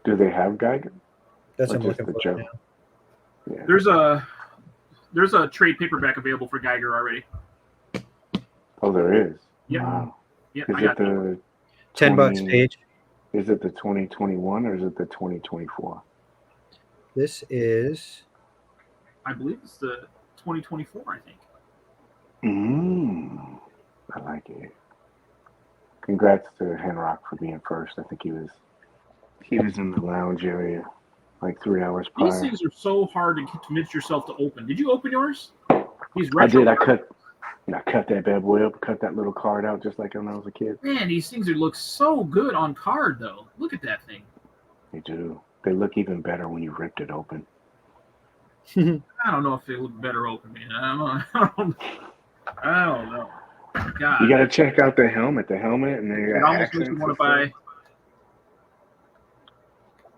Do they have Geiger? That's Or what I'm just looking the for Joe? now. Yeah. There's a trade paperback available for Geiger already. Oh, there is. Yeah. Wow. Yeah, Is I it got the $10 Paige. Is it the 2021 or is it the 2024? This is I believe it's the 2024. I think. I like it. Congrats to Henrock for being first. I think he was in the lounge area like 3 hours prior. These things are so hard to convince yourself to open. Did you open yours? These I did. I retro cut that bad boy up, cut that little card out just like when I was a kid. Man, these things look so good on card, though. Look at that thing. They do. They look even better when you ripped it open. I don't know if they look better open, man. I don't know. God, You got to check out the helmet. The helmet, and then you it got almost makes me accents want to and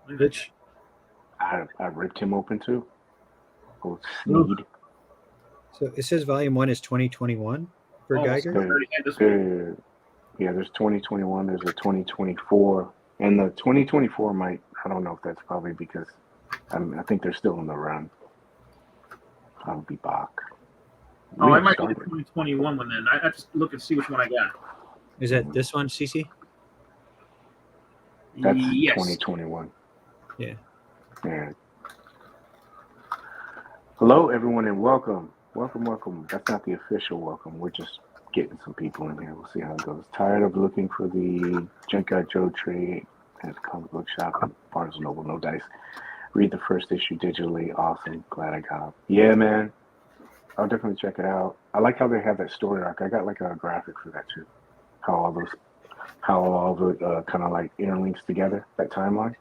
buy. which stuff. I ripped him open too. Oh, Sneed. so it says volume 1 is 2021 for Geiger. Yeah, there's 2021. There's a 2024, and the 2024 might. I don't know if that's probably because I think they're still in the run. I'll be back. Oh, I might be the 2021 one then. I just look and see which one I got. Is that this one, CC? That's Yes. 2021. Yeah. Yeah. Hello, everyone, and welcome. Welcome. That's not the official welcome. We're just getting some people in here. We'll see how it goes. Tired of looking for the Junkyard Joe trade at the comic book shop at Barnes & Noble, no dice. Read the first issue digitally. Awesome. Glad I got it. Yeah, man. I'll definitely check it out. I like how they have that story arc. I got like a graphic for that too. How all the kind of like interlinks together, that timeline.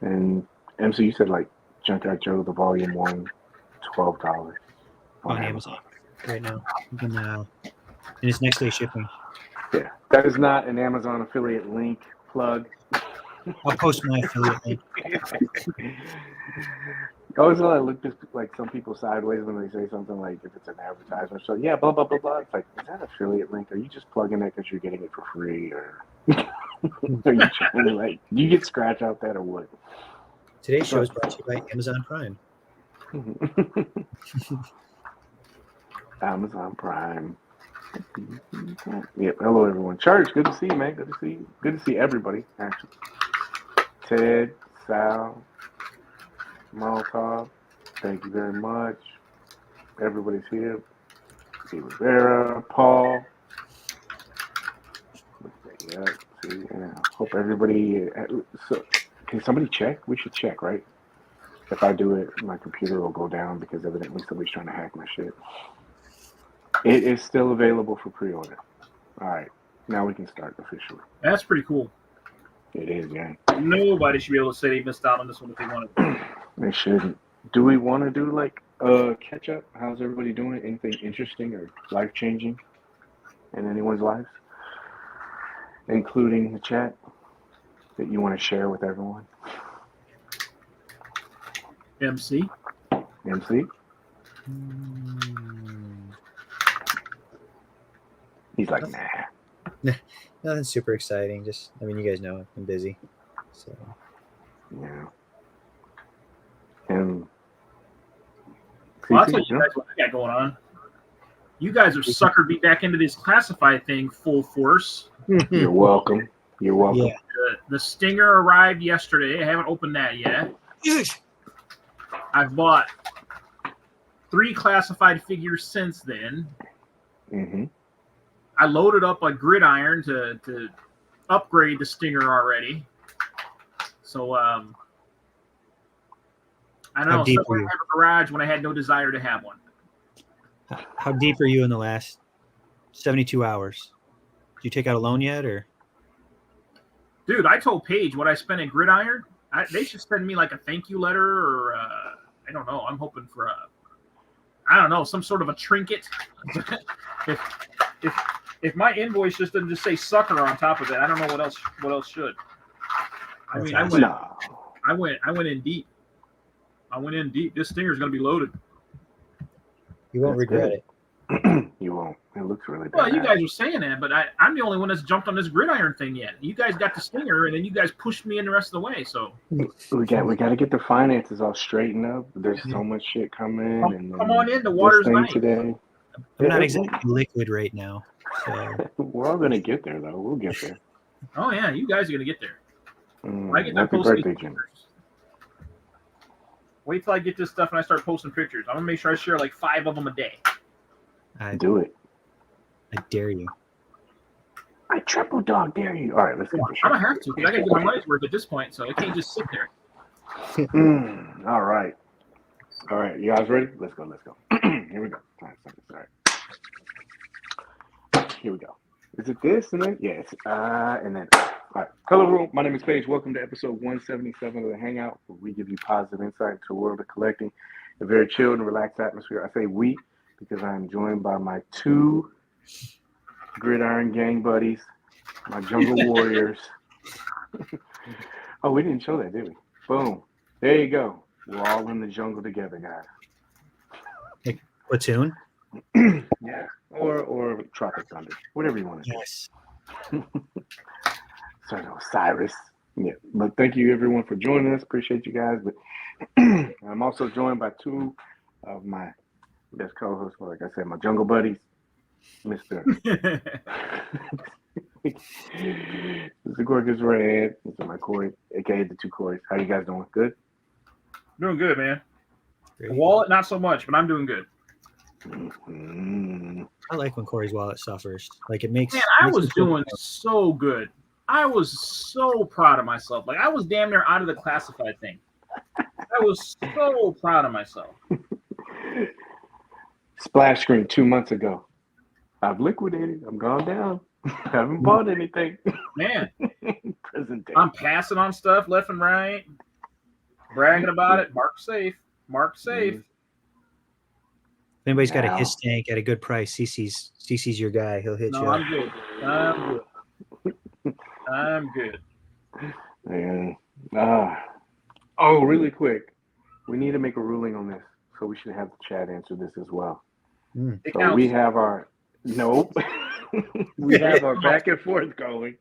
And MC, you said like Junkyard Joe, the volume 1, $12 On Amazon right now. You can, and it's next day shipping. Yeah, that is not an Amazon affiliate link plug. I'll post my affiliate link. I always look just like some people sideways when they say something like if it's an advertisement. So yeah, blah blah blah blah. It's like, is that affiliate link? Are you just plugging it because you're getting it for free, or are you trying to like? Do you get scratch out that or what? Today's show is brought to you by Amazon Prime. Amazon Prime. Yep. Hello, everyone. Church, good to see you, man. Good to see you. Good to see everybody, actually. Ted, Sal, Molotov, thank you very much. Everybody's here. See Rivera, Paul. Yeah, see, yeah. Hope everybody. So, can somebody check? We should check, right? If I do it, my computer will go down because evidently somebody's trying to hack my shit. It is still available for pre-order. All right, now we can start officially. That's pretty cool. It is, yeah. Nobody should be able to say they missed out on this one if they wanted to. They shouldn't. Do we want to do like catch up? How's everybody doing? Anything interesting or life changing in anyone's lives, including the chat, that you want to share with everyone? MC. He's like, nah. Nothing super exciting. Just, I mean, you guys know I'm busy. So Yeah. And Well, I'll tell you guys what I got going on. You guys have suckered me back into this classified thing full force. You're welcome. yeah. The Stinger arrived yesterday. I haven't opened that yet. I've bought 3 classified figures since then. Mm-hmm. I loaded up a Gridiron to upgrade the Stinger already. So, I don't know. Somewhere I have a garage when I had no desire to have one. How deep are you in the last 72 hours? Did you take out a loan yet, or? Dude, I told Paige what I spent at Gridiron. They should send me like a thank you letter, or I don't know. I'm hoping for some sort of a trinket. if my invoice just doesn't just say sucker on top of it, I don't know what else should. I mean, I went in deep. I went in deep. This Stinger's going to be loaded. You won't regret it. You won't. It looks really bad. Well, you guys are saying that, but I'm the only one that's jumped on this gridiron thing yet. You guys got the stinger, and then you guys pushed me in the rest of the way. So we got to get the finances all straistraightened up. There's so much shit coming. come on in. The water's nice. Today. I'm not exactly liquid right now. So. We're all gonna get there, though. We'll get there. Oh yeah, you guys are gonna get there. When I get Happy birthday, Jim. Wait till I get this stuff and I start posting pictures. I'm gonna make sure I share like 5 of them a day. Do it. I dare you. I triple dog dare you. All right, let's get I'm gonna have to because I gotta get my money's worth at this point, so I can't just sit there. All right. You guys ready? Let's go. Here we go. All right. Here we go. Is it this and then? Yes. And then. All right. Hello, room. My name is Paige. Welcome to episode 177 of the Hangout, where we give you positive insight into the world of collecting, a very chilled and relaxed atmosphere. I say we because I am joined by my 2 Gridiron gang buddies, my jungle warriors. Oh, we didn't show that, did we? Boom. There you go. We're all in the jungle together, guys. Platoon? Yeah. Or Tropic Thunder. Whatever you want to do. Yes. Sorry, no, Cyrus. Yeah. But thank you everyone for joining us. Appreciate you guys. But I'm also joined by 2 of my best co-hosts, like I said, my jungle buddies. Mr. Mr. Gorgeous Red, Mr. My Corey, aka the 2 Corys. How you guys doing? Good? Doing good, man. Great. The wallet, not so much, but I'm doing good. I like when Corey's wallet suffers. Like it makes. Man, I was doing so good. I was so proud of myself. Like I was damn near out of the classified thing. I was so proud of myself. Splash screen 2 months ago. I've liquidated. I'm gone down. Haven't bought anything. Man, Present day. I'm passing on stuff left and right, bragging about it. Mark safe. If anybody's got a his tank at a good price, CC's your guy. He'll hit you. No, I'm good. I'm good. Man. Really quick. We need to make a ruling on this. So we should have the chat answer this as well. So we have our we have our back and forth going.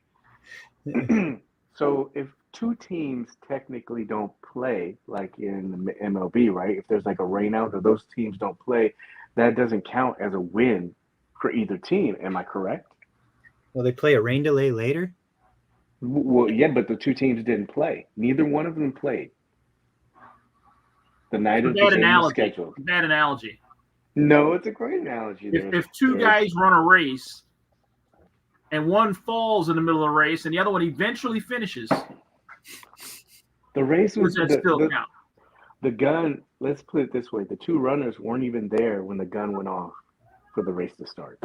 So if 2 teams technically don't play, like in the MLB, right? If there's like a rain out or those teams don't play, that doesn't count as a win for either team. Am I correct? Well, they play a rain delay later? Well, yeah, but the 2 teams didn't play. Neither one of them played. The night of the game was scheduled. Bad analogy. No, it's a great analogy. If 2 guys run a race and one falls in the middle of the race and the other one eventually finishes, the race was still count? The gun. Let's put it this way: the 2 runners weren't even there when the gun went off for the race to start.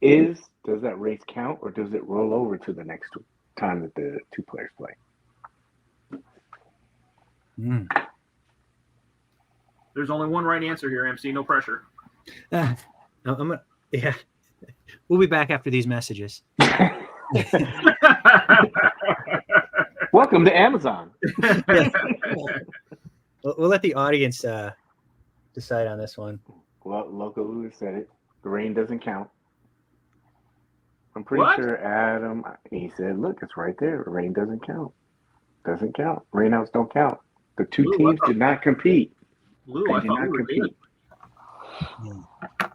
Does that race count, or does it roll over to the next time that the 2 players play? There's only one right answer here, MC. No pressure. We'll be back after these messages. Welcome to Amazon. We'll let the audience decide on this one. Well, Local Lewis said it. The rain doesn't count. I'm pretty sure Adam, he said, look, it's right there. The rain doesn't count. Doesn't count. Rainouts don't count. The 2 teams did not compete. Lou, they I did thought not we were compete.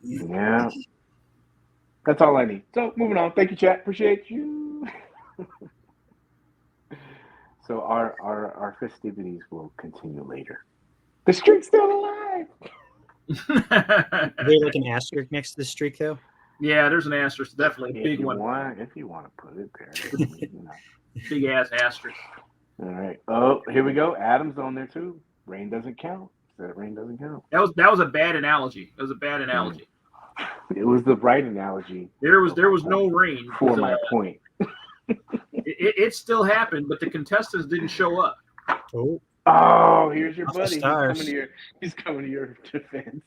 Yeah. That's all I need. So, moving on. Thank you, chat. Appreciate you. So, our festivities will continue later. The streak's still alive. Is there like an asterisk next to the streak, though? Yeah, there's an asterisk. Definitely a big one. If you want to put it there. Big ass asterisk. All right. Oh, here we go. Adam's on there, too. Rain doesn't count. That rain doesn't count. That was a bad analogy. It was a bad analogy. It was the right analogy. There was no rain for my point. It still happened, but the contestants didn't show up. Oh, here's your buddy. He's coming to your defense.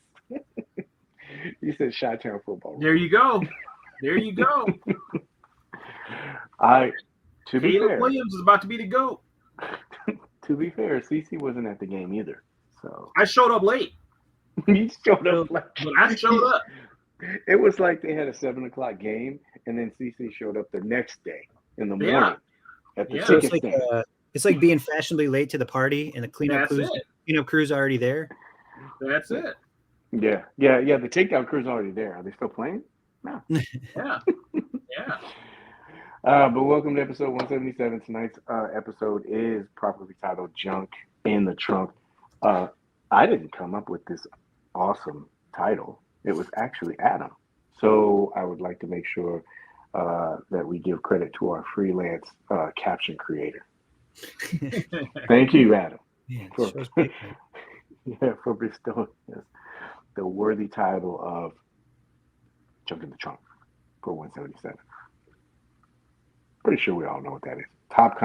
You said Chi-Town football. There you go. To be Caleb fair, Williams is about to be the GOAT. To be fair, CC wasn't at the game either. So I showed up late. You showed up late. But I showed up. It was like they had a 7 o'clock game, and then CC showed up the next day in the Yeah. morning at the Yeah. So ticket stand. it's like being fashionably late to the party, and the That's it. cleanup crew's already there. That's it. Yeah. The takedown crew's already there. Are they still playing? No. Yeah. Yeah. But welcome to episode 177. Tonight's episode is properly titled Junk in the Trunk. I didn't come up with this awesome title. It was actually Adam. So I would like to make sure that we give credit to our freelance caption creator. Thank you, Adam, Man, for, show's big, man. for bestowing us the worthy title of Junk in the Trunk for 177. Pretty sure we all know what that is. Top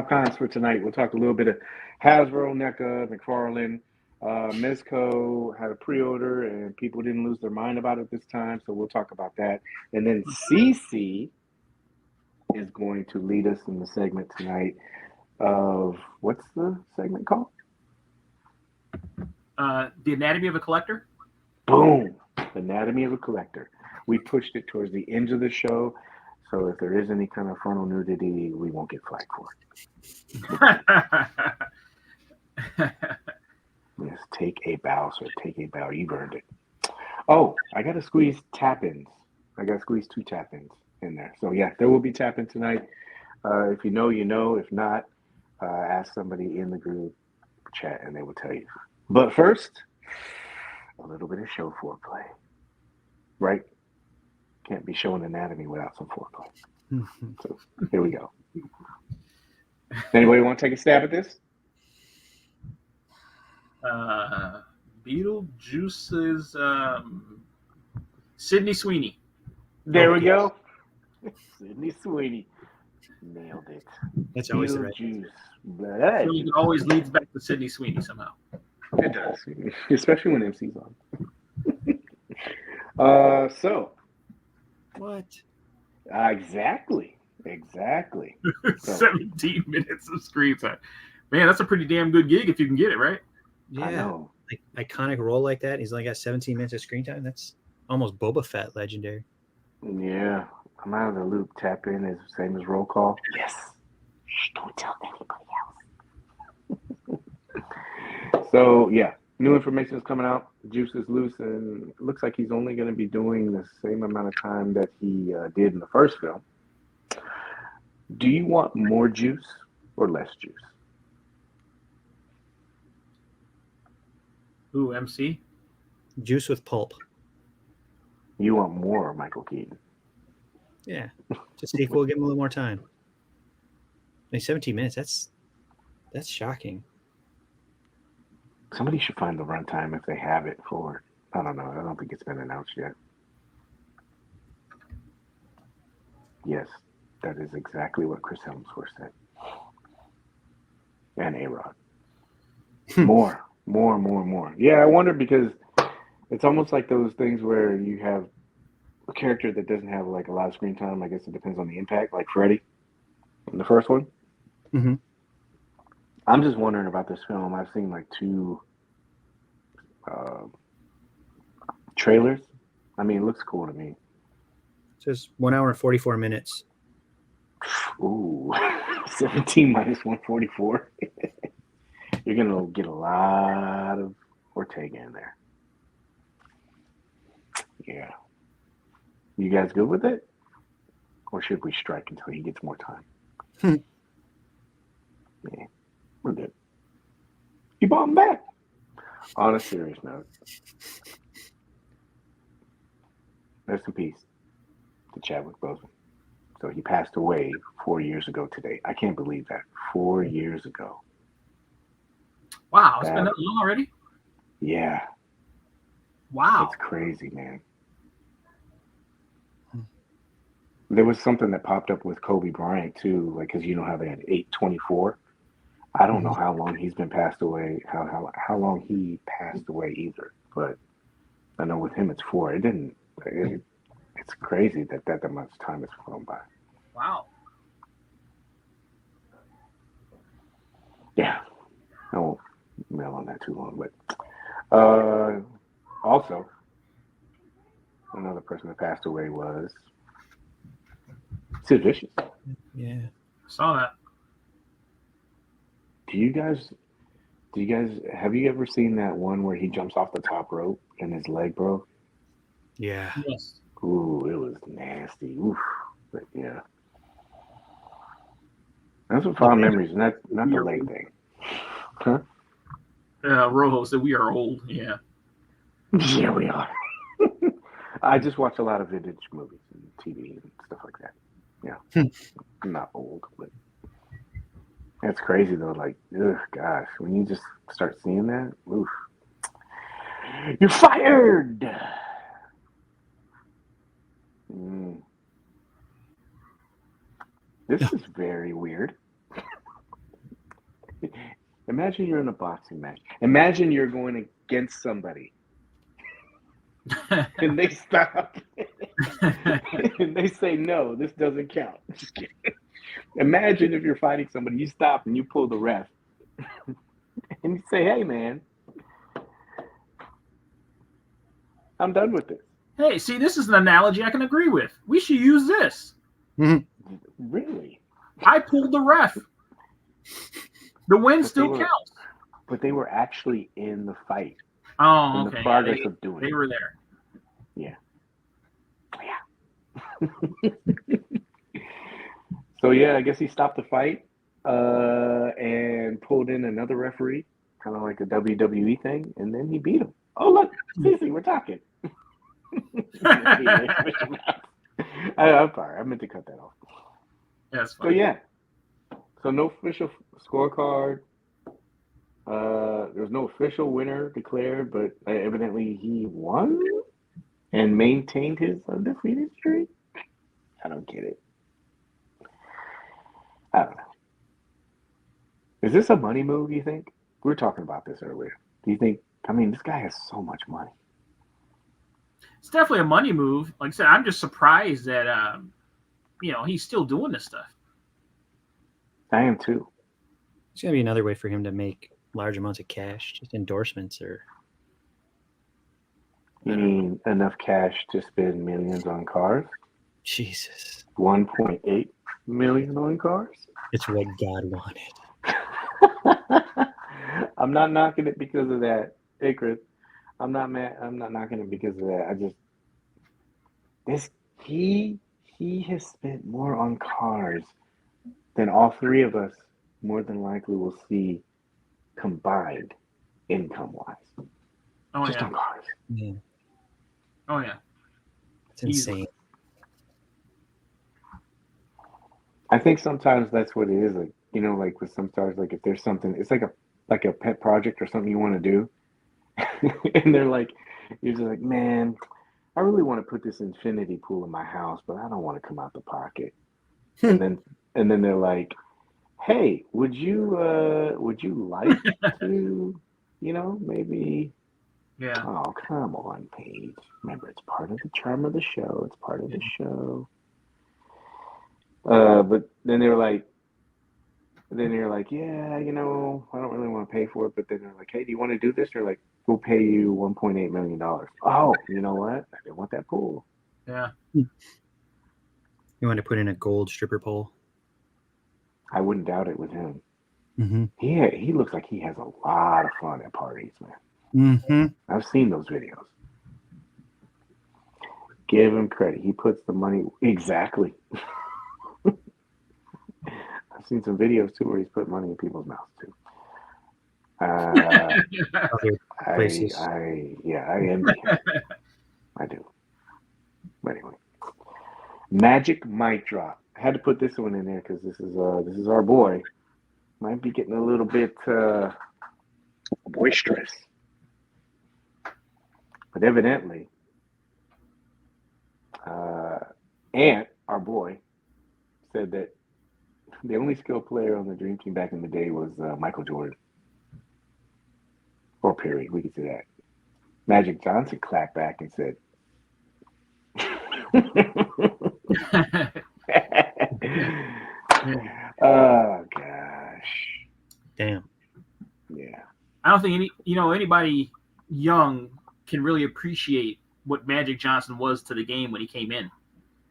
cons for tonight. We'll talk a little bit of Hasbro, NECA, McFarlane. Mezco had a pre-order and people didn't lose their mind about it this time, so we'll talk about that. And then CC is going to lead us in the segment tonight of, what's the segment called? The Anatomy of a Collector. Boom! Anatomy of a Collector. We pushed it towards the end of the show, so if there is any kind of frontal nudity, we won't get flagged for it. Yes, take a bow, sir. Take a bow. You've earned it. Oh, I got to squeeze tap-ins. I got to squeeze 2 tap-ins in there. So, yeah, there will be tap-in tonight. If you know, you know. If not, ask somebody in the group chat, and they will tell you. But first, a little bit of show foreplay. Right? Can't be showing anatomy without some foreplay. So, here we go. Anybody want to take a stab at this? Beetlejuice's Sydney Sweeney. There we go. Sydney Sweeney. Nailed it. That's always the right. I feel like it always leads back to Sydney Sweeney somehow. It does, especially when MC's on. So. What? Exactly. So, 17 minutes of screen time. Man, that's a pretty damn good gig if you can get it, right? Yeah. I know. Like iconic role like that. He's only got 17 minutes of screen time. That's almost Boba Fett legendary. Yeah. I'm out of the loop. Tap in is the same as roll call. Yes. Shh, don't tell anybody else. So, yeah. New information is coming out. Juice is loose, and it looks like he's only going to be doing the same amount of time that he did in the first film. Do you want more juice or less juice? Ooh, MC? Juice with pulp. You want more, Michael Keaton? Yeah. Just equal. Give him a little more time. Like 17 minutes. That's shocking. Somebody should find the runtime if they have it for, I don't know. I don't think it's been announced yet. Yes, that is exactly what Chris Hemsworth said. And A-Rod. More. Yeah, I wonder because it's almost like those things where you have a character that doesn't have like a lot of screen time. I guess it depends on the impact, like Freddy in the first one. Mm-hmm. I'm just wondering about this film. I've seen like 2 trailers. I mean, it looks cool to me. Just 1 hour and 44 minutes. Ooh, 17 minus 144. You're going to get a lot of Ortega in there. Yeah. You guys good with it? Or should we strike until he gets more time? Yeah, we're good. You brought him back. On a serious note, rest in peace to Chadwick Boseman. So he passed away 4 years ago today. I can't believe that. 4 years ago. Wow, it's been that long already? Yeah. Wow. It's crazy, man. There was something that popped up with Kobe Bryant, too, like, because you know how they had 824. I don't know how long he's been passed away, how long he passed away either. But I know with him it's 4. It's crazy that much time has flown by. Wow. Yeah. I won't mail on that too long, but also another person that passed away was Sid Vicious. Yeah. Saw that. Do you guys have you ever seen that one where he jumps off the top rope and his leg broke? Yeah. Yes. Ooh, it was nasty. Oof. But yeah. That's some fond memories, not the leg thing. Huh? Rojo said we are old. Yeah. Yeah, we are. I just watch a lot of vintage movies and TV and stuff like that. Yeah. I'm not old, but that's crazy though. Like, ugh, gosh, when you just start seeing that, oof. You're fired. This is very weird. Imagine you're in a boxing match. Imagine you're going against somebody. And they stop. And they say, no, this doesn't count. Just kidding. Imagine if you're fighting somebody, you stop and you pull the ref. And you say, hey, man, I'm done with this. Hey, see, this is an analogy I can agree with. We should use this. Really? I pulled the ref. The win still counts. But they were actually in the fight. Oh, in okay. the progress of doing it. They were there. Yeah. So, yeah, I guess he stopped the fight and pulled in another referee, kind of like a WWE thing, and then he beat him. Oh, look, Cece, we're talking. I'm sorry. I meant to cut that off. That's So, fine. yeah. So, no official scorecard. There's no official winner declared, but evidently he won and maintained his undefeated streak. I don't get it. I don't know. Is this a money move, you think? We were talking about this earlier. Do you think, I mean, this guy has so much money. It's definitely a money move. Like I said, I'm just surprised that, he's still doing this stuff. I am too. It's going to be another way for him to make large amounts of cash, just endorsements or. You mean enough cash to spend millions on cars? Jesus. 1.8 million on cars? It's what God wanted. I'm not knocking it because of that. Hey, Chris, I'm not mad. I'm not knocking it because of that. He has spent more on cars than all three of us more than likely will see combined income-wise. Oh, Just yeah. on cars. Yeah. Oh, yeah. It's insane. I think sometimes that's what it is. Like, like with some stars, like if there's something, it's like a pet project or something you want to do. And they're like, you're just like, man, I really want to put this infinity pool in my house, but I don't want to come out the pocket. and then they're like, hey, would you like to, maybe. Yeah. Oh, come on, Paige. Remember, it's part of the charm of the show. It's part of the show. But then they're like, yeah, I don't really want to pay for it. But then they're like, hey, do you want to do this? They're like, we'll pay you $1.8 million. Oh, you know what? I didn't want that pool. Yeah. You want to put in a gold stripper pole? I wouldn't doubt it with him. Mm-hmm. He looks like he has a lot of fun at parties, man. Mm-hmm. I've seen those videos. Give him credit. He puts the money exactly. I've seen some videos too where he's put money in people's mouths too. Other places. I envy him. I do. But anyway, Magic mic drop. I had to put this one in there because this is our boy. Might be getting a little bit boisterous, but evidently, Ant, our boy, said that the only skilled player on the Dream Team back in the day was Michael Jordan. Or period, we could say that. Magic Johnson clapped back and said, oh gosh. Damn. Yeah. I don't think anybody young can really appreciate what Magic Johnson was to the game when he came in.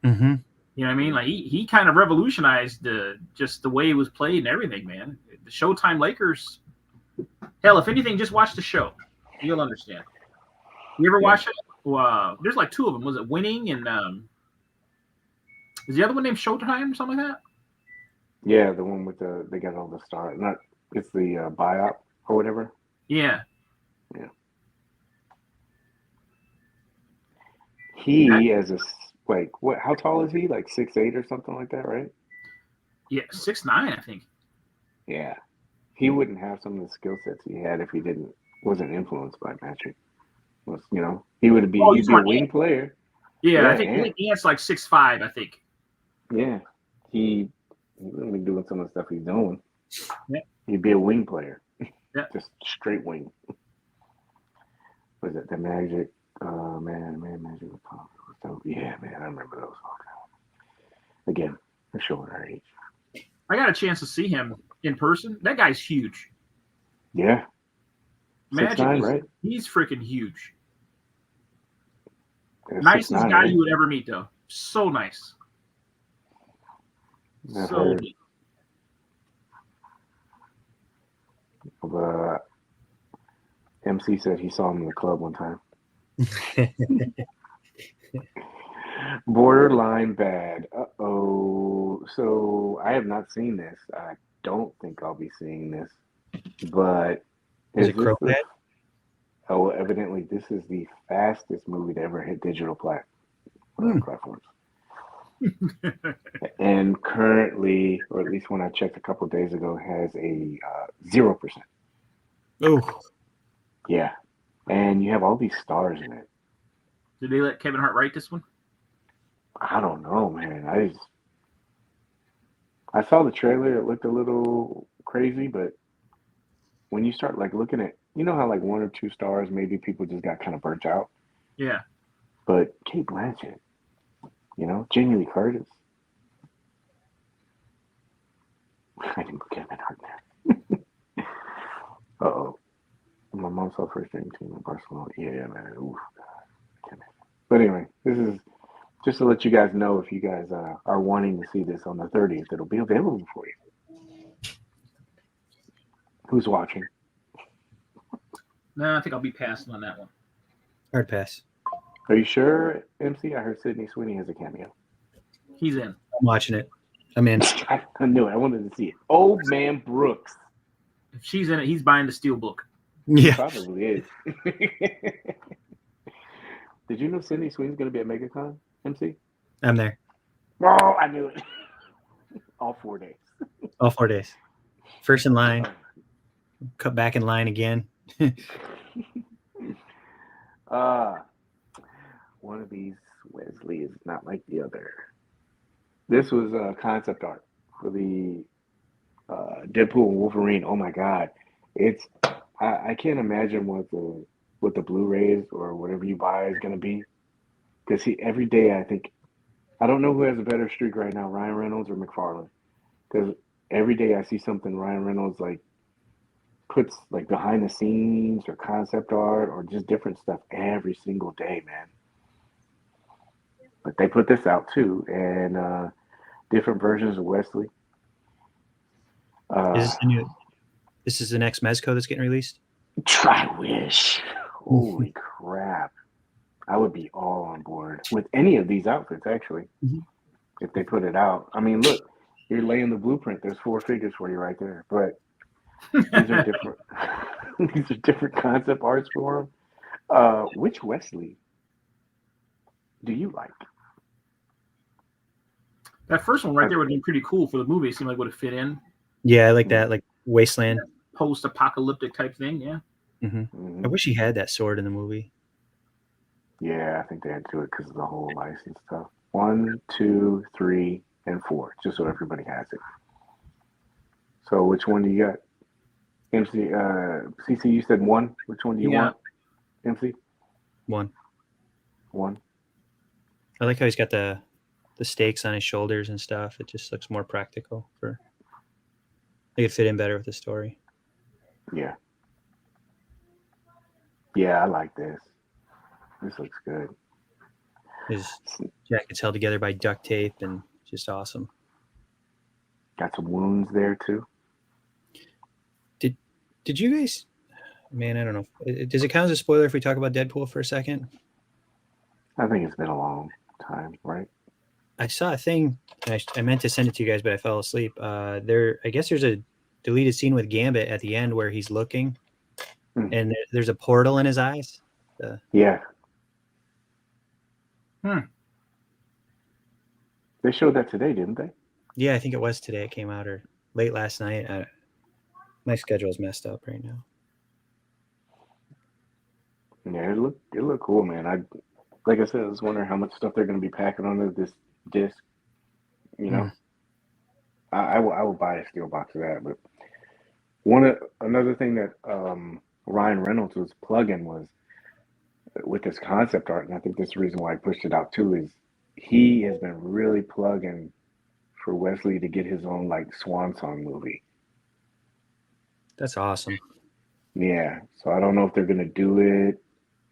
Mm-hmm. You know what I mean? Like he kind of revolutionized just the way it was played and everything, man. The Showtime Lakers. Hell, if anything, just watch the show. You'll understand. You ever watch it? There's like two of them. Was it Winning and is the other one named Showtime or something like that? Yeah, the one with they got all the stars. Not it's the biop or whatever. Yeah. Yeah. He as a like what? How tall is he? Like 6'8" or something like that, right? Yeah, 6'9", I think. Yeah. He wouldn't have some of the skill sets he had if he wasn't influenced by Magic. He would be he'd be a wing player. Yeah, I think Ant's like 6'5", I think. Yeah. He wouldn't be doing some of the stuff he's doing. Yeah. He'd be a wing player. Yeah. Just straight wing. Was it the Magic? Magic was powerful. Yeah, man, I remember those. Again, we're showing our age. I got a chance to see him in person. That guy's huge. Yeah. Magic 6'9", right? He's freaking huge. Yeah, Nicest 6'9", guy right? you would ever meet, though. So nice. I've So heard neat. of MC said he saw him in the club one time. Borderline bad. Uh-oh. So I have not seen this. I don't think I'll be seeing this. But Is it Crow Bad? Oh, evidently this is the fastest movie to ever hit digital platforms. And currently, or at least when I checked a couple of days ago, has a 0%. Oh. Yeah. And you have all these stars in it. Did they let Kevin Hart write this one? I don't know, man. I saw the trailer. It looked a little crazy, but when you start like looking at, you know how like 1 or 2 stars, maybe people just got kind of burnt out. Yeah. But Kate Blanchett, Jamie Lee Curtis. I didn't put Kevin Hart there. Uh-oh. My mom saw first dream team in Barcelona. Yeah, man. Oof. But anyway, this is just to let you guys know if you guys are wanting to see this on the 30th, it'll be available for you. Who's watching? No, I think I'll be passing on that one. Hard pass. Are you sure, MC? I heard Sydney Sweeney has a cameo. He's in. I'm watching it. I'm in. I knew it. I wanted to see it. Old Man Brooks. If she's in it, he's buying the Steelbook. Yeah. Probably is. Did you know Sydney Sweeney's going to be at MegaCon, MC? I'm there. Oh, I knew it. All 4 days. All 4 days. First in line. Cut back in line again. One of these Wesley is not like the other. This was concept art for the Deadpool and Wolverine. Oh my God, I can't imagine what the Blu-rays or whatever you buy is gonna be. Because every day I don't know who has a better streak right now, Ryan Reynolds or McFarlane. Because every day I see something Ryan Reynolds like puts like behind the scenes or concept art or just different stuff every single day, man. But they put this out too, and different versions of Wesley. This is the next Mezco that's getting released? I wish. Holy crap. I would be all on board with any of these outfits, actually, if they put it out. I mean, look, you're laying the blueprint. There's 4 figures for you right there. But these are different. These are different concept arts for them. Which Wesley do you like? That first one right there would have been pretty cool for the movie. It seemed like it would have fit in. Yeah, I like that. Like Wasteland. Post-apocalyptic type thing, yeah. I wish he had that sword in the movie. Yeah, I think they had to do it because of the whole license stuff. 1, 2, 3, and 4, just so everybody has it. So which one do you got? MC, CC, you said 1. Which one do you want? MC? 1. 1. I like how he's got the stakes on his shoulders and stuff. It just looks more practical. They could fit in better with the story. Yeah. Yeah, I like this. This looks good. His jacket's held together by duct tape and just awesome. Got some wounds there too. Did you guys? Man, I don't know. Does it count as a spoiler if we talk about Deadpool for a second? I think it's been a long time, right? I saw a thing. I meant to send it to you guys, but I fell asleep. I guess there's a deleted scene with Gambit at the end where he's looking, and there's a portal in his eyes. Yeah. Hmm. They showed that today, didn't they? Yeah, I think it was today. It came out or late last night. My schedule's messed up right now. Yeah, it looked cool, man. Like I said, I was wondering how much stuff they're going to be packing onto this disc. You know, I will buy a steel box of that. But another thing that Ryan Reynolds was plugging was with this concept art, and I think that's the reason why I pushed it out too. Is he has been really plugging for Wesley to get his own like swan song movie. That's awesome. Yeah, so I don't know if they're going to do it,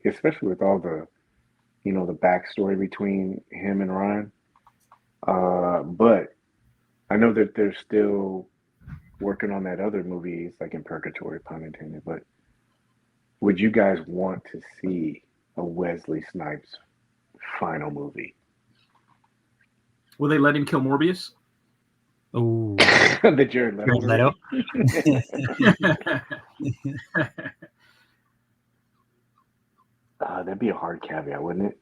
especially with all the, the backstory between him and Ryan. But I know that they're still working on that other movie. It's like in purgatory, pun intended. But would you guys want to see a Wesley Snipes final movie? Will they let him kill Morbius? Oh, The Jared Leto. That'd be a hard caveat, wouldn't it?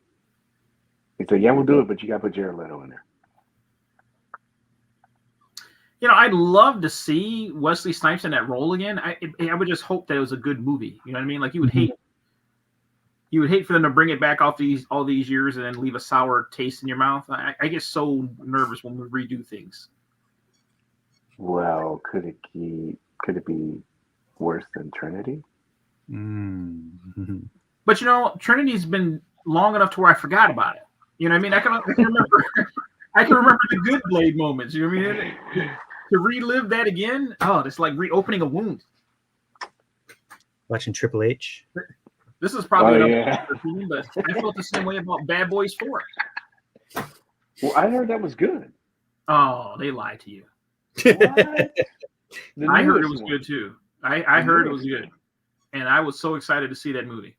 It's like, yeah, we'll do it, but you got to put Jared Leto in there. I'd love to see Wesley Snipes in that role again. I would just hope that it was a good movie. You know what I mean? Like you would hate for them to bring it back all these years and then leave a sour taste in your mouth. I get so nervous when we redo things. Well, could it be worse than Trinity? Mm-hmm. But Trinity's been long enough to where I forgot about it. You know what I mean? I can remember the good Blade moments. You know what I mean? To relive that again, it's like reopening a wound. Watching Triple H. This is probably opinion, but I felt the same way about Bad Boys 4. Well, I heard that was good. Oh, they lied to you. What? I heard it was good too. I heard it was good, and I was so excited to see that movie.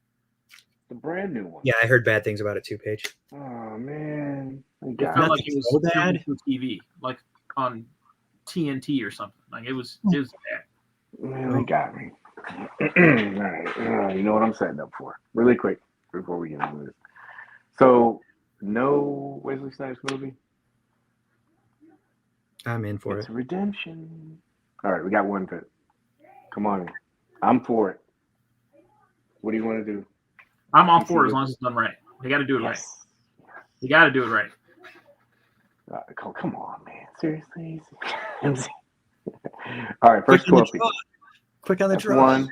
The brand new one. Yeah, I heard bad things about it too, Paige. Oh man, It felt like it was so bad on TV, like on TNT or something. Like it was bad. Man, they got me. All right, you know what I'm setting up for? Really quick before we get into this. So, no Wesley Snipes movie. I'm in for It's it. redemption. All right, we got one fit. Come on, I'm for it. What do you want to do? I'm all for it as long as it's done right. They got to do it right. You got to do it right. Come on, man. Seriously? All right, first 12 people. Quick on the That's draw. one.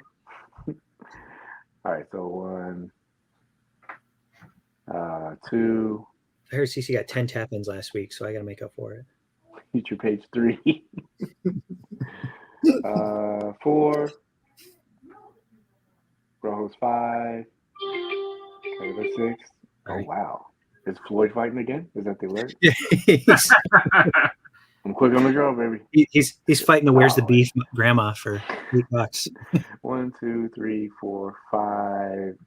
All right, so 1, 2. I heard CC got 10 tap-ins last week, so I got to make up for it. Feature page 3. 4. Rose 5. Taylor 6. All Oh, right. wow. Is Floyd fighting again? Is that the alert? he's, I'm quick on the draw, baby. he's fighting the Where's the Beef grandma for $8. 1, 2, 3, 4, 5.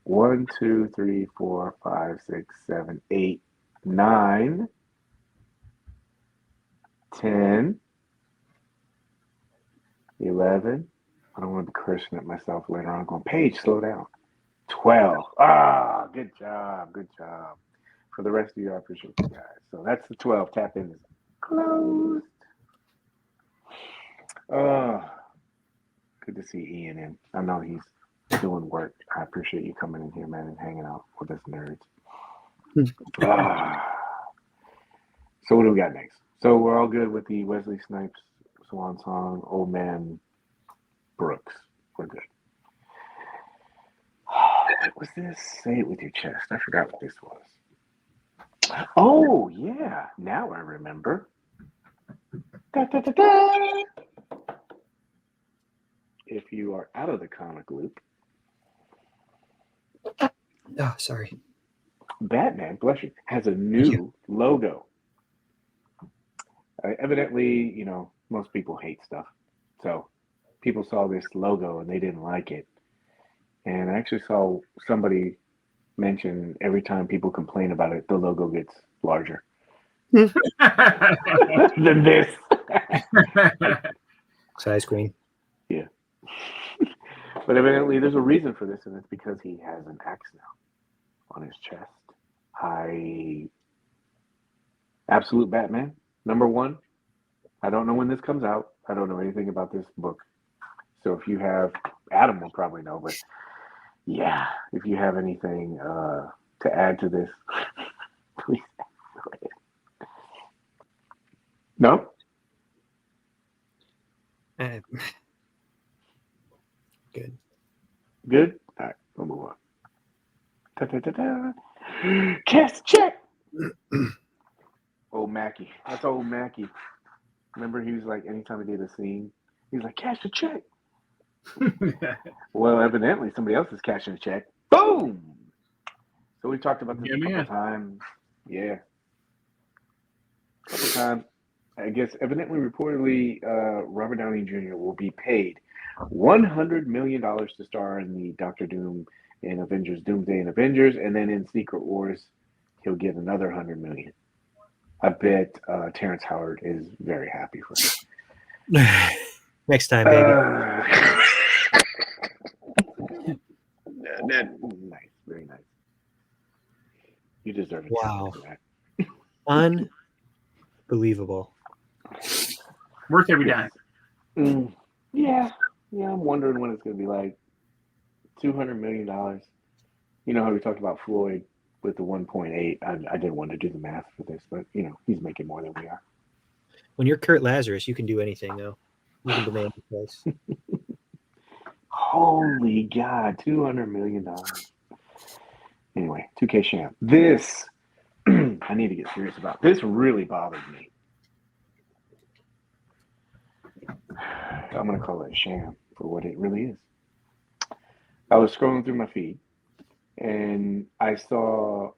1, 2, 3, 4, 5, 6, 7, 8, 9, 10, 11. I don't want to be cursing at myself later on. I'm going, Paige, slow down. 12. Good job. Good job. For the rest of you, I appreciate you guys. So that's the 12. Tap in is closed. Good to see Ian in. I know he's doing work. I appreciate you coming in here, man, and hanging out with us nerds. So what do we got next? So we're all good with the Wesley Snipes swan song, Old Man Brooks. We're good. What was this? Say it with your chest. I forgot what this was. Oh, yeah. Now I remember. Da, da, da, da. If you are out of the comic loop. Oh, sorry. Batman, bless you, has a new logo. Evidently, most people hate stuff. So people saw this logo and they didn't like it. And I actually saw somebody mention every time people complain about it, the logo gets larger than this. Size queen. Yeah. But evidently there's a reason for this, and it's because he has an axe now on his chest. Absolute Batman, #1. I don't know when this comes out. I don't know anything about this book. So if you have, Adam will probably know, but yeah, if you have anything to add to this, please go ahead. No? Good. Good? All right, we'll move on. Ta-ta-ta-ta. Cast check! Old Mackie. That's old Mackie. Remember, he was like, anytime he did a scene, he was like, cash a check. Well, evidently, somebody else is cashing a check. Boom! So we talked about this a couple times. Yeah. A couple times. I guess, evidently, reportedly, Robert Downey Jr. will be paid $100 million to star in the Doctor Doom in Avengers, Doomsday and Avengers, and then in Secret Wars, he'll get another $100 million. I bet Terrence Howard is very happy for him. Next time, baby. Nice, very nice. You deserve it. Wow. For that. Unbelievable. Worth every dime. Yeah, I'm wondering when it's going to be like $200 million. You know how we talked about Floyd with the 1.8. I didn't want to do the math for this, but he's making more than we are. When you're Kurt Lazarus, you can do anything, though. You can demand the price. Holy God, $200 million. Anyway, 2K Sham. This, I need to get serious about. This really bothered me. I'm going to call it a sham for what it really is. I was scrolling through my feed, and I saw,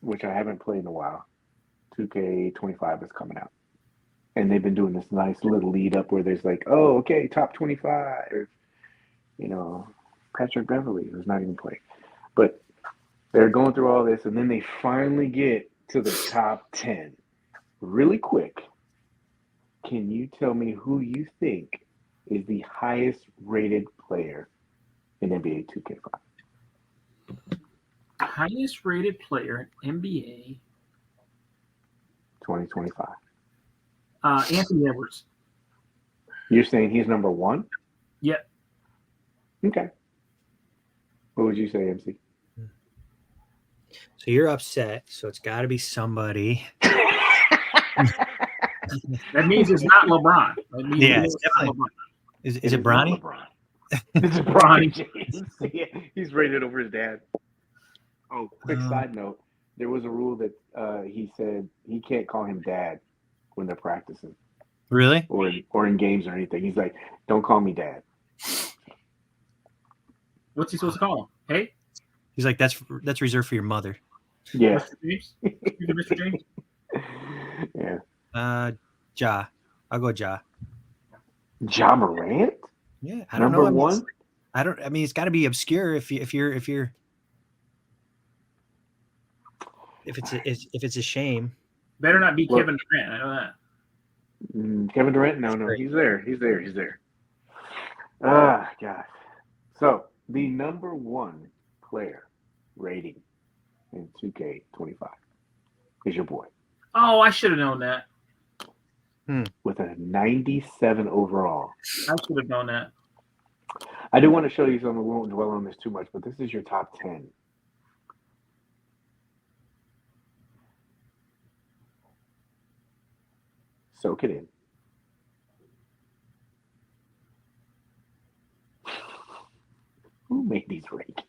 which I haven't played in a while, 2K25 is coming out. And they've been doing this nice little lead up where there's like, oh, okay, top 25. Patrick Beverly, who's not even playing. But they're going through all this, and then they finally get to the top 10. Really quick, can you tell me who you think is the highest rated player in NBA 2K5? Highest rated player in NBA 2025. Anthony Edwards. You're saying he's #1? Yep. Okay. What would you say, MC? So you're upset, so it's got to be somebody. That means it's not LeBron. Yeah, it's definitely. Is it Bronny? LeBron. It's Bronny James. Yeah, he's rated over his dad. Oh, quick side note. There was a rule that he said he can't call him dad when they're practicing. Really? Or in games or anything. He's like, don't call me dad. What's he supposed to call him? Hey? He's like, that's reserved for your mother. Yeah. Mr. James? Mr. James? Yeah. Ja. I'll go Ja. Ja Morant? Yeah, I don't know. #1? I mean, it's got to be obscure if it's a shame. Better not be Kevin Durant. I know that. Kevin Durant? No, he's there. He's there. Ah, God. So the #1 player rating in 2K25 is your boy. Oh, I should have known that. With a 97 overall. I should have known that. I do want to show you something. We won't dwell on this too much, but this is your top 10. Soak it in. Who made these rankings?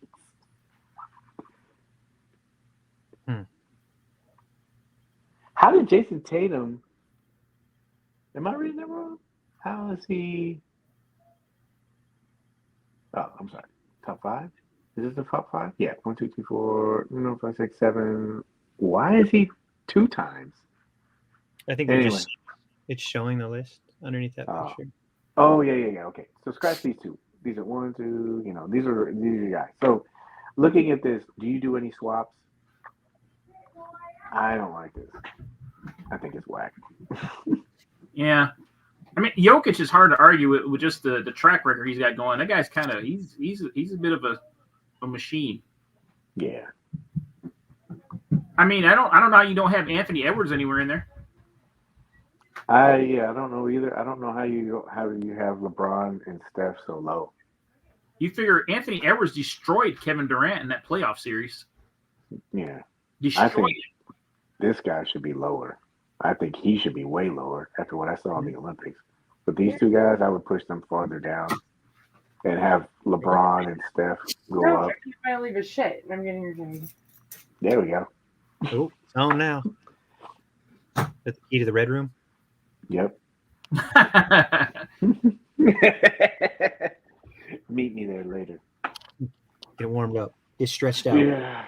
How did Jason Tatum? Am I reading that wrong? How is he? Oh, I'm sorry. Top 5? Is this the top 5? Yeah. 1, 2, 3, 4. No, 5, 6, 7. Why is he 2 times? I think they're Anyway. just it's showing the list underneath that picture. Oh yeah. Okay. So scratch these 2. These are 1, 2. You know, these are your guys. So looking at this, do you do any swaps? I don't like this. I think it's whack. Yeah. I mean, Jokic is hard to argue with just the track record he's got going. That guy's kind of he's a bit of a machine. Yeah. I mean, I don't know how you don't have Anthony Edwards anywhere in there. I don't know either. I don't know how you have LeBron and Steph so low. You figure Anthony Edwards destroyed Kevin Durant in that playoff series. Yeah. Destroyed I think him. this guy should be lower. I think he should be way lower after what I saw in the Olympics. But these 2 guys, I would push them farther down and have LeBron and Steph go up. I can't leave a shit. I'm getting irritated. There we go. Oh, it's on now. That's the key to the red room. Yep. Meet me there later. Get warmed up. Get stretched out. Yeah.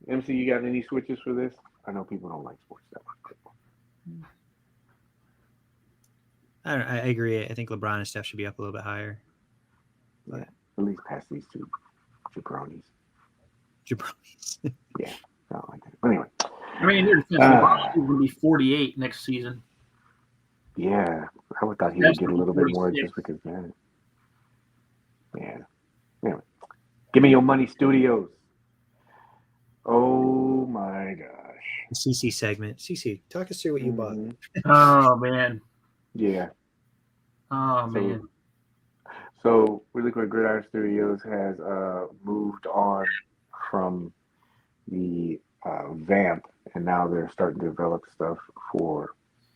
MC, you got any switches for this? I know people don't like sports that much. I agree. I think LeBron and Steph should be up a little bit higher. Yeah. At least past these 2 jabronis. Jabronis. Yeah. I don't like that. But anyway. I mean, there's LeBron going to be 48 next season. Yeah. I would thought he would get a little bit more just because, man. Yeah. Anyway. Give me your money, studios. Oh my gosh. The CC segment. CC, talk us through what you bought. Oh man. Yeah. Oh man. So really quick, Gridiron Studios has moved on from the Vamp, and now they're starting to develop stuff for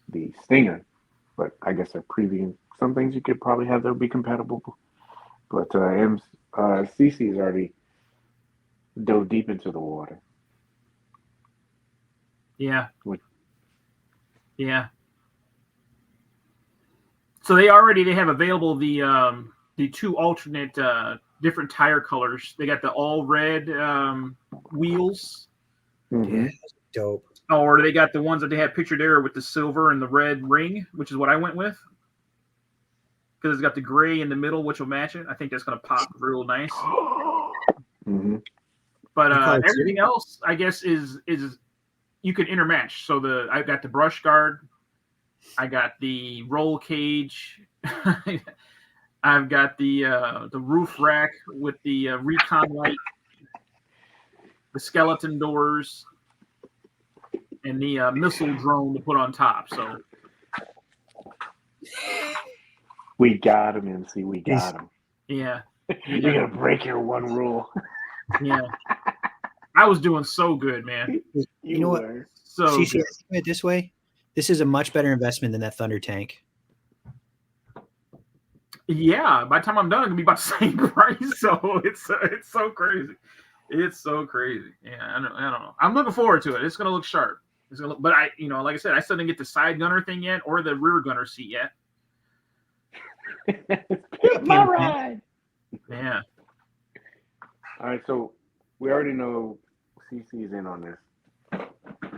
the Stinger. But I guess they're previewing some things you could probably have that would be compatible. But CC has already dove deep into the water. Yeah. Yeah. So they have available the 2 alternate different tire colors. They got the all red wheels. Mm-hmm. Yeah, dope. Or they got the ones that they have pictured there with the silver and the red ring, which is what I went with. Because it's got the gray in the middle, which will match it. I think that's going to pop real nice. Mm-hmm. But everything else, I guess, is you can intermatch. So I got the brush guard, I got the roll cage, I've got the roof rack with the recon light, the skeleton doors, and the missile drone to put on top. So we got him, MC. We got him. yeah. You're gonna break your one rule. Yeah. I was doing so good, man. You know what? So CC, think of it this way. This is a much better investment than that Thunder tank. yeah, by the time I'm done, it's gonna be about the same price. So it's so crazy. It's so crazy. Yeah, I don't know. I'm looking forward to it. It's gonna look sharp. But like I said, I still didn't get the side gunner thing yet or the rear gunner seat yet. My ride. Yeah. All right, so we already know CC's in on this.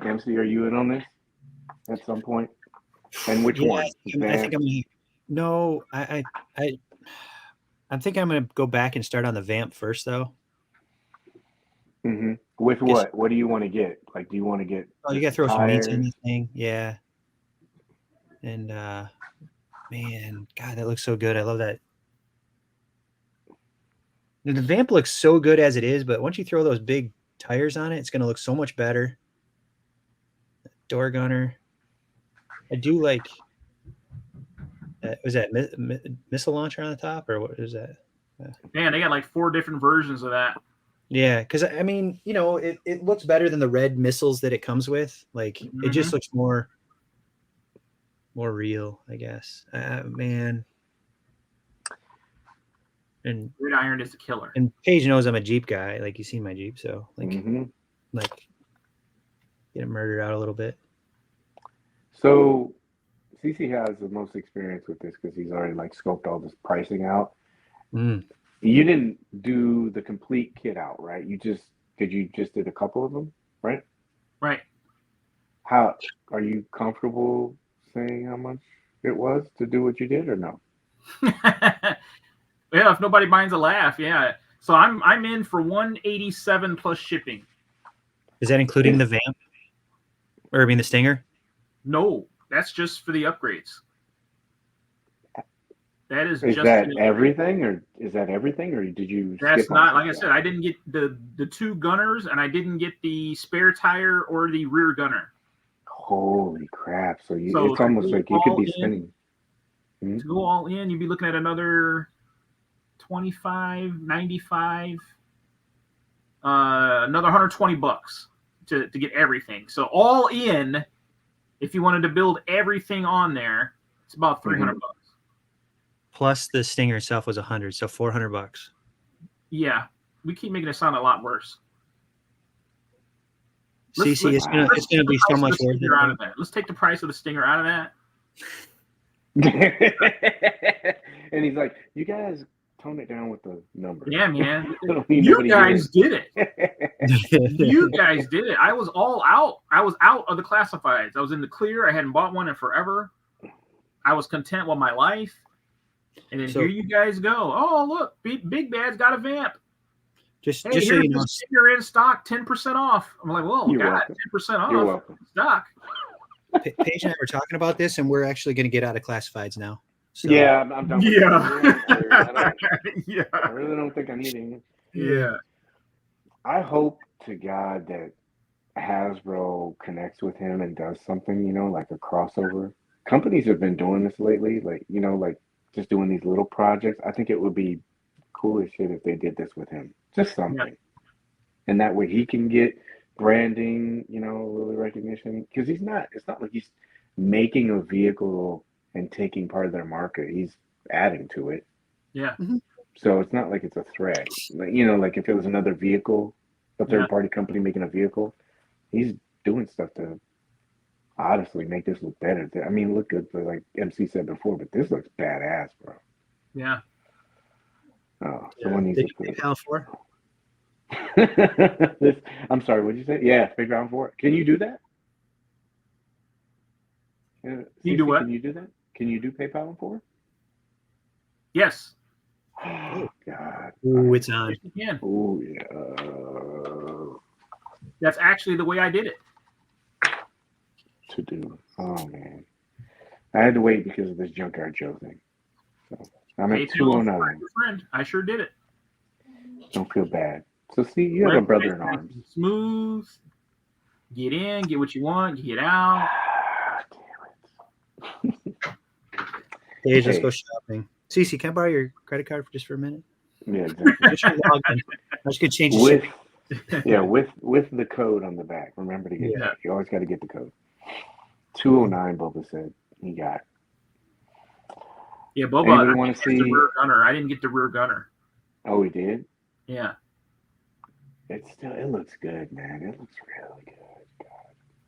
MC, are you in on this at some point? And which one? I think I'm gonna. No, I think I'm gonna go back and start on the Vamp first, though. Mm-hmm. With what? What do you want to get? Like, do you want to get? Oh, you gotta throw some meats in this thing, yeah. And man, God, that looks so good. I love that. The Vamp looks so good as it is, but once you throw those big tires on it, it's gonna look so much better. Door gunner. I do like. Was that missile launcher on the top, or what is that? Man, they got like 4 different versions of that. Yeah, because I mean, it looks better than the red missiles that it comes with. Like it just looks more real, I guess. Man. And Gridiron is a killer. And Paige knows I'm a Jeep guy. Like you've seen my Jeep, so like get it murdered out a little bit. So CC has the most experience with this because he's already like scoped all this pricing out. You didn't do the complete kit out, right? You just did a couple of them, right? Right. How are you comfortable saying how much it was to do what you did, or no? Yeah, if nobody minds a laugh, yeah. So I'm in for 187 plus shipping. Is that including the vamp? Or I mean the stinger? No, that's just for the upgrades. That is Is just that everything, or did you? That's skip on not like I something? said. I didn't get the two gunners, and I didn't get the spare tire or the rear gunner. Holy crap! So it's to almost go like you could all be in- spending. To go all in, you'd be looking at another 25, 95, another $120 to get everything. So all in, if you wanted to build everything on there, it's about $300. Plus the stinger itself was 100, so $400. Yeah, we keep making it sound a lot worse. CC, it's gonna be so much worth it. Out of that. Let's take the price of the stinger out of that. And he's like, "You guys tone it down with the number." Yeah, man. I don't need You nobody guys did it. hearing. You guys did it. I was all out. I was out of the classifieds. I was in the clear. I hadn't bought one in forever. I was content with my life. And then here you guys go. Oh, look, Big Bad's got a vamp. Just so here's you know, the sticker in stock, 10% off. I'm like, whoa, You're God, welcome. 10% off. You're welcome. Stock. Paige and I were talking about this, and we're actually going to get out of classifieds now. So, Yeah, I'm done with Yeah. it. I really don't think I need any. Yeah. I hope to God that Hasbro connects with him and does something, like a crossover. Companies have been doing this lately, like just doing these little projects. I think it would be cool as shit if they did this with him. Just something. Yeah. And that way he can get branding, a little recognition. Because it's not like he's making a vehicle and taking part of their market. He's adding to it. Yeah. Mm-hmm. So it's not like it's a threat. Like if it was another vehicle, a third-party company making a vehicle, he's doing stuff to honestly make this look better. I mean, look good, like MC said before, but this looks badass, bro. Yeah. Oh, someone needs to pay PayPal for it. I'm sorry, what'd you say? Yeah, PayPal for it. Can you do that? You do what? Can you do that? Can you do PayPal for it? Yes. Oh God. Ooh, it's on. Yeah. Oh yeah. That's actually the way I did it. To do. Oh man. I had to wait because of this Junkyard Joe thing. So I'm at 209. Friend, I sure did it. Don't feel bad. So see, you have a brother in arms. Smooth. Get in, get what you want, get out. Damn it. Paige, let's go shopping. Cece, can I borrow your credit card for a minute? Yeah, exactly. I'm just gonna change the shipping. Yeah, with the code on the back. Remember to get that. You always got to get the code. 209, Boba said he got. Yeah, Boba. Want to see the rear gunner? I didn't get the rear gunner. Oh, he did. Yeah. It looks good, man. It looks really good. God.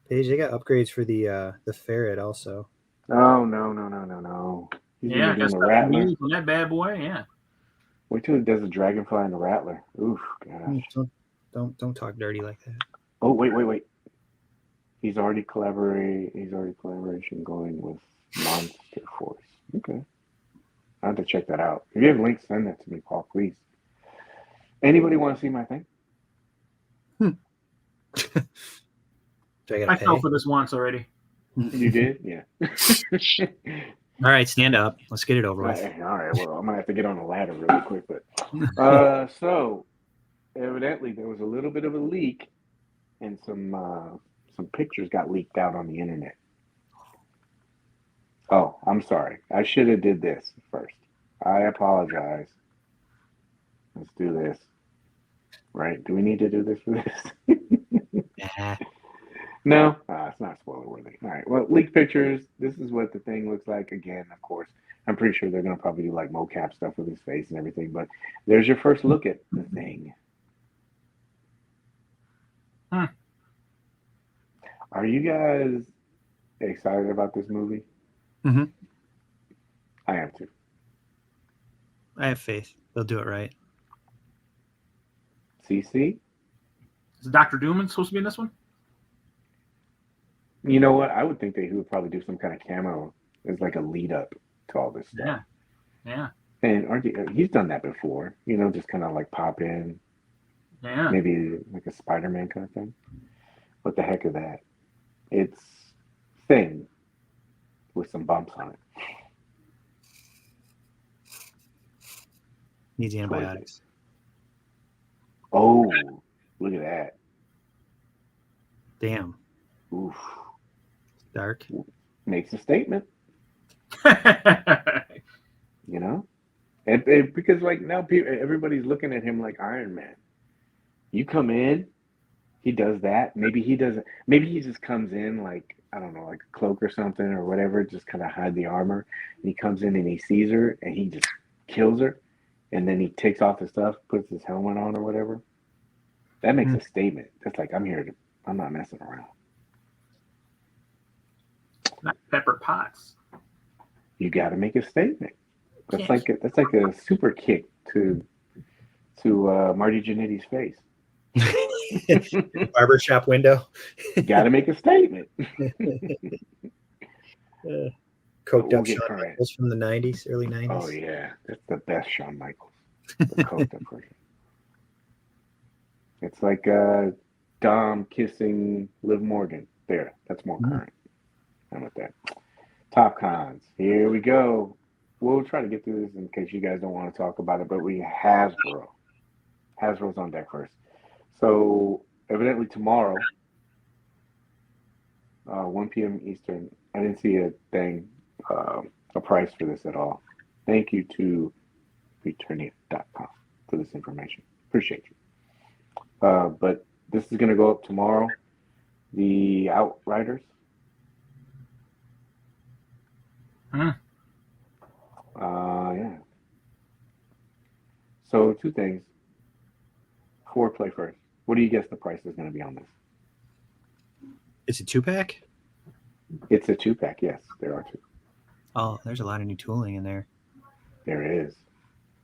Paige, they got upgrades for the ferret also. Oh no. He's yeah, doing the rattler on that bad boy. Yeah. Wait till he does the dragonfly and the rattler. Oof, gosh. Don't talk dirty like that. Oh wait. He's already collaboration going with Monster Force. Okay. I have to check that out. If you have links, send that to me, Paul, please. Anybody want to see my thing? I fell for this once already. You did? Yeah. All right, stand up. Let's get it over with. All right. Well, I'm gonna have to get on the ladder really quick, but so evidently there was a little bit of a leak, and some pictures got leaked out on the internet. Oh, I'm sorry. I should have did this first. I apologize. Let's do this. Right? Do we need to do this for this? No, it's not spoiler worthy. All right. Well, leaked pictures. This is what the thing looks like. Again, of course, I'm pretty sure they're gonna probably do like mocap stuff with his face and everything. But there's your first look at the thing. Are you guys excited about this movie? Mm-hmm. I am too. I have faith. They'll do it right. CC. Is Dr. Doom supposed to be in this one? You know what? I would think that he would probably do some kind of camo as like a lead up to all this stuff. Yeah. And he's done that before. Just kind of like pop in. Yeah. Maybe like a Spider-Man kind of thing. What the heck is that? It's thin with some bumps on it. Needs antibiotics. Oh, look at that. Damn. Oof. Dark. Makes a statement. Because like now everybody's looking at him like Iron Man. You come in, he does that. Maybe he doesn't. Maybe he just comes in like, I don't know, like a cloak or something or whatever, just kind of hide the armor. And he comes in and he sees her and he just kills her. And then he takes off his stuff, puts his helmet on or whatever. That makes a statement. That's like, I'm not messing around. Not Pepper Potts. You got to make a statement. That's like a super kick to Marty Jannetty's face. Barbershop window. Got to make a statement. Coked up Shawn Michaels from the 90s, early 90s. Oh, yeah. That's the best Shawn Michaels. The coked up version. It's like Dom kissing Liv Morgan. There. That's more current. I'm with that. Top cons. Here we go. We'll try to get through this in case you guys don't want to talk about it, but we have Hasbro. Hasbro's on deck first. So, evidently tomorrow, 1 p.m. Eastern, I didn't see a thing, a price for this at all. Thank you to Returnia.com for this information. Appreciate you. But this is going to go up tomorrow. The Outriders. Yeah. So 2 things. Foreplay first. What do you guess the price is going to be on this? It's a 2-pack? It's a 2-pack, yes. There are 2. Oh, there's a lot of new tooling in there. There is.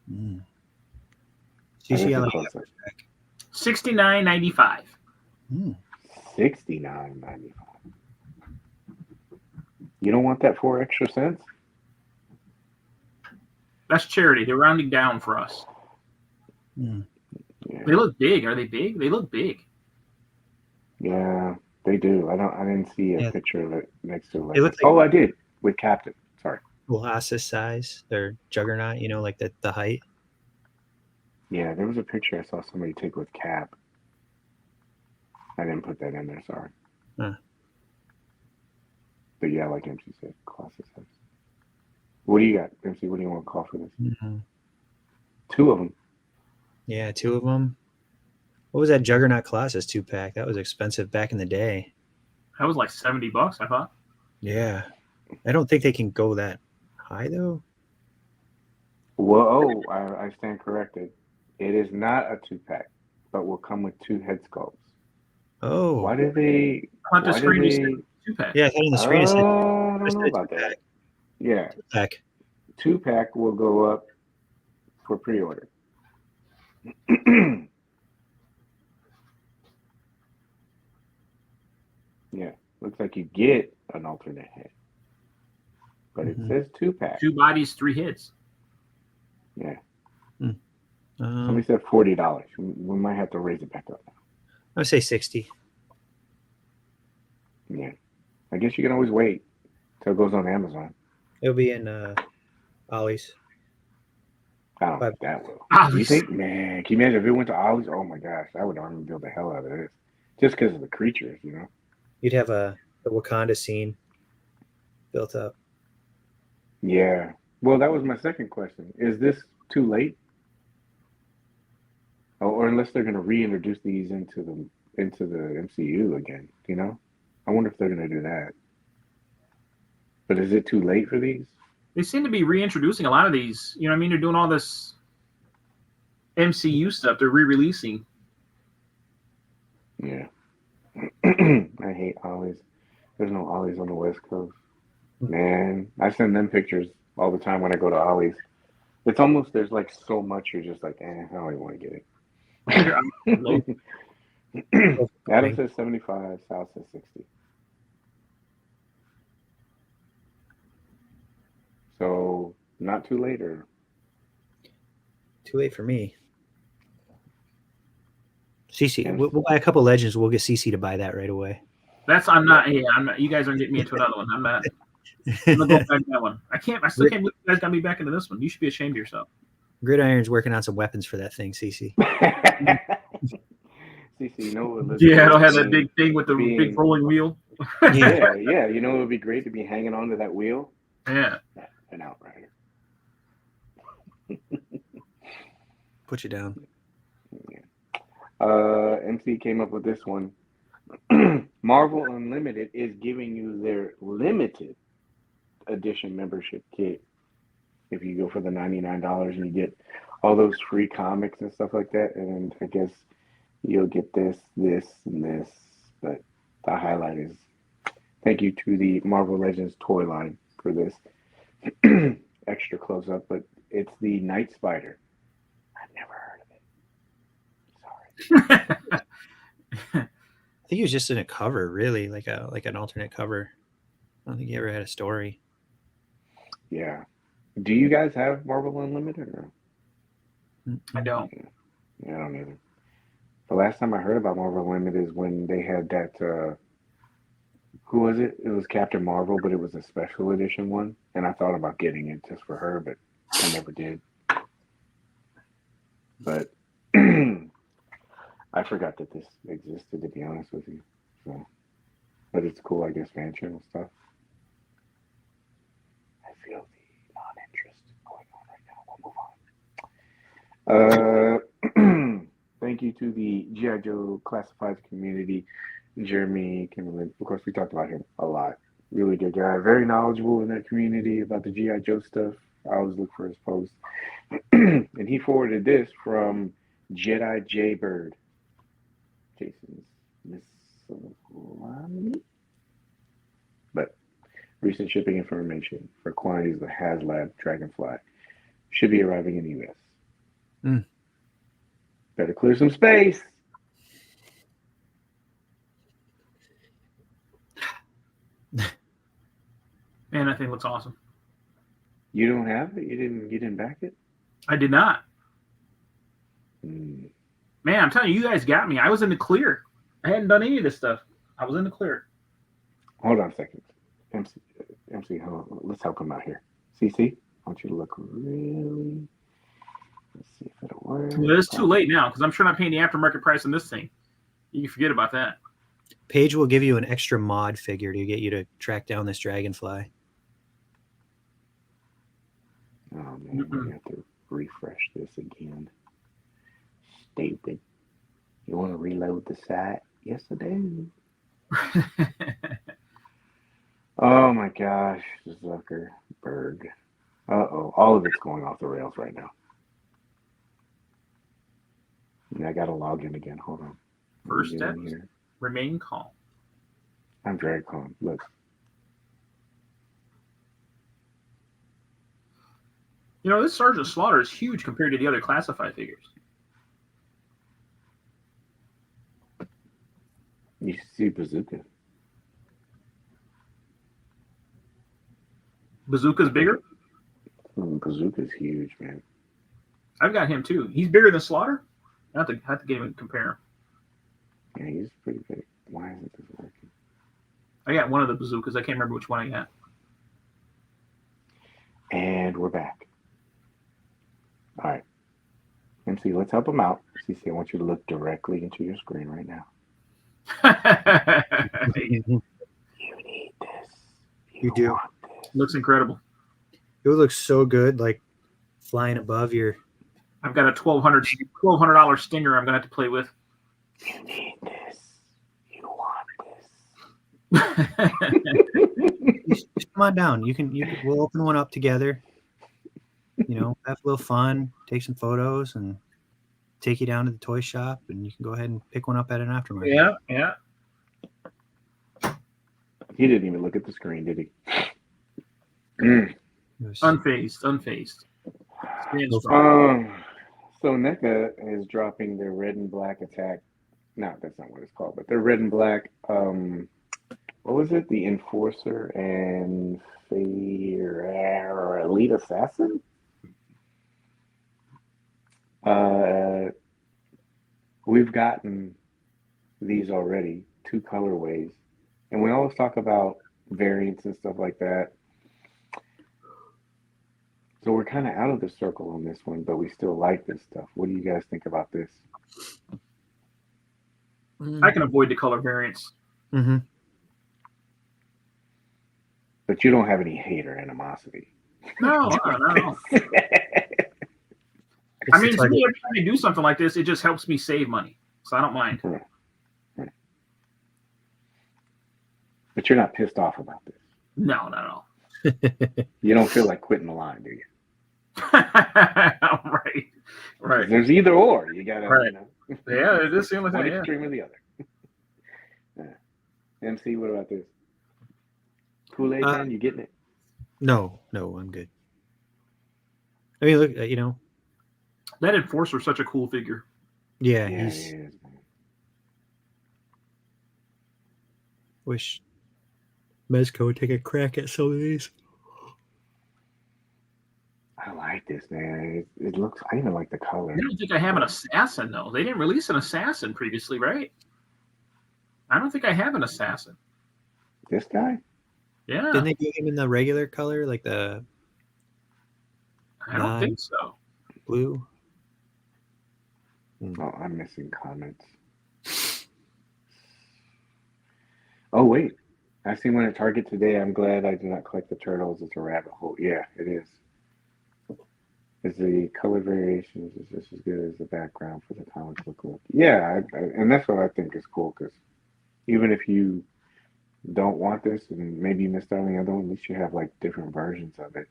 $69.95. $69.95. You don't want that 4 extra cents? That's charity. They're rounding down for us. Yeah. They look big. Are they big? They look big. Yeah, they do. I didn't see a picture of it next to it. Like I did with Captain. Sorry. Colossus size. They're Juggernaut. Like the height. Yeah, there was a picture I saw somebody take with Cap. I didn't put that in there. Sorry. But yeah, like MC said, Colossus size. What do you got, MC? What do you want to call for this? 2 of them. Yeah, 2 of them. What was that Juggernaut Colossus 2-pack? That was expensive back in the day. That was like $70, I thought. Yeah. I don't think they can go that high, though. Well, I stand corrected. It is not a 2-pack, but will come with 2 head sculpts. Oh. Why did they... On the screen, you said 2-pack. Yeah, I thought on the screen it said... I don't know about that. Yeah. 2-pack. 2-pack will go up for pre-order. Yeah, looks like you get an alternate head, but it says 2-pack. 2 bodies, 3 heads. Yeah. Somebody said $40. We might have to raise it back up. I would say 60. Yeah, I guess you can always wait till it goes on Amazon. It'll be in Ollie's. I don't think that will. You think, man? Can you imagine if it went to Ollie's? Oh my gosh, I would arm build the hell out of this, just because of the creatures, You'd have the Wakanda scene built up. Yeah. Well, that was my second question. Is this too late? Or unless they're going to reintroduce these into the MCU again, I wonder if they're going to do that. But is it too late for these? They seem to be reintroducing a lot of these. They're doing all this MCU stuff. They're re-releasing. Yeah. I hate Ollie's. There's no Ollie's on the West Coast. Man, I send them pictures all the time when I go to Ollie's. It's almost, there's like so much, you're just like, I don't even want to get it. Adam says 75. Sal says 60. So not too late, or Too late for me. CC, we'll buy a couple legends. We'll get CC to buy that right away. I'm not. You guys aren't getting me into another one. I'm not. I'm gonna go back to that one. I still can't believe you guys got me back into this one. You should be ashamed of yourself. Gridiron's working on some weapons for that thing, CC. CC, you know what? Yeah, I don't have that big thing with the big rolling wheel. yeah. You know it would be great to be hanging onto that wheel. Yeah. An Outrider. Put you down. MC came up with this one. Marvel Unlimited is giving you their limited edition membership kit. If you go for the $99 and you get all those free comics and stuff like that, and I guess you'll get this, and this. But the highlight is thank you to the Marvel Legends toy line for this extra close up, but it's the Night Spider. I've never heard of it. Sorry. I think he was just in a cover, really, like an alternate cover. I don't think he ever had a story. Yeah. Do you guys have Marvel Unlimited? Or? I don't. Yeah, I don't either. The last time I heard about Marvel Unlimited is when they had that. Who was it? It was Captain Marvel, but it was a special edition one, and I thought about getting it just for her, but I never did. But I forgot that this existed, to be honest with you. So, but it's cool, I guess, fan channel stuff. I feel the non-interest going on right now. We'll move on. Thank you to the G.I. Joe Classifieds community. Jeremy Kimberlin, of course, we talked about him a lot. Really good guy. Very knowledgeable in that community about the G.I. Joe stuff. I always look for his posts. And he forwarded this from Jedi Jaybird. Jason's miscellany. But recent shipping information for quantities of the HasLab Dragonfly should be arriving in the U.S. Better clear some space. Man, that thing looks awesome. You don't have it? You didn't back it? I did not. Man, I'm telling you, you guys got me. I was in the clear. I hadn't done any of this stuff. I was in the clear. Hold on a second. MC, hold on. Let's help him out here. CC, I want you to look really. Let's see if it'll work. Well, it's too late now because I'm sure not paying the aftermarket price on this thing. You can forget about that. Paige will give you an extra mod figure to get you to track down this dragonfly. Oh man, we have to refresh this again. Stupid. You want to reload the site? Yes, I do. Oh my gosh, Zuckerberg. Uh-oh, all of it's going off the rails right now. And I got to log in again. Hold on. First step, remain calm. I'm very calm. Look. You know, this Sergeant Slaughter is huge compared to the other classified figures. You see Bazooka. Bazooka's bigger? Bazooka's huge, man. I've got him too. He's bigger than Slaughter? I have to get him and compare him. Yeah, he's pretty big. Why isn't this working? I got one of the bazookas. I can't remember which one I got. And we're back. All right. MC, let's help him out. CC, I want you to look directly into your screen right now. You need this. You do. want this. Looks incredible. It looks so good, like flying above your. I've got a $1,200 Stinger I'm going to have to play with. You need this. You want this. Just come on down. We'll open one up together. You know, have a little fun, take some photos, and take you down to the toy shop, and you can go ahead and pick one up at an aftermarket. Yeah. He didn't even look at the screen, did he? Unfazed. Stand strong. So NECA is dropping their red and black attack. No, that's not what it's called, but their red and black. What was it? The Enforcer and Elite Assassin. We've gotten these already, 2 colorways, and we always talk about variants and stuff like that. So we're kind of out of the circle on this one, but we still like this stuff. What do you guys think about this? I can avoid the color variants. Mm-hmm. But you don't have any hate or animosity. No. I mean, to me, every time you do something like this, it just helps me save money, so I don't mind. Right. But you're not pissed off about this. No, not at all. You don't feel like quitting the line, do you? Right. There's either or. You gotta, Right. you know, Yeah, it is the only one thing. Yeah. extreme or the other. Yeah. MC, what about this? Kool-Aid man, you getting it? No, I'm good. I mean, look, you know. That Enforcer's such a cool figure. Yeah, Yeah, he's. it is, man. Wish Mezco would take a crack at some of these. I like this, man. It looks. I even like the color. I don't think I have an assassin though. They didn't release an assassin previously, right? I don't think I have an assassin. This guy? Yeah, Didn't they do him in the regular color, like the I don't think so. blue? Oh, I'm missing comments. Oh wait, I seen one at Target today. I'm glad I did not collect the turtles. It's a rabbit hole. Yeah, it is. Is the color variations is just as good as the background for the comic book look? Yeah, and that's what I think is cool, because even if you don't want this and maybe you missed out on the other one, at least you have like different versions of it.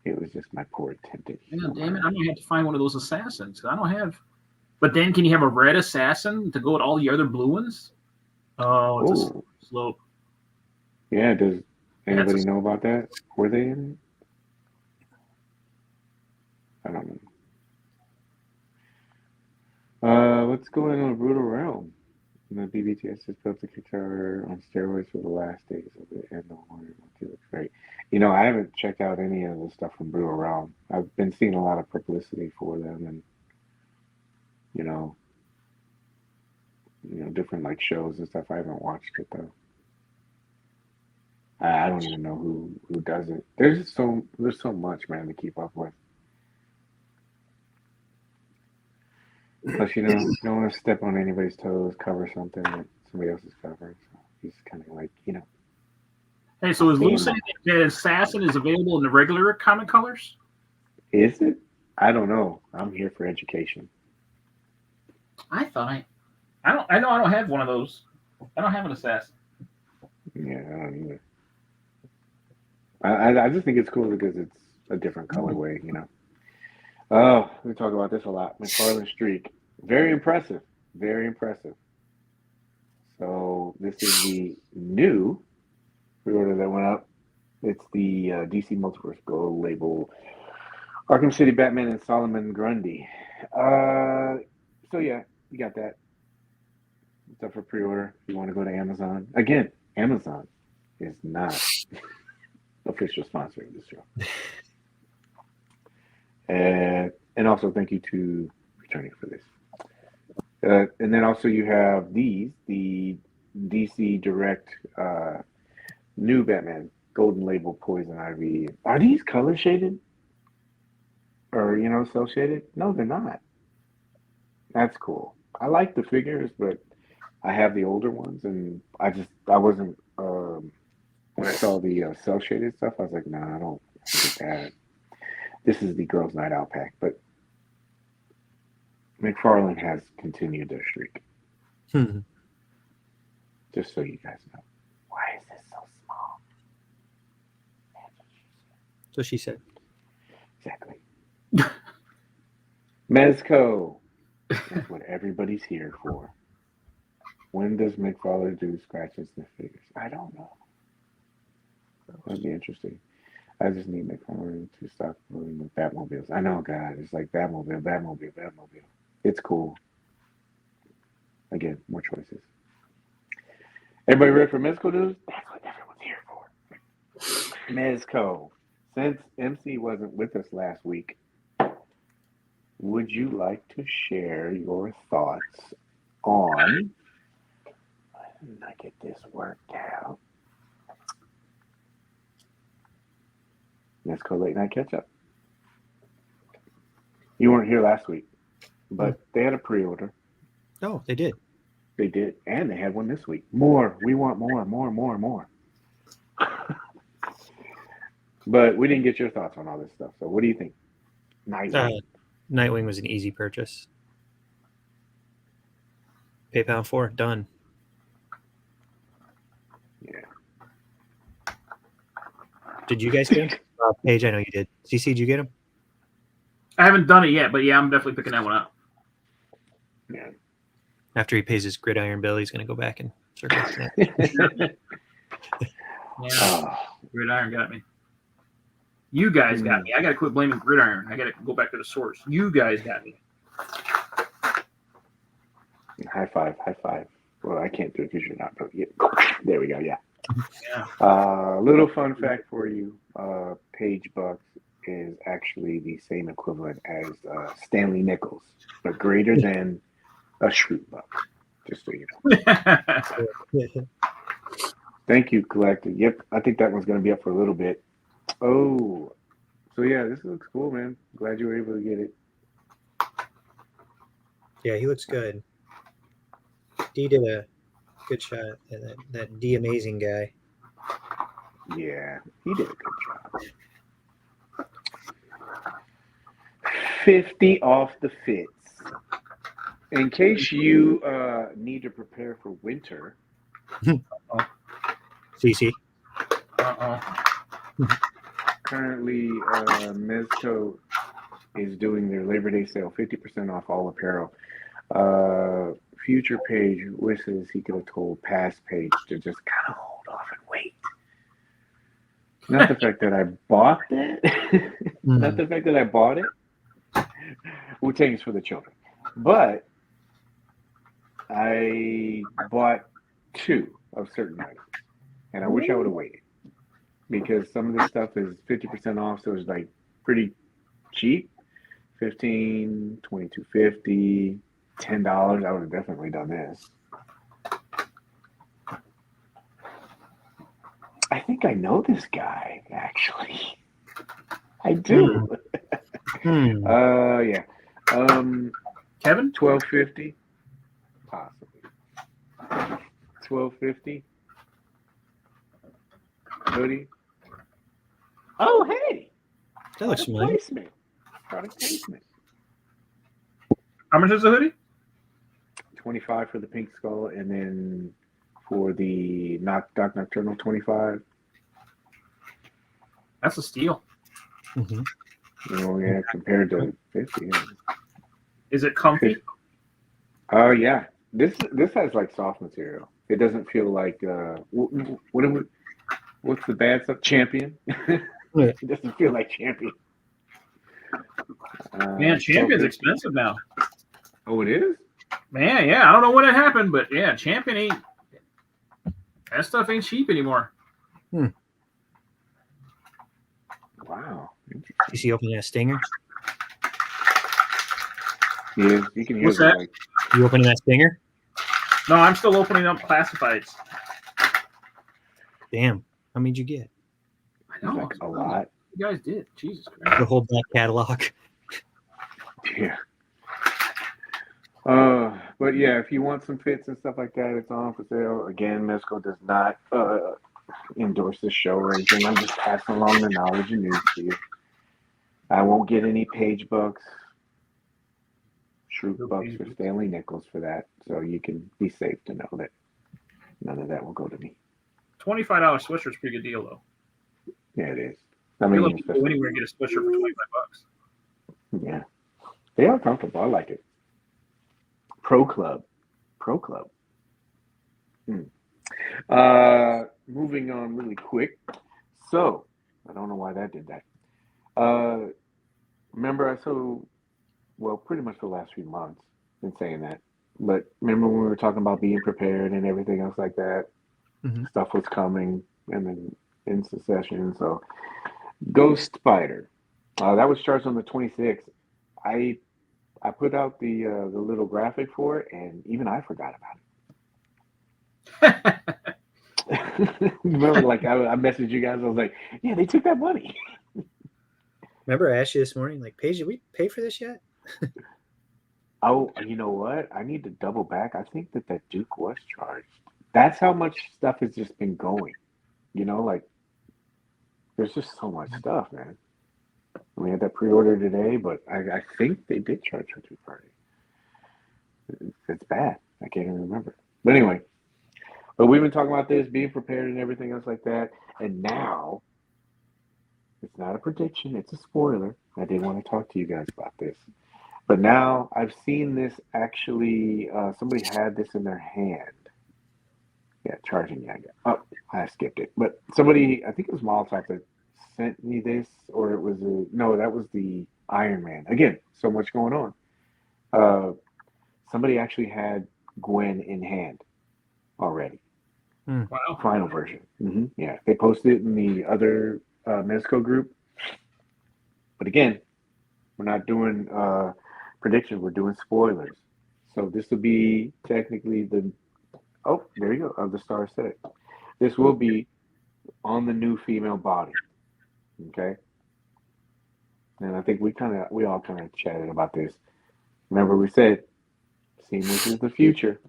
It was just my poor attention. Yeah, damn it! I'm gonna have to find one of those assassins. I don't have. But then, can you have a red assassin to go with all the other blue ones? Oh, it's a slope. Yeah, does anybody That's know about that? Were they in it? I don't know. What's going on with Brutal Realm? The BBTS has built the Kickstarter on steroids for the last days of it, and the horror looks great. You know, I haven't checked out any of the stuff from Brutal Realm. I've been seeing a lot of publicity for them, and you know, different like shows and stuff. I haven't watched it though. I don't even know who does it. There's so much, man, to keep up with. Plus, you don't want to step on anybody's toes, cover something that somebody else is covering. So he's kind of like, Hey, so is Lou saying that assassin is available in the regular comic colors? Is it? I don't know. I'm here for education. I thought I know I don't have one of those. I don't have an assassin. Yeah, I don't either. I just think it's cool because it's a different colorway, Oh, we talk about this a lot. McFarlane Streak. Very impressive. Very impressive. So this is the new pre-order that went up. It's the DC Multiverse Gold label. Arkham City Batman and Solomon Grundy. So yeah, you got that. It's up for pre-order if you want to go to Amazon. Again, Amazon is not official sponsor of this show. And also thank you to Returning for this. And then also you have the DC Direct new Batman Golden Label Poison Ivy. Are these color shaded? Or, cell shaded? No, they're not. That's cool. I like the figures, but I have the older ones, and I wasn't, when I saw the cell shaded stuff, I was like, nah, I don't get that. This is the Girls Night Out pack, but McFarlane has continued their streak. Just so you guys know. Why is this so small? So she said. Exactly. Mezco. That's what everybody's here for. When does McFarlane do scratches and figures? I don't know. That'd be interesting. I just need McFarlane to stop moving with Batmobiles. I know, God. It's like Batmobile, Batmobile, Batmobile. It's cool. Again, more choices. Everybody ready for Mezco news? That's what everyone's here for. Mezco. Since MC wasn't with us last week, would you like to share your thoughts on... Why didn't I get this worked out? Mezco Late Night Catch-Up. You weren't here last week, but they had a pre-order. Oh, they did. They did, and they had one this week. More. We want more. But we didn't get your thoughts on all this stuff. So what do you think? Nightwing. Nightwing was an easy purchase. PayPal 4, done. Yeah. Did you guys get him? Paige, I know you did. CC, did you get him? I haven't done it yet, but yeah, I'm definitely picking that one up. Yeah. After he pays his gridiron bill, he's going to go back and circle. Yeah, Gridiron got me. You guys got me. I got to quit blaming Gridiron. I got to go back to the source. You guys got me. High five. Well, I can't do it because you're not. But yeah. There we go. Yeah. Little fun fact for you: Paige Bucks is actually the same equivalent as Stanley Nichols, but greater than a Shroot Buck. Just so you know. Thank you, Collector. Yep, I think that one's going to be up for a little bit. Oh, so yeah, this looks cool, man. Glad you were able to get it. Yeah, he looks good. D did a good shot. That D amazing guy. Yeah, he did a good job. 50 off the fits. In case you need to prepare for winter. CC. Currently, Mezco is doing their Labor Day sale, 50% off all apparel. Future Page wishes he could have told past Page to just kind of hold off and wait. Not the fact that I bought that. Not the fact that I bought it. Wu-Tang's for the children. But I bought 2 of certain items. And I wish I would have waited. Because some of this stuff is 50% off, so it's like pretty cheap. $15, $22.50, $10. I would have definitely done this. I think I know this guy, actually. I do. Yeah. Kevin? $12.50. Possibly. $12.50. Hoodie. Oh, hey. That looks familiar. Product placement. How much is the hoodie? $25 for the pink skull, and then for the Doc Nocturnal, $25. That's a steal. You know, yeah, compared to $50. Yeah. Is it comfy? Oh yeah. This has like soft material. It doesn't feel like what's the bad stuff? Champion. It doesn't feel like Champion. Man, Champion's expensive now. Oh, it is? Man, yeah. I don't know when it happened, but yeah, Champion ain't. That stuff ain't cheap anymore. Wow. Is he opening a stinger? Yeah, you can hear What's that? like, You opening that stinger? No, I'm still opening up classifieds. Damn. How many did you get? I know. like a lot. You guys did. Jesus Christ. The whole back catalog. Yeah. But yeah, if you want some fits and stuff like that, it's on for sale. Again, Mezco does not endorse this show or anything. I'm just passing along the knowledge and news to you. I won't get any Page Bucks, Shroot Bucks, or Stanley Nichols for that. So you can be safe to know that none of that will go to me. $25 sweatshirt is a pretty good deal, though. Yeah, it is. I mean, you go anywhere and get a sweatshirt for $25. Yeah. They are comfortable. I like it. Pro Club. Moving on really quick. So, I don't know why that did that. Remember, pretty much for the last few months, been saying that. But remember when we were talking about being prepared and everything else like that? Mhm. Stuff was coming and then in succession. So, Ghost Spider. That was starts on the 26th. I put out the little graphic for it, and even I forgot about it. Remember, like I messaged you guys. I was like, "Yeah, they took that money." Remember, I asked you this morning, like, Paige, did we pay for this yet? Oh, you know what? I need to double back. I think that Duke was charged. That's how much stuff has just been going. Like there's just so much stuff, man. We had that pre-order today, but I think they did charge for 2 party. It's bad. I can't even remember. But anyway, we've been talking about this, being prepared and everything else like that. And now, it's not a prediction, it's a spoiler. I did want to talk to you guys about this. But now I've seen this actually, somebody had this in their hand. Yeah, charging Yaga. Oh, I skipped it. But somebody, I think it was Molotov that sent me this, or it was no, that was the Iron Man. Again, so much going on. Somebody actually had Gwen in hand already. Wow. Final version. Yeah, they posted it in the other Mezco group. But again, we're not doing predictions. We're doing spoilers. So this will be technically oh, there you go. The star said it. This will be on the new female body. Okay. And I think we all kind of chatted about this. Remember, we said seamless is the future.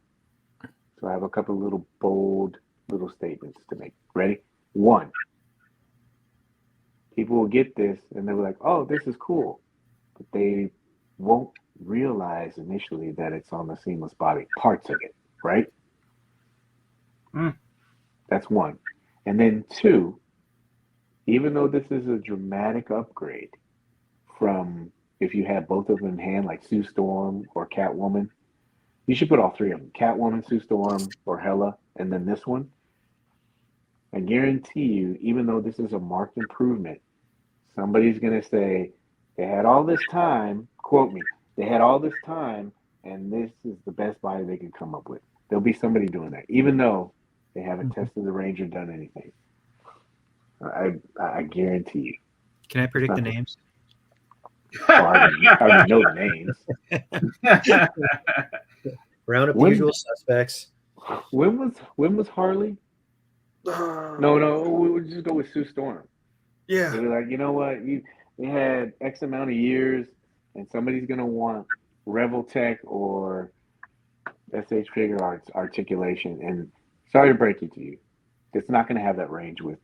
So I have a couple of little bold little statements to make. Ready? 1. People will get this and they'll be like, "Oh, this is cool," but they won't realize initially that it's on the seamless body. Parts of it, right? That's 1. And then 2, even though this is a dramatic upgrade from if you had both of them in hand, like Sue Storm or Catwoman, you should put all 3 of them: Catwoman, Sue Storm, or Hela, and then this one. I guarantee you, even though this is a marked improvement, somebody's going to say, they had all this time, quote me, they had all this time, and this is the best body they could come up with. There'll be somebody doing that, even though they haven't tested the range or done anything. I guarantee you. Can I predict the names? I already know the names. Round up the usual suspects. When was Harley? No, we'll just go with Sue Storm. Yeah. They're like, you know what? They had X amount of years, and somebody's gonna want Revel Tech or SH Figure Arts articulation. And sorry to break it to you, it's not gonna have that range with,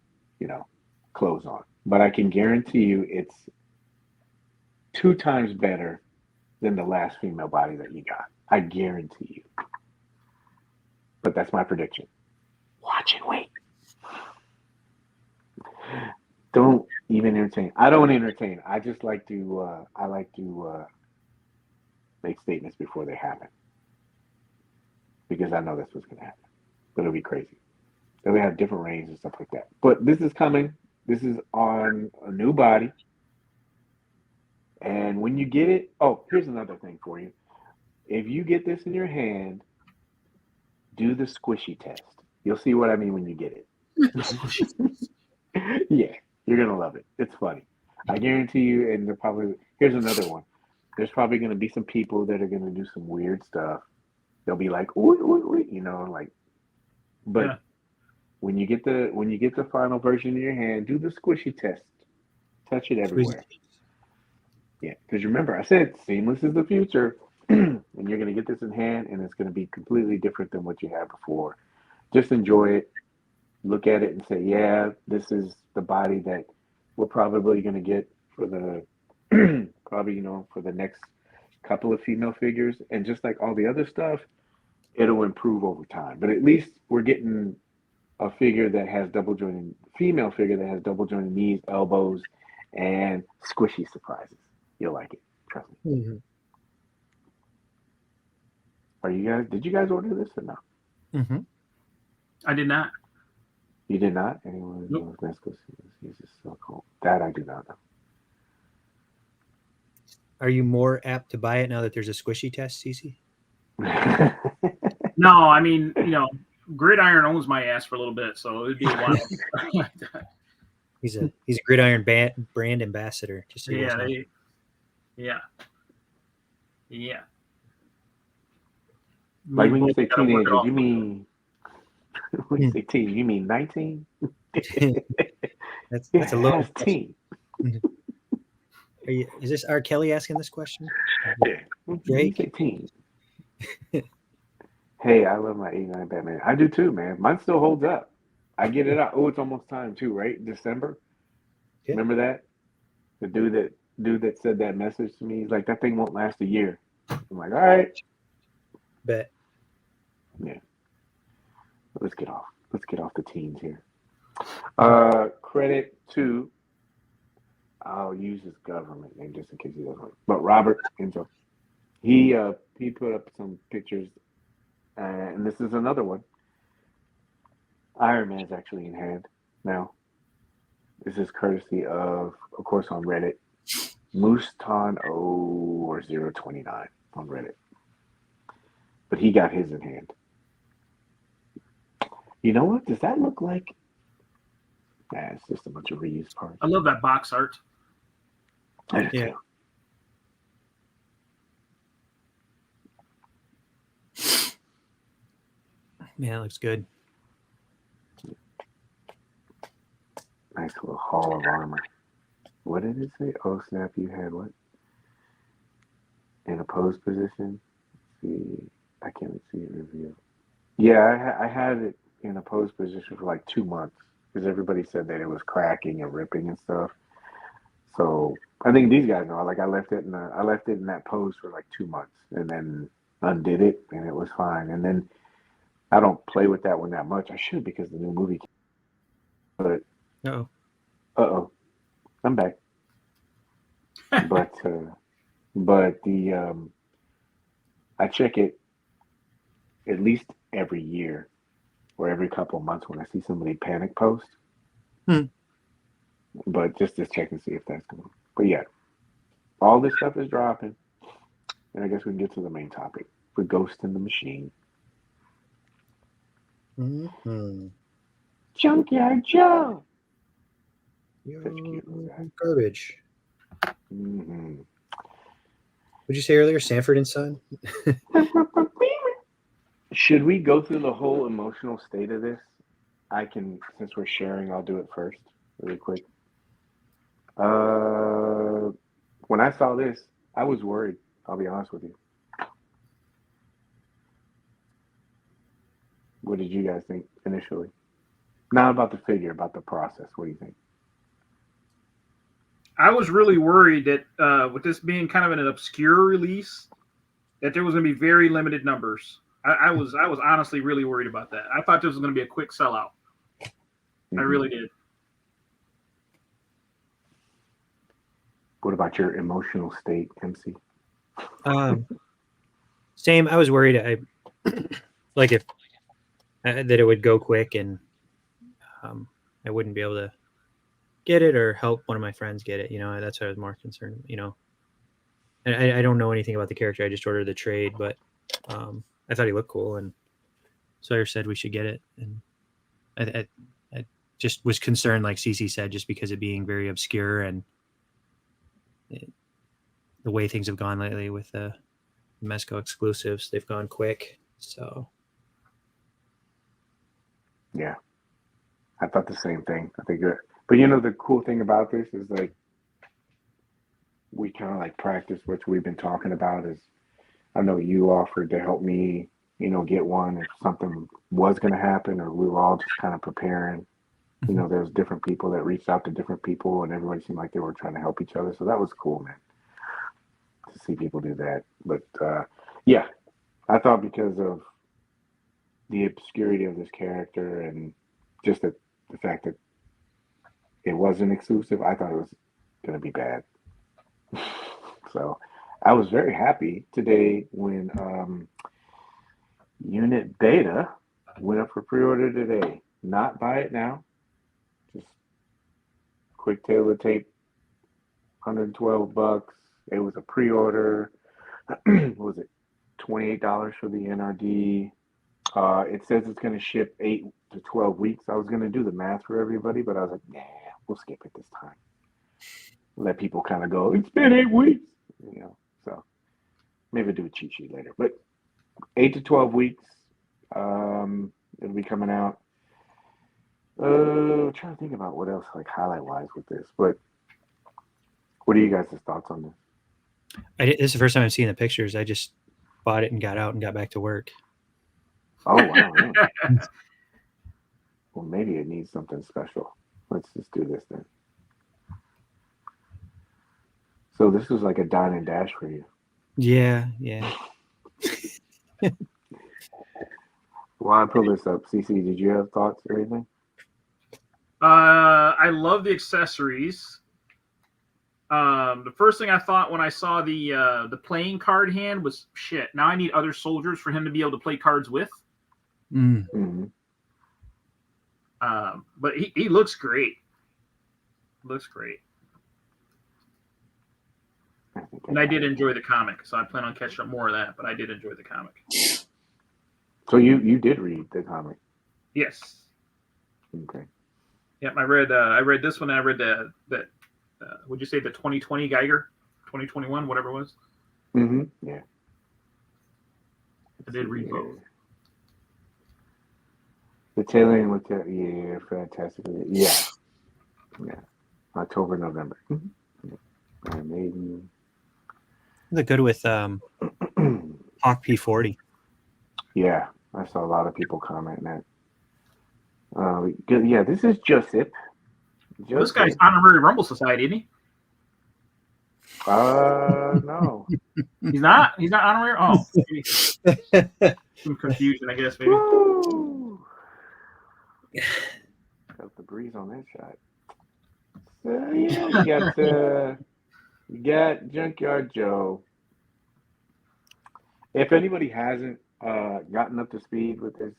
clothes on. But I can guarantee you, it's 2 times better than the last female body that you got. I guarantee you. But that's my prediction. Watch and wait. Don't even entertain. I don't entertain. I just like to. Make statements before they happen, because I know that's what's going to happen. But it'll be crazy. They'll have different ranges and stuff like that. But this is coming. This is on a new body, and when you get it, here's another thing for you. If you get this in your hand, do the squishy test. You'll see what I mean when you get it. Yeah. You're going to love it. It's funny. I guarantee you, and here's another one. There's probably going to be some people that are going to do some weird stuff. They'll be like, ooh, but yeah. when you get the final version in your hand, do the squishy test. Touch it everywhere. Yeah, because remember, I said seamless is the future, and you're going to get this in hand, and it's going to be completely different than what you had before. Just enjoy it. Look at it and say, yeah, this is the body that we're probably going to get for the for the next couple of female figures. And just like all the other stuff, it'll improve over time. But at least we're getting a figure that has female figure that has double jointed knees, elbows, and squishy surprises. You'll like it. Trust me. Did you guys order this or no? I did not. You did not? Anyone Nope. knows Mezco uses silicone? That I do not know. Are you more apt to buy it now that there's a squishy test, CC? No, I mean, Gridiron owns my ass for a little bit, so it'd be a while. He's a Gridiron brand ambassador. Just so you guys know. Yeah. Like when you both say gotta work it teenager, off. you mean when you say teen, you mean 19? That's Yeah, a low has teen. Is this R. Kelly asking this question? Yeah. When you Drake? say teen. Hey, I love my 89 Batman. I do too, man. Mine still holds up. I get it out. Oh, it's almost time too, right? December. Yeah. Remember that? The dude that said that message to me, he's like, that thing won't last a year. I'm like, all right. Bet. Yeah. Let's get off the teens here. Credit to, I'll use his government name just in case he doesn't. But Robert Enzo, he put up some pictures, and this is another one. Iron Man's actually in hand now. This is courtesy of course, on Reddit. Mooston 029 on Reddit. But he got his in hand. You know what? Does that look like? Nah, it's just a bunch of reused parts. I love that box art. I do Yeah. too. Yeah, it looks good. Nice little haul of armor. What did it say? Oh, snap, you had what? In a pose position? Let's see. I can't see it revealed. Yeah, I had it in a pose position for like 2 months because everybody said that it was cracking and ripping and stuff. So I think these guys know. Like I left it in that pose for like 2 months and then undid it and it was fine. And then I don't play with that one that much. I should because the new movie came. But Oh, I'm back. But the I check it at least every year or every couple of months when I see somebody panic post. But just to check and see if that's going. But yeah, all this stuff is dropping, and I guess we can get to the main topic for Ghost in the Machine. mm-hmm. Junkyard Joe. You're cute. garbage. Mm-hmm. What'd you say earlier? Sanford and Son? Should we go through the whole emotional state of this? I can, since we're sharing, I'll do it first, really quick. When I saw this, I was worried. I'll be honest with you. What did you guys think initially? Not about the figure, about the process. What do you think? I was really worried that with this being kind of an obscure release, that there was going to be very limited numbers. I was honestly really worried about that. I thought this was going to be a quick sellout. Mm-hmm. I really did. What about your emotional state, MC? Same. I was worried. If that it would go quick and I wouldn't be able to get it or help one of my friends get it. That's what I was more concerned. And I don't know anything about the character. I just ordered the trade, but I thought he looked cool, and Sawyer said we should get it. And I just was concerned, like Cece said, just because of being very obscure and the way things have gone lately with the Mezco exclusives. They've gone quick. So yeah, I thought the same thing. I think but the cool thing about this is like we kind of like practice what we've been talking about. Is I know you offered to help me, get one if something was going to happen, or we were all just kind of preparing. There's different people that reached out to different people, and everybody seemed like they were trying to help each other. So that was cool, man, to see people do that. But yeah, I thought because of the obscurity of this character and just the fact that it wasn't exclusive, I thought it was going to be bad. So I was very happy today when Unit Beta went up for pre-order today. not buy it now. Just quick tailor tape, $112. It was a pre-order. What was it? $28 for the NRD. It says it's going to ship 8 to 12 weeks. I was going to do the math for everybody, but I was like, nah, we'll skip it this time. Let people kind of go, it's been 8 weeks, so maybe do a cheat sheet later. But 8 to 12 weeks, it'll be coming out. I'm trying to think about what else, like highlight-wise with this, but what are you guys' thoughts on this? This is the first time I've seen the pictures. I just bought it and got out and got back to work. Oh, wow. Yeah. Well, maybe it needs something special. Let's just do this then. So this was like a dine and dash for you. Yeah. While I pull this up, CC, did you have thoughts or anything? I love the accessories. The first thing I thought when I saw the playing card hand was, shit, now I need other soldiers for him to be able to play cards with. Mm-hmm. But he looks great. Looks great. And I did enjoy the comic, so I plan on catching up more of that, but I did enjoy the comic. So you did read the comic? Yes. Okay. Yep, I read this one, and I read that would you say the 2020 Geiger? 2021, whatever it was? Mm-hmm. Yeah. I did read both. The tailoring looked at, fantastic. Yeah. October, November. Iron Maiden. They're good with Hawk P40. Yeah, I saw a lot of people commenting that. Yeah, this is Joseph. This guy's honorary Rumble Society, isn't he? No. He's not? He's not honorary? Oh. Some confusion, I guess, maybe. Woo! Got the breeze on that shot. So, we got Junkyard Joe. If anybody hasn't gotten up to speed with this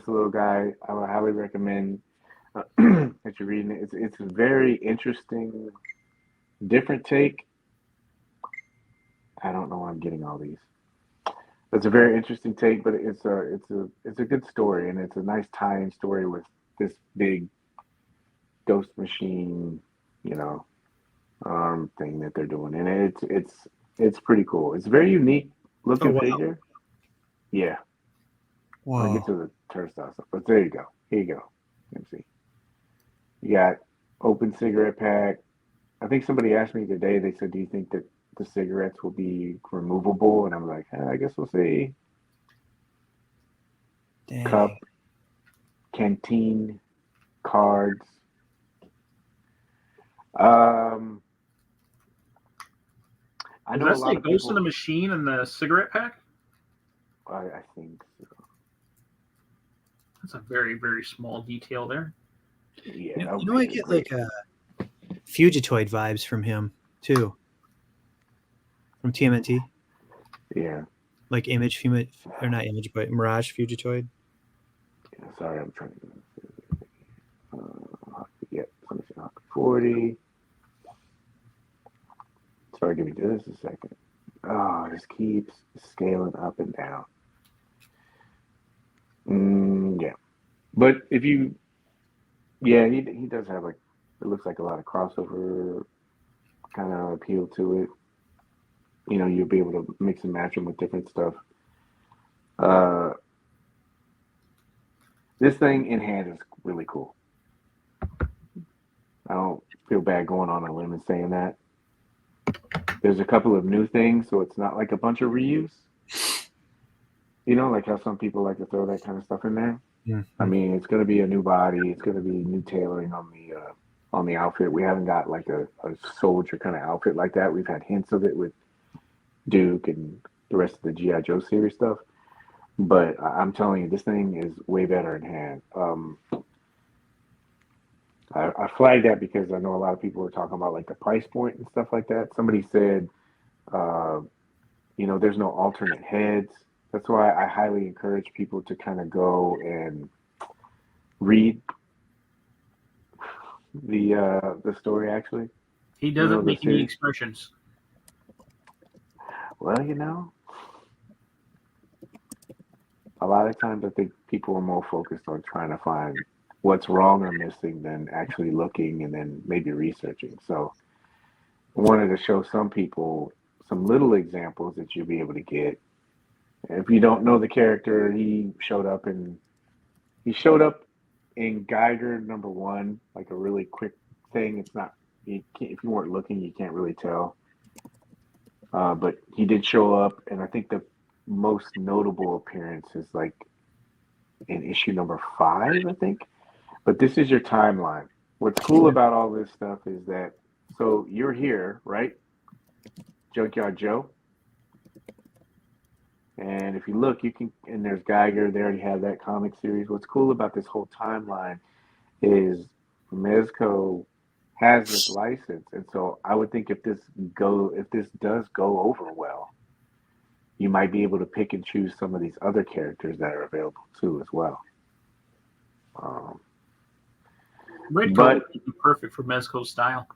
little guy, I would highly recommend that you're reading it. It's a very interesting, different take. I don't know why I'm getting all these. It's a very interesting take, but it's a good story, and it's a nice tie-in story with this big ghost machine, thing that they're doing, and it's pretty cool. It's a very unique looking figure. Yeah. Wow. I'll get to the turnstile stuff, but there you go. Here you go. Let me see. You got open cigarette pack. I think somebody asked me today. They said, "Do you think that the cigarettes will be removable?" And I'm like, I guess we'll see. Dang. Cup, canteen, cards. I know a Does that lot say of Ghost people. in the Machine and the cigarette pack? I think so. That's a very, very small detail there. Yeah. I get like Fugitoid vibes from him too. From TMNT. Yeah. Like Image, or not Image, but Mirage Fugitoid. Yeah, sorry, I'm trying to. Let me see. 40. Sorry, give me just a second. Oh, this keeps scaling up and down. Yeah. But if you, he does have it looks like a lot of crossover kind of appeal to it. You'll be able to mix and match them with different stuff. This thing in hand is really cool. I don't feel bad going on a limb and saying that. There's a couple of new things, so it's not like a bunch of reuse. Like how some people like to throw that kind of stuff in there. Mm-hmm. I mean, it's going to be a new body. It's going to be new tailoring on the outfit. We haven't got like a soldier kind of outfit like that. We've had hints of it with Duke and the rest of the G.I. Joe series stuff. But I'm telling you, this thing is way better in hand. I flagged that because I know a lot of people were talking about like the price point and stuff like that. Somebody said, there's no alternate heads. That's why I highly encourage people to kind of go and read the story actually? He doesn't the make any series? expressions. Well, a lot of times I think people are more focused on trying to find what's wrong or missing than actually looking and then maybe researching. So I wanted to show some people some little examples that you'll be able to get. If you don't know the character, he showed up in Geiger #1, like a really quick thing. It's not if you weren't looking, you can't really tell. But he did show up, and I think the most notable appearance is like in issue #5, I think. But this is your timeline. What's cool about all this stuff is that so you're here, right? Junkyard Joe. And if you look, you can, and there's Geiger. They already have that comic series. What's cool about this whole timeline is Mezco has this license, and so I would think if this does go over well, you might be able to pick and choose some of these other characters that are available too as well. Red But- coat would be perfect for Mezco's style.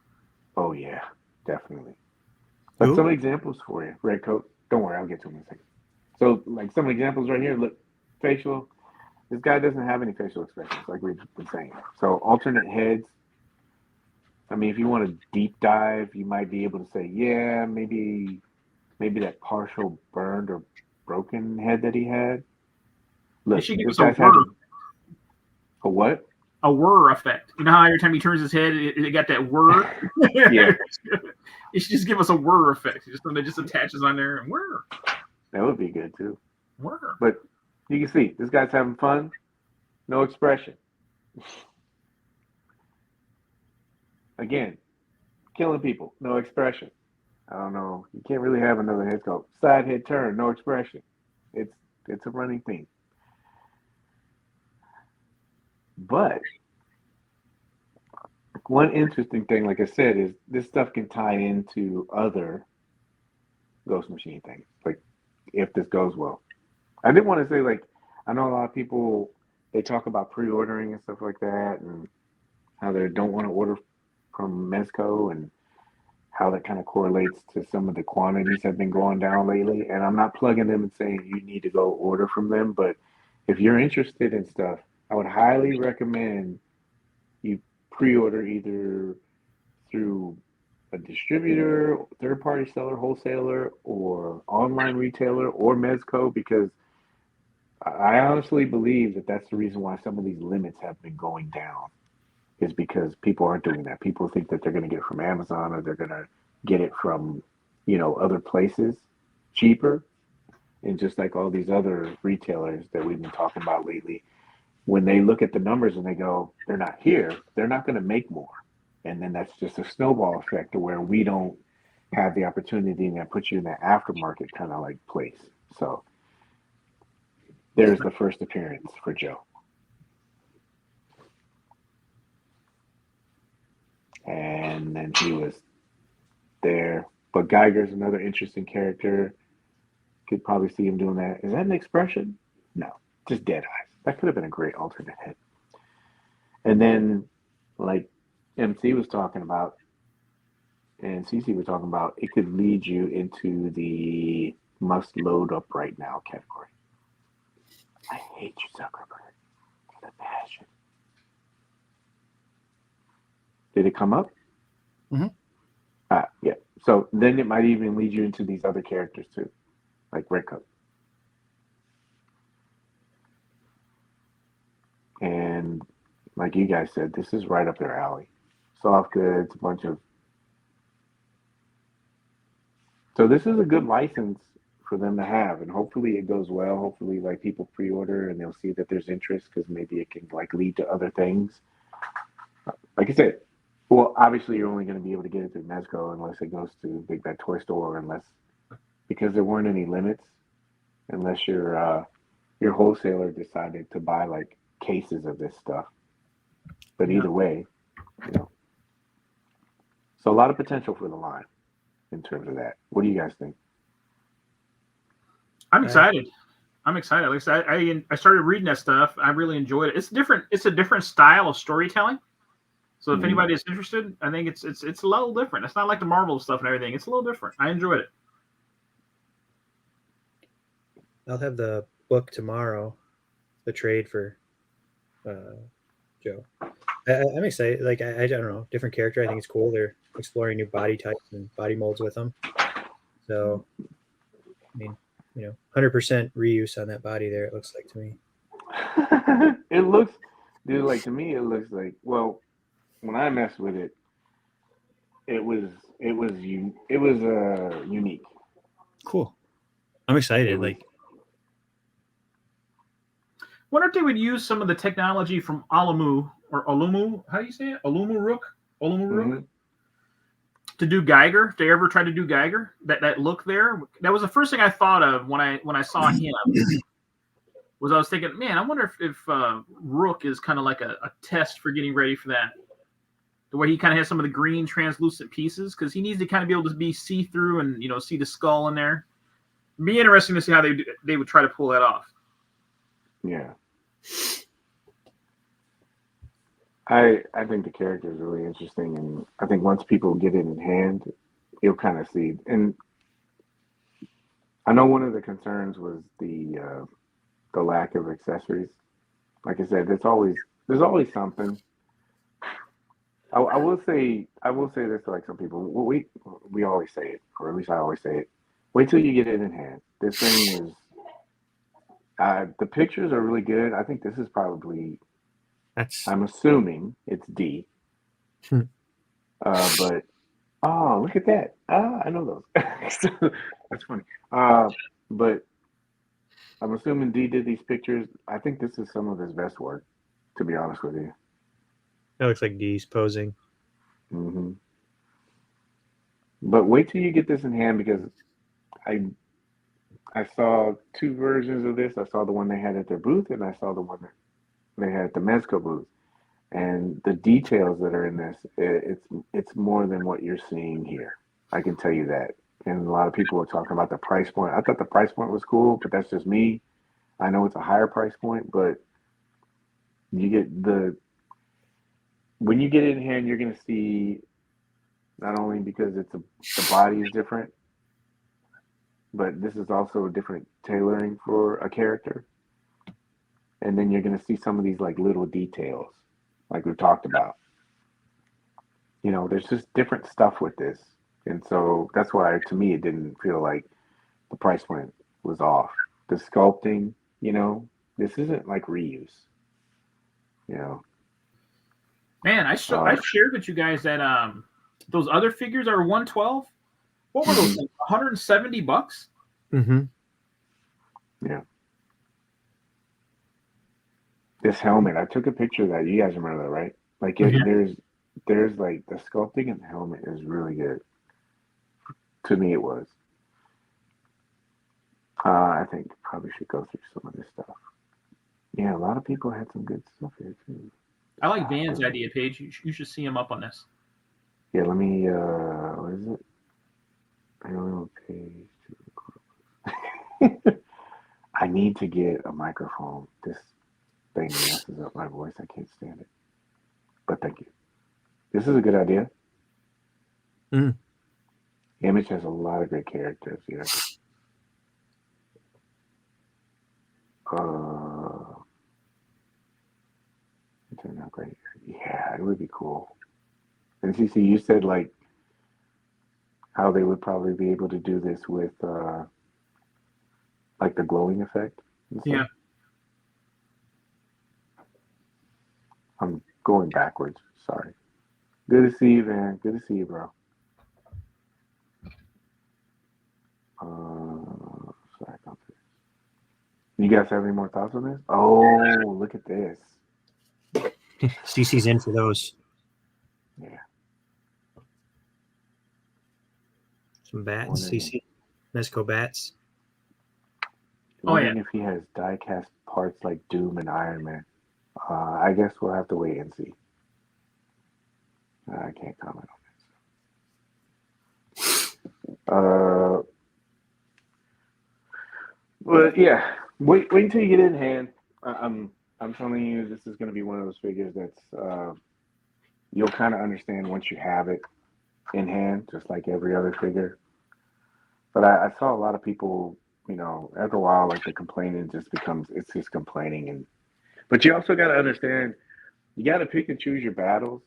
Oh yeah, definitely. But Who? some examples for you. Red coat. Don't worry, I'll get to them in a second. So like some examples right here. Look, facial. This guy doesn't have any facial expressions, like we've been saying. So alternate heads. I mean, if you want to deep dive, you might be able to say, yeah, maybe that partial burned or broken head that he had. They Look, should give this us guy's had whir. a what? A whir effect. You know how every time he turns his head, it got that whir? Yeah. You should just give us a whir effect. Just something that just attaches on there and whir. That would be good too. Whir. But you can see this guy's having fun. No expression. Again, killing people. No expression. I don't know. You can't really have another head sculpt. Side head turn. No expression. It's a running theme. But one interesting thing, like I said, is this stuff can tie into other Ghost Machine things. Like if this goes well. I did want to say, like, I know a lot of people, they talk about pre-ordering and stuff like that and how they don't want to order from Mezco and how that kind of correlates to some of the quantities have been going down lately. And I'm not plugging them and saying you need to go order from them, but if you're interested in stuff, I would highly recommend you pre-order either through a distributor, third-party seller, wholesaler, or online retailer, or Mezco, because I honestly believe that that's the reason why some of these limits have been going down, is because people aren't doing that. People think that they're going to get it from Amazon or they're going to get it from, other places cheaper. And just like all these other retailers that we've been talking about lately, when they look at the numbers and they go, they're not here, they're not going to make more. And then that's just a snowball effect to where we don't have the opportunity, and that puts you in that aftermarket kind of like place. So there's the first appearance for Joe. And then he was there. But Geiger's another interesting character. Could probably see him doing that. Is that an expression? No, just dead eyes. That could have been a great alternate head. And then, like MC was talking about, and CC was talking about, it could lead you into the must load up right now category. I hate you, Zuckerberg. With a passion. Did it come up? Mm-hmm. Yeah. So then it might even lead you into these other characters too, like Red Coat. And like you guys said, this is right up their alley. Soft goods, a bunch of. So this is a good license for them to have, and hopefully it goes well. Hopefully, like, people pre-order and they'll see that there's interest, because maybe it can like lead to other things. Like I said, well, obviously you're only going to be able to get it through Mezco unless it goes to Big Bad Toy Store, unless, because there weren't any limits, unless your wholesaler decided to buy like cases of this stuff. But either way, so a lot of potential for the line in terms of that. What do you guys think? I'm excited. I'm excited. Like I said, I started reading that stuff. I really enjoyed it. It's different. It's a different style of storytelling. So if anybody is interested, I think it's a little different. It's not like the Marvel stuff and everything. It's a little different. I enjoyed it. I'll have the book tomorrow, the trade for Joe. I'm excited. Like I don't know, different character. I think it's cool. They're exploring new body types and body molds with them. So, I mean, 100% reuse on that body there. It looks like to me. It looks, dude. Like to me, it looks like. Well, when I messed with it, it was unique. Cool. I'm excited. Like, wonder if they would use some of the technology from Olumu. How do you say it? Olumu Rook to do Geiger. If they ever tried to do Geiger, that look there, that was the first thing I thought of when I saw him. Was I was thinking, man, I wonder if Rook is kind of like a test for getting ready for that. The way he kind of has some of the green translucent pieces, because he needs to kind of be able to be see through and see the skull in there. It'd be interesting to see how they would try to pull that off. Yeah. I think the character is really interesting, and I think once people get it in hand, you'll kind of see. And I know one of the concerns was the lack of accessories. Like I said, there's always something. I will say this to like some people. We always say it, or at least I always say it. Wait till you get it in hand. This thing is. The pictures are really good. I think this is probably. I'm assuming it's D. But look at that. I know those. That's funny. But I'm assuming D did these pictures. I think this is some of his best work, to be honest with you. That looks like D's posing. Mm-hmm. But wait till you get this in hand, because I saw two versions of this. I saw the one they had at their booth, and I saw the one that they had at the Mezco booth. And the details that are in this, it's more than what you're seeing here. I can tell you that. And a lot of people were talking about the price point. I thought the price point was cool, but that's just me. I know it's a higher price point, but you get when you get it in hand, you're going to see, not only because the body is different, but this is also a different tailoring for a character. And then you're going to see some of these like little details, like we've talked about. There's just different stuff with this. And so that's why, to me, it didn't feel like the price point was off. The sculpting, this isn't like reuse. Man, I shared with you guys that those other figures are $112. What were those? $170? Mm-hmm. Yeah. This helmet, I took a picture of that. You guys remember that, right? Like there's like the sculpting in the helmet is really good. To me, it was. I think probably should go through some of this stuff. Yeah, a lot of people had some good stuff here too. I like Van's idea, Paige. You should see him up on this. Yeah, let me. What is it? I don't know. Page. I need to get a microphone. This thing messes up my voice. I can't stand it. But thank you. This is a good idea. Mm. Image has a lot of great characters. Yeah. Turned out great. Yeah, it would be cool. And CC, you said like how they would probably be able to do this with like the glowing effect. Yeah. I'm going backwards. Sorry. Good to see you, man. Good to see you, bro. Sorry about this. You guys have any more thoughts on this? Oh, look at this. CC's in for those. Yeah. Some bats. CC. Mezco bats. Wondering if he has die-cast parts like Doom and Iron Man. I guess we'll have to wait and see. I can't comment on this. But yeah, Wait until you get it in hand. I'm telling you, this is going to be one of those figures that's you'll kind of understand once you have it in hand, just like every other figure. But I saw a lot of people, after a while, like the complaining it's just complaining. But you also got to understand, you got to pick and choose your battles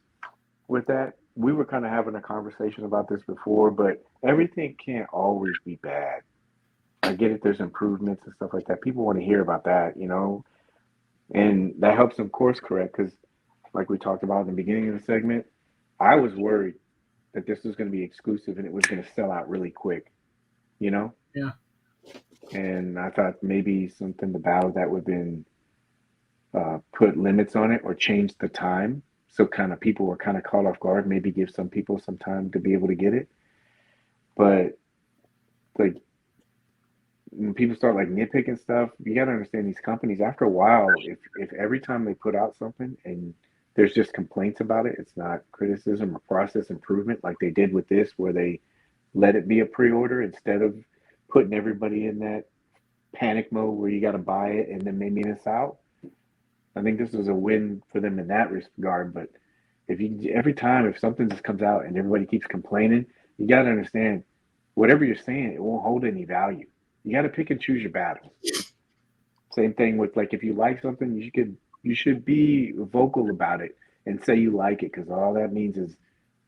with that. We were kind of having a conversation about this before, but everything can't always be bad. I get it, there's improvements and stuff like that. People want to hear about that, and that helps them course correct because, like we talked about in the beginning of the segment, I was worried that this was going to be exclusive and it was going to sell out really quick, Yeah. And I thought maybe something about that would have been put limits on it or change the time. So kind of people were kind of caught off guard, maybe give some people some time to be able to get it. But like when people start like nitpicking stuff, you got to understand these companies, after a while, if every time they put out something and there's just complaints about it, it's not criticism or process improvement like they did with this, where they let it be a pre-order instead of putting everybody in that panic mode where you got to buy it and then maybe miss out. I think this was a win for them in that regard. But every time if something just comes out and everybody keeps complaining, you got to understand, whatever you're saying, it won't hold any value. You got to pick and choose your battles. Same thing with, like, if you like something, you should be vocal about it and say you like it, because all that means is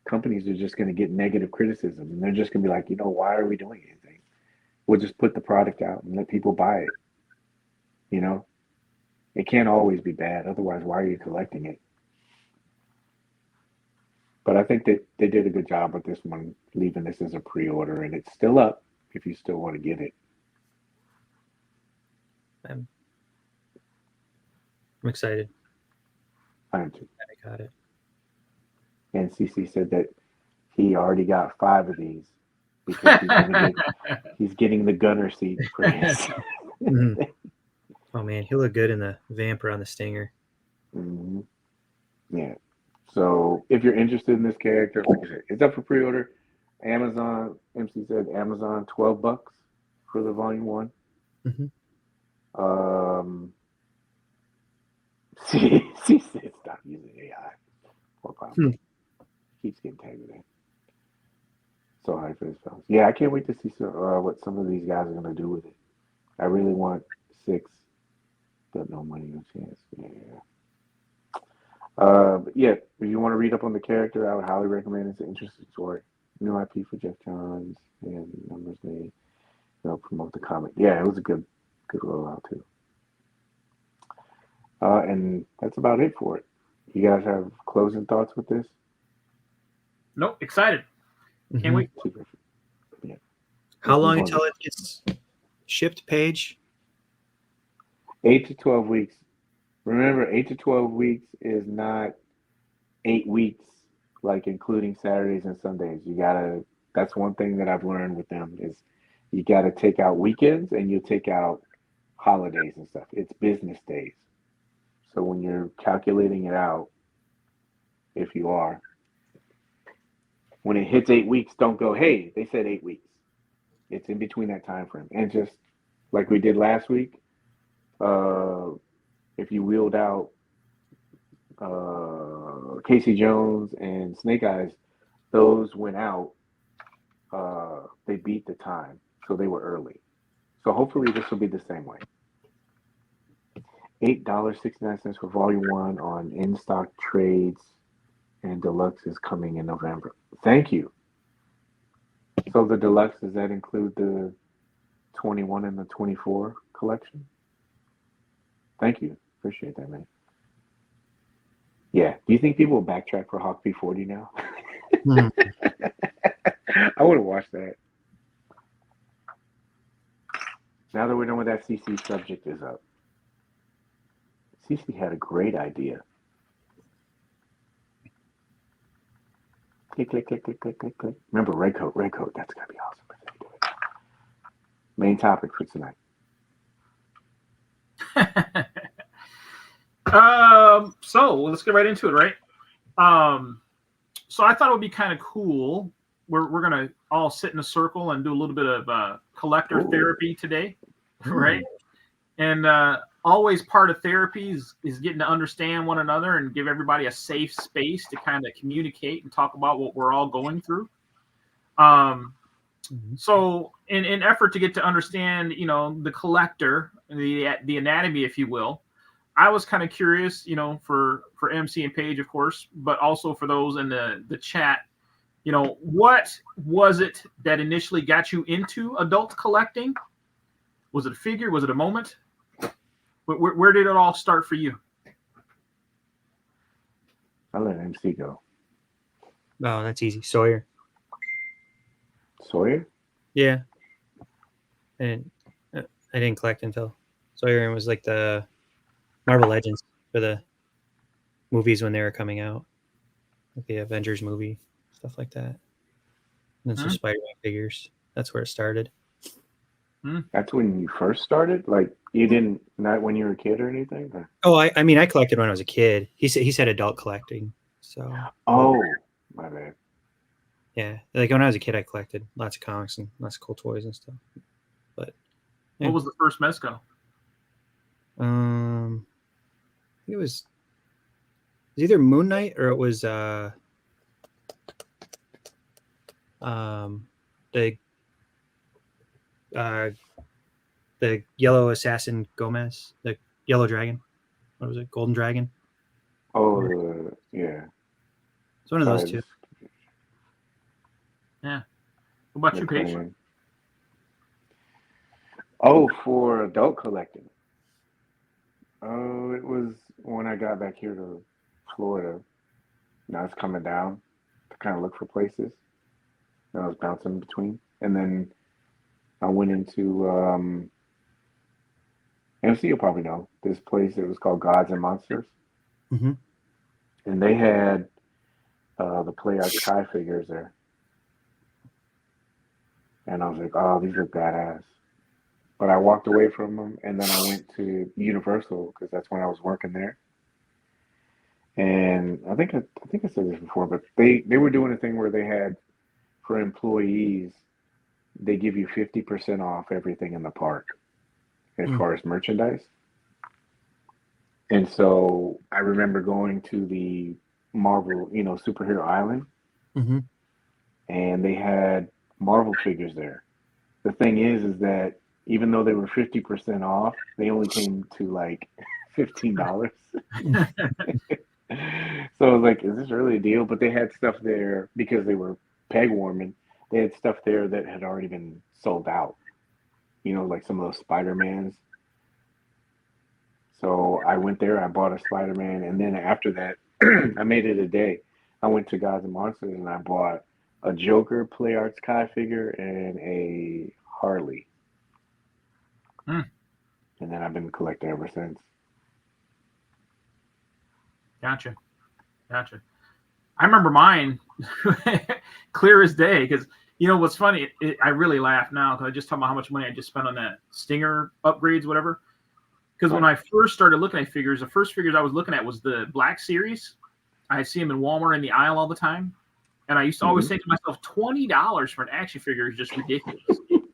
companies are just going to get negative criticism and they're just going to be like, why are we doing anything? We'll just put the product out and let people buy it. It can't always be bad. Otherwise, why are you collecting it? But I think that they did a good job with this one, leaving this as a pre-order, and it's still up if you still want to get it. I'm excited. I am too. I got it. And CC said that he already got 5 of these because he's getting the gunner seat for his. Mm-hmm. Oh man, he'll look good in the Vamper on the Stinger. Mm-hmm. Yeah. So if you're interested in this character, like I said, it's up for pre-order. Amazon, MC said Amazon, $12 for the volume 1. Mm-hmm. She said stop using AI. Poor Papa. Keeps getting tagged with that. So high for this film. Yeah, I can't wait to see what some of these guys are going to do with it. I really want 6, but no money, no chance. Yeah. But yeah, if you want to read up on the character, I would highly recommend it. It's an interesting story. New IP for Jeff Johns and numbers they promote the comic. Yeah, it was a good rollout too. And that's about it for it. You guys have closing thoughts with this? Nope, excited. Can't wait. Yeah. How long until it gets shipped, Paige? 8 to 12 weeks. Remember, 8 to 12 weeks is not 8 weeks, like including Saturdays and Sundays. That's one thing that I've learned with them is you got to take out weekends and you take out holidays and stuff. It's business days. So when you're calculating it out, if you are, when it hits 8 weeks, don't go, hey, they said 8 weeks. It's in between that time frame. And just like we did last week, if you wheeled out Casey Jones and Snake Eyes, those went out. They beat the time, so they were early. So hopefully this will be the same way. $8.69 for Volume 1 on in-stock trades, and Deluxe is coming in November. Thank you. So the Deluxe, does that include the 21 and the 24 collection? Thank you. Appreciate that, man. Yeah. Do you think people will backtrack for Hawk P40 now? I would have watched that. Now that we know what that CC subject is up. CC had a great idea. Click, click, click, click, click, click, click. Remember, red coat. That's going to be awesome if they do it. Main topic for tonight. So let's get right into it, right? So I thought it would be kind of cool. We're gonna all sit in a circle and do a little bit of collector therapy today, right? And always part of therapy is getting to understand one another and give everybody a safe space to kind of communicate and talk about what we're all going through. So in effort to get to understand, the collector, the anatomy, if you will, I was kind of curious, for MC and Paige, of course, but also for those in the chat, what was it that initially got you into adult collecting? Was it a figure? Was it a moment? Where did it all start for you? I'll let MC go. Oh, that's easy. Sawyer. Sawyer? Yeah. And I didn't collect until Sawyer was like the Marvel Legends for the movies when they were coming out, like the Avengers movie, stuff like that. And then some Spider-Man figures. That's where it started. That's when you first started? Like, you didn't, not when you were a kid or anything? Or? Oh, I mean, I collected when I was a kid. He said adult collecting. So. Oh, my bad. Yeah, like when I was a kid, I collected lots of comics and lots of cool toys and stuff. But yeah. What was the first Mezco? I think it was either Moon Knight or it was the Yellow Assassin Gomez, the Yellow Dragon. What was it? Golden Dragon. Oh, yeah. It's one of those two. Yeah. What about you, Paige? Oh, for adult collecting. Oh, it was when I got back here to Florida. Now it's coming down to kind of look for places. And I was bouncing between. And then I went into MC, you'll probably know this place. It was called Gods and Monsters. Mm-hmm. And they had the Play Arts Kai figures there. And I was like, oh, these look badass. But I walked away from them, and then I went to Universal because that's when I was working there. And I think I said this before, but they were doing a thing where they had, for employees, they give you 50% off everything in the park as far as merchandise. And so I remember going to the Marvel, Superhero Island, and they had Marvel figures there. The thing is that even though they were 50% off, they only came to like $15. So I was like, is this really a deal? But they had stuff there because they were peg warming. They had stuff there that had already been sold out. Like some of those Spider-Mans. So I went there, I bought a Spider-Man, and then after that, I made it a day. I went to Gods and Monsters and I bought a Joker Play Arts Kai figure and a Harley. And then I've been collecting ever since. Gotcha. I remember mine clear as day because, what's funny, I really laugh now because I just talk about how much money I just spent on that Stinger upgrades, whatever. Because when I first started looking at figures, the first figures I was looking at was the Black Series. I see them in Walmart in the aisle all the time. And I used to always think to myself, $20 for an action figure is just ridiculous.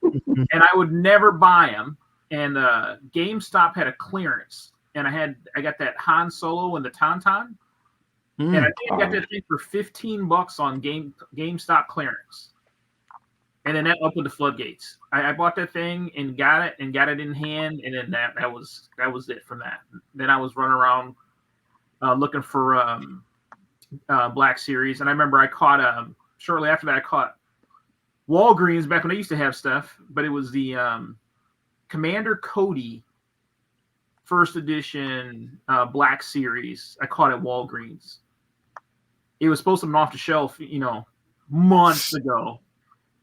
And I would never buy them. And GameStop had a clearance. And I got that Han Solo and the Tauntaun. And I think I got that thing for $15 on GameStop clearance. And then that opened the floodgates. I bought that thing and got it in hand, and then that was it from that. Then I was running around looking for Black Series, and I remember I caught shortly after that I caught Walgreens back when I used to have stuff, but it was the Commander Cody first edition Black Series. I caught at Walgreens. It was supposed to have been off the shelf, months ago.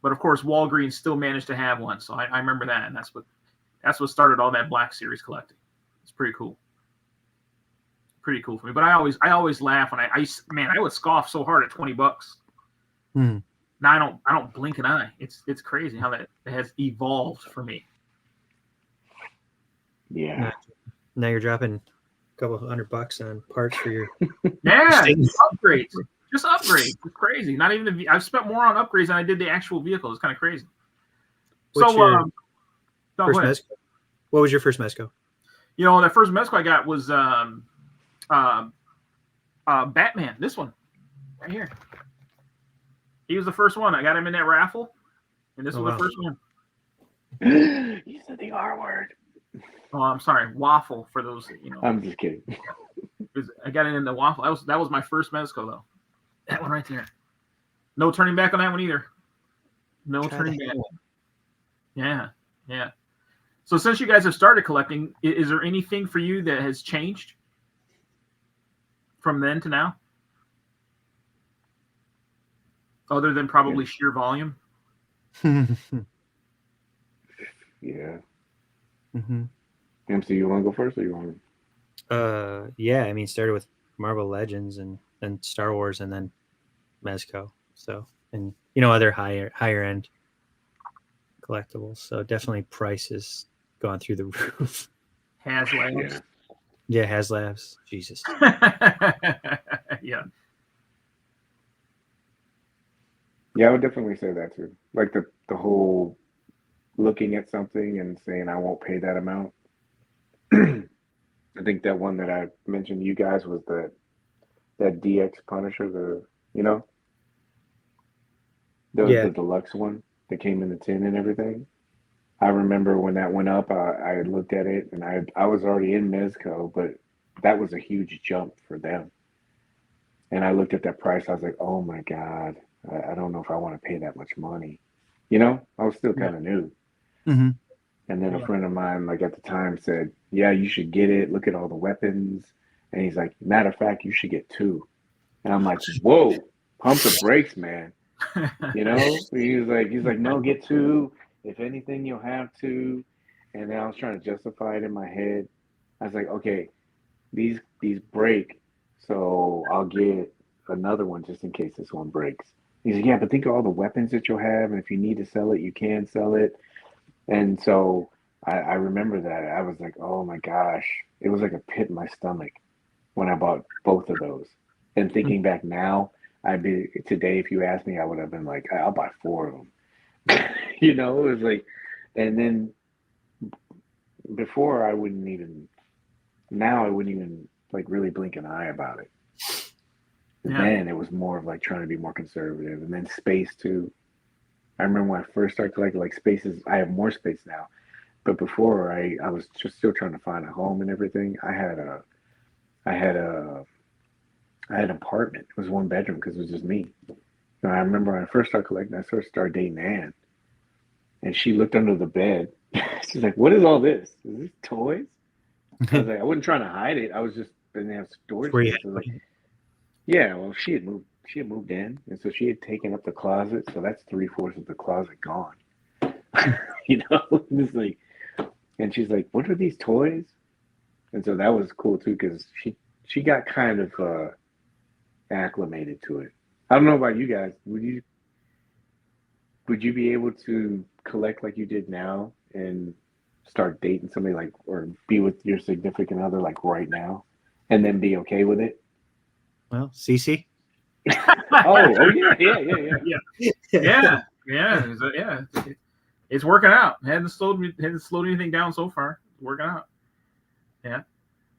But of course, Walgreens still managed to have one, so I remember that, and that's what started all that Black Series collecting. It's pretty cool for me. But I always laugh when I would scoff so hard at $20. Now I don't blink an eye. It's crazy how that has evolved for me. Yeah. Now you're dropping a couple $100 on parts for your upgrades. Just upgrades. It's crazy. Not even I've spent more on upgrades than I did the actual vehicle. It's kind of crazy. What's your first Mezco? What was your first Mezco? You know, the first Mezco I got was Batman. This one right here. He was the first one. I got him in that raffle, and this was the first one. You said the R word. Oh, I'm sorry, waffle for those that, you know. I'm just kidding. I got it in the waffle. That was my first Mezco though. That one right there. No turning back on that one either. No turning back. Yeah, yeah. So since you guys have started collecting, is there anything for you that has changed from then to now? Other than probably sheer volume? Yeah. Mm-hmm. MC, you want to go first or you want to? Yeah, I mean, started with Marvel Legends and then Star Wars and then Mezco. So, and you know, other higher end collectibles. So definitely prices gone through the roof. HasLabs. Yeah, HasLabs. Jesus. Yeah. Yeah, I would definitely say that too. Like the whole looking at something and saying I won't pay that amount. I think that one that I mentioned to you guys was that DX Punisher, the deluxe one that came in the tin and everything. I remember when that went up, I looked at it and I was already in Mezco, but that was a huge jump for them. And I looked at that price, I was like, oh my God, I don't know if I want to pay that much money. You know, I was still kind of new. Mm-hmm. And then a friend of mine, like at the time, said, yeah, you should get it. Look at all the weapons. And he's like, matter of fact, you should get 2. And I'm like, whoa, pump the brakes, man. You know, he's like, no, get 2. If anything, you'll have 2. And then I was trying to justify it in my head. I was like, okay, these break, so I'll get another one just in case this one breaks. He's like, yeah, but think of all the weapons that you'll have, and if you need to sell it, you can sell it. And so I remember that. I was like, oh my gosh, it was like a pit in my stomach when I bought both of those. And thinking back now, today, if you asked me, I would have been like, I'll buy 4 of them. You know, it was like, and then before I wouldn't even like really blink an eye about it. And then it was more of like trying to be more conservative. And then space too. I remember when I first started collecting like spaces, I have more space now. But before I was just still trying to find a home and everything. I had an apartment. It was 1 bedroom because it was just me. And I remember when I first started collecting, I started dating Ann. And she looked under the bed. She's like, what is all this? Is this toys? I was like, I wasn't trying to hide it. I was just didn't have storage space. I was like, yeah, well, she had moved in, and so she had taken up the closet. So that's 3/4 of the closet gone. You know, it's like, and she's like, "What are these toys?" And so that was cool too, because she got kind of acclimated to it. I don't know about you guys. Would you be able to collect like you did now and start dating somebody like, or be with your significant other like right now, and then be okay with it? Well, CC. Yeah. It's working out. Hadn't slowed anything down so far. It's working out. Yeah,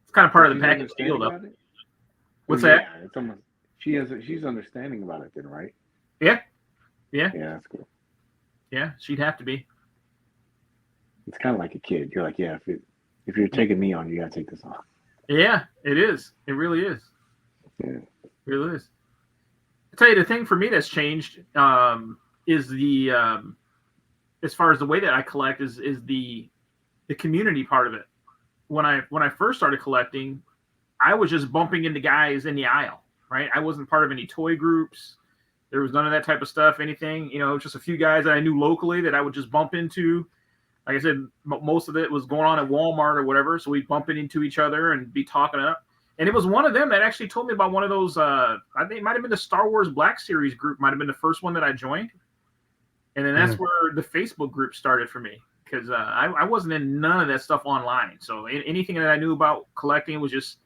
it's kind of part of the package deal, though. What's that? Yeah, it's almost she's understanding about it then, right? Yeah, that's cool. Yeah, she'd have to be. It's kind of like a kid. You're like, yeah, if you're taking me on, you gotta take this on. Yeah, it is. It really is. Yeah, it really is. I tell you, the thing for me that's changed is the as far as the way that I collect is the community part of it. When I first started collecting, I was just bumping into guys in the aisle, right? I wasn't part of any toy groups. There was none of that type of stuff, anything, just a few guys that I knew locally that I would just bump into. Like I said, most of it was going on at Walmart or whatever. So we'd bump into each other and be talking up. And it was one of them that actually told me about one of those, I think it might have been the Star Wars Black Series group, might have been the first one that I joined. And then that's where the Facebook group started for me, because I wasn't in none of that stuff online. So anything that I knew about collecting was just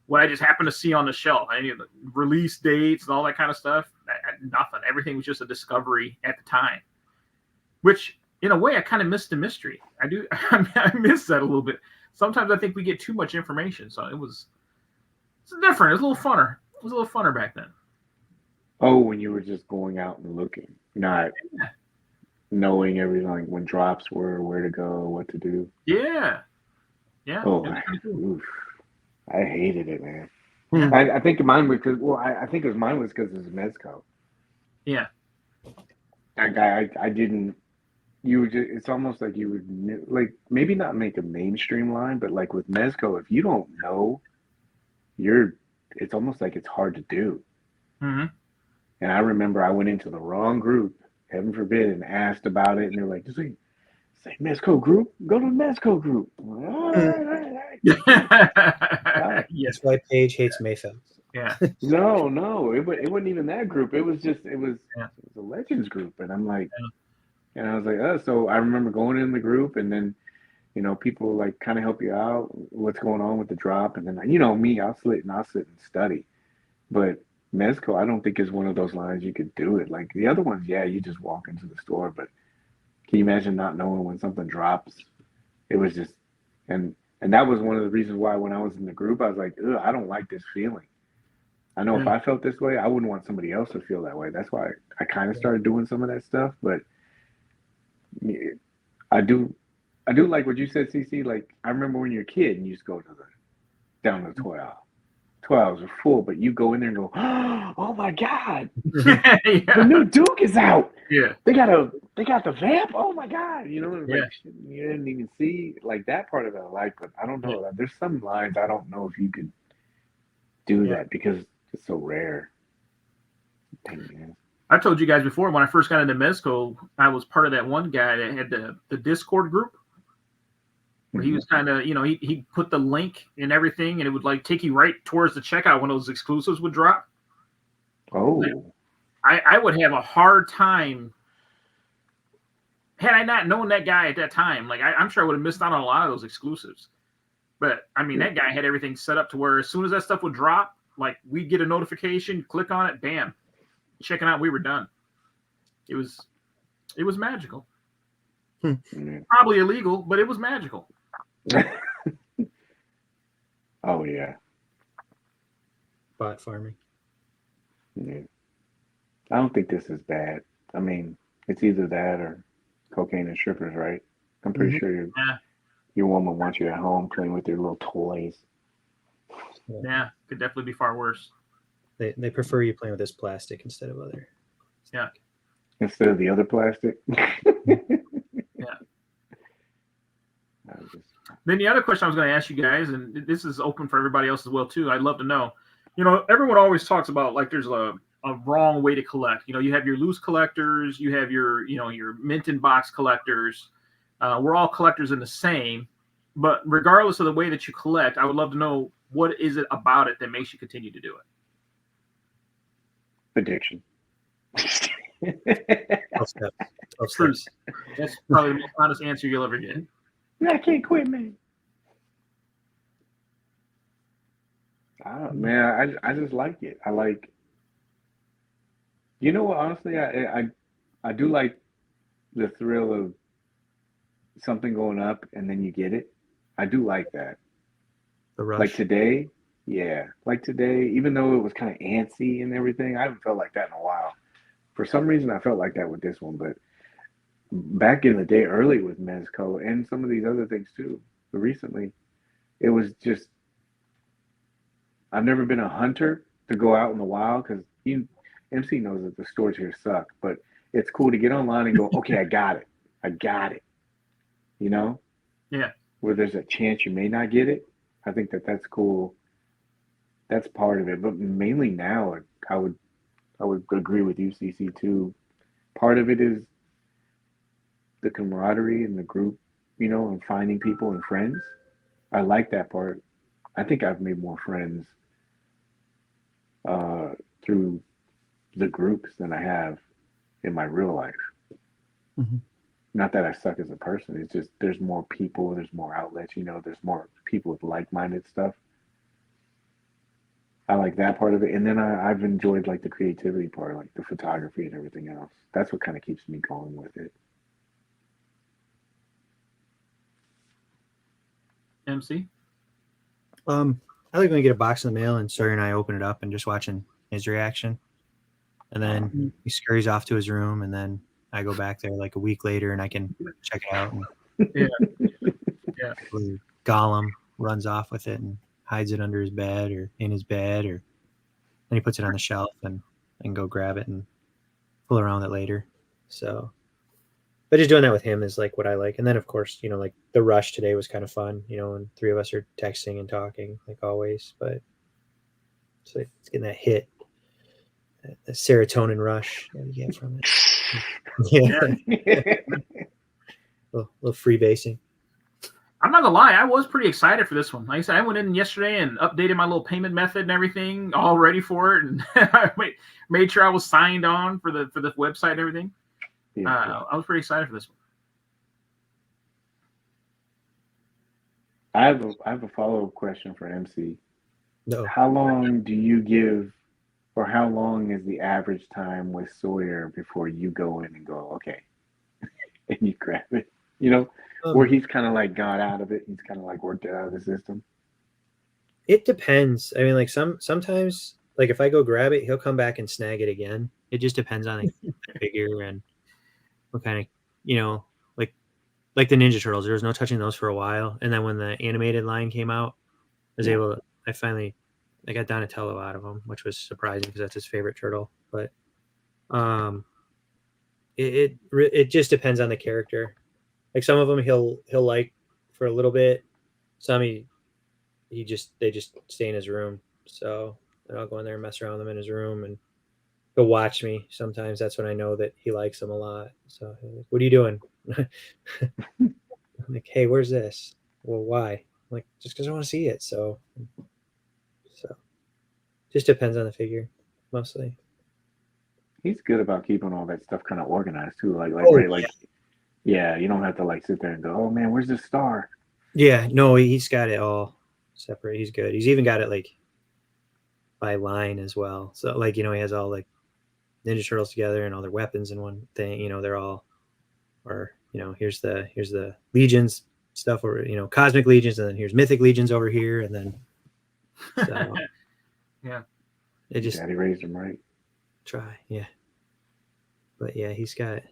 what I just happened to see on the shelf. I knew the release dates and all that kind of stuff. Nothing. Everything was just a discovery at the time, which in a way I kind of missed the mystery. I do. I miss that a little bit. sometimes I think we get too much information. So it's different. It's a little funner. It was a little funner back then. Oh, when you were just going out and looking, not knowing everything, like when drops were, where to go, what to do. Yeah. Oh, It was pretty cool. oof. I hated it, man. Hmm. I think mine was because, well, I think it was mine was because it was Mezco. Yeah. That guy, I didn't. You would just, it's almost like you would like maybe not make a mainstream line, but like with Mezco, if you don't know, it's almost like it's hard to do. Mm-hmm. And I remember I went into the wrong group, heaven forbid, and asked about it, and they're like, "Say Mezco group, go to the Mezco group." I'm like, all right. Yes. That's why Paige hates Mayfeld. Yeah. No, it wasn't even that group. It was Yeah. a Legends group, and I'm like, and I was like, oh, so I remember going in the group, and then, people like kind of help you out, what's going on with the drop, and then me, I'll sit and study, but Mezco, I don't think is one of those lines you could do it like the other ones. Yeah, you just walk into the store, but can you imagine not knowing when something drops? It was just, and that was one of the reasons why when I was in the group, I was like, ugh, I don't like this feeling. I know if I felt this way, I wouldn't want somebody else to feel that way. That's why I kind of started doing some of that stuff. But I do like what you said, CC. Like I remember when you're a kid and you used to go to down to the toy aisle. Toy aisles are full, but you go in there and go, oh my God, the new Duke is out. Yeah. They got the vamp. Oh my God, like Yeah. you didn't even see like that part of it. I like, but I don't know. There's some lines I don't know if you could do that because it's so rare. I told you guys before when I first got into Mezco, I was part of that one guy that had the Discord group where he was kind of, he put the link and everything, and it would like take you right towards the checkout when those exclusives would drop. Oh, I would have a hard time had I not known that guy at that time. Like I'm sure I would have missed out on a lot of those exclusives. But I mean, that guy had everything set up to where as soon as that stuff would drop, like we'd get a notification, click on it, bam, checking out, we were done. It was magical. Probably illegal, but it was magical. Oh yeah. Bot farming. Yeah. I don't think this is bad. I mean, it's either that or cocaine and strippers, right? I'm pretty sure your woman wants you at home playing with your little toys. Yeah, could definitely be far worse. They prefer you playing with this plastic instead of other. Yeah. Instead of the other plastic. Then the other question I was going to ask you guys, and this is open for everybody else as well too. I'd love to know. Everyone always talks about like there's a wrong way to collect. You have your loose collectors, you have your your mint in box collectors. We're all collectors in the same, but regardless of the way that you collect, I would love to know what is it about it that makes you continue to do it. Addiction. 12 steps. That's probably the most honest answer you'll ever get. I can't quit, man. I just like it. I like. You know what? Honestly, I do like the thrill of something going up and then you get it. I do like that. The rush. Like today, even though it was kind of antsy and everything, I haven't felt like that in a while. For some reason, I felt like that with this one, but back in the day, early with Mezco and some of these other things too, but recently, it was just, I've never been a hunter to go out in the wild because MC knows that the stores here suck, but it's cool to get online and go, okay, I got it. Yeah. Where there's a chance you may not get it. I think that's cool. That's part of it, but mainly now, I would agree with you, CC, too. Part of it is the camaraderie in the group, and finding people and friends. I like that part. I think I've made more friends through the groups than I have in my real life. Mm-hmm. Not that I suck as a person. It's just there's more people, there's more outlets, there's more people with like-minded stuff. I like that part of it. And then I've enjoyed like the creativity part, like the photography and everything else. That's what kind of keeps me going with it. MC? I like when we get a box in the mail and Sawyer and I open it up and just watching his reaction. And then he scurries off to his room, and then I go back there like a week later and I can check it out. And Yeah. Gollum runs off with it and hides it under his bed or in his bed, or then he puts it on the shelf and go grab it and pull around with it later. So, but just doing that with him is like what I like. And then of course, like the rush today was kind of fun, and three of us are texting and talking like always, but so it's getting that hit, the serotonin rush that you get from it. Yeah. little freebasing. I'm not gonna lie, I was pretty excited for this one. Like I said, I went in yesterday and updated my little payment method and everything, all ready for it, and I made sure I was signed on for the website and everything. Yeah. I was pretty excited for this one. I have a follow-up question for MC. No. How long do you give, or how long is the average time with Sawyer before you go in and go, okay, and you grab it? Where he's kind of like got out of it. He's kind of like worked it out of the system. It depends. I mean, like sometimes, like if I go grab it, he'll come back and snag it again. It just depends on the figure and what kind of, like the Ninja Turtles. There was no touching those for a while, and then when the animated line came out, I was able to. I got Donatello out of him, which was surprising because that's his favorite turtle. But it just depends on the character. Like some of them he'll like for a little bit. Some they just stay in his room. So I'll go in there and mess around with him in his room, and he'll watch me. Sometimes that's when I know that he likes them a lot. So like, what are you doing? I'm like, hey, where's this? Well, why? I'm like, just because I want to see it. So just depends on the figure, mostly. He's good about keeping all that stuff kind of organized too. Yeah, you don't have to like sit there and go, oh man, where's this star? Yeah, no, he's got it all separate. He's good. He's even got it like by line as well. So like, he has all like Ninja Turtles together and all their weapons in one thing. They're all, or here's the Legions stuff, or Cosmic Legions, and then here's Mythic Legions over here, and then so yeah, it just Daddy raised him right. Try, yeah. But yeah, he's got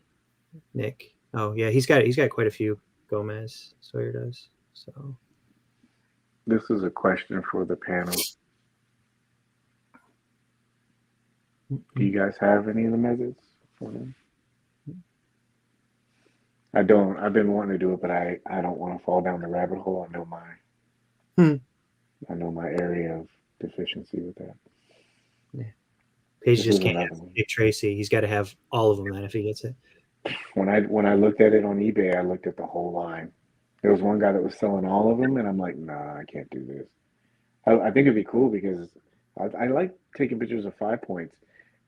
Nick. Oh yeah, he's got quite a few Gomez. Sawyer does. So this is a question for the panel. Do you guys have any of the methods for them? I don't. I've been wanting to do it, but I don't want to fall down the rabbit hole. I know my area of deficiency with that. Yeah. Paige This just is can't another have one. Dick Tracy. He's got to have all of them then if he gets it. When I looked at it on eBay, I looked at the whole line. There was one guy that was selling all of them, and I'm like, nah, I can't do this. I think it'd be cool because I like taking pictures of 5 points,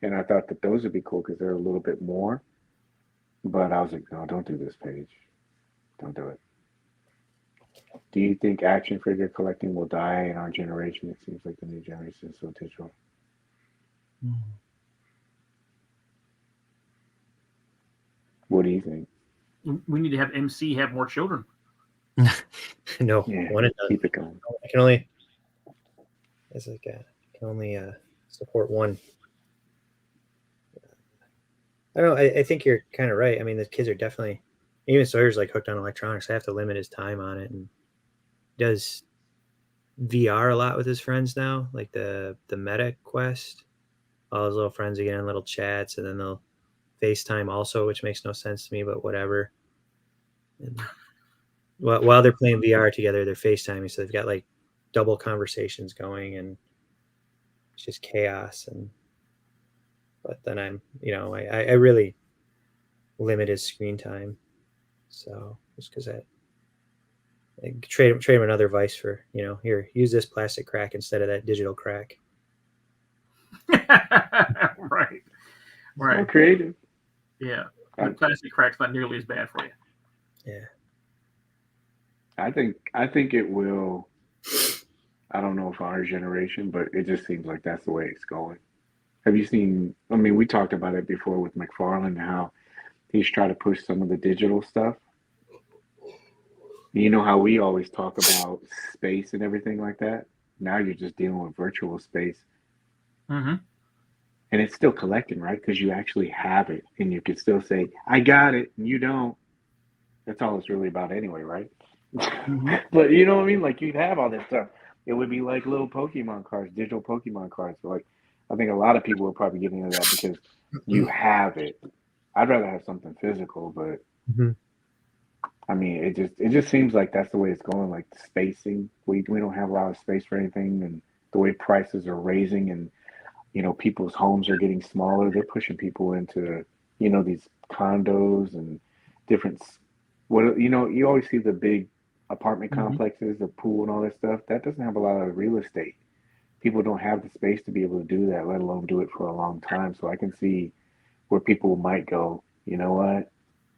and I thought that those would be cool because they're a little bit more. But I was like, no, don't do this, Paige. Don't do it. Do you think action figure collecting will die in our generation? It seems like the new generation is so digital. What do you think? we need to have MC have more children. No, Yeah, one and done. keep it going. I can only. It's like I can only support one. I don't know. I think you're kind of right. I mean, the kids are definitely. Even Sawyer's like hooked on electronics. I have to limit his time on it, and does VR a lot with his friends now, like the Meta Quest. All his little friends again, little chats, and then they'll FaceTime also, which makes no sense to me, but whatever. And while they're playing VR together, they're FaceTiming, so they've got like double conversations going, and it's just chaos. But then I really limit his screen time, so just because I trade him another vice for here, use this plastic crack instead of that digital crack. Right. More creative. Yeah. The plastic crack's not nearly as bad for you. Yeah. I think it will. I don't know if our generation, but it just seems like that's the way it's going. Have you seen? I mean, we talked about it before with McFarlane, how he's trying to push some of the digital stuff, You know how we always talk about space and everything like that? Now you're just dealing with virtual space. Mm-hmm. And it's still collecting, right? Because you actually have it and you can still say, I got it, and you don't. That's all it's really about anyway, right? Mm-hmm. But you know what I mean? Like, you'd have all this stuff. It would be like little Pokemon cards, digital Pokemon cards. So, like, I think a lot of people are probably getting into that because you have it. I'd rather have something physical, but Mhm. I mean, it just seems like that's the way it's going. Like the spacing, we don't have a lot of space for anything, and the way prices are raising, and people's homes are getting smaller. They're pushing people into these condos and different. What you always see the big apartment Mm-hmm. complexes, the pool, and all that stuff. That doesn't have a lot of real estate. People don't have the space to be able to do that, let alone do it for a long time. So I can see where people might go, you know what?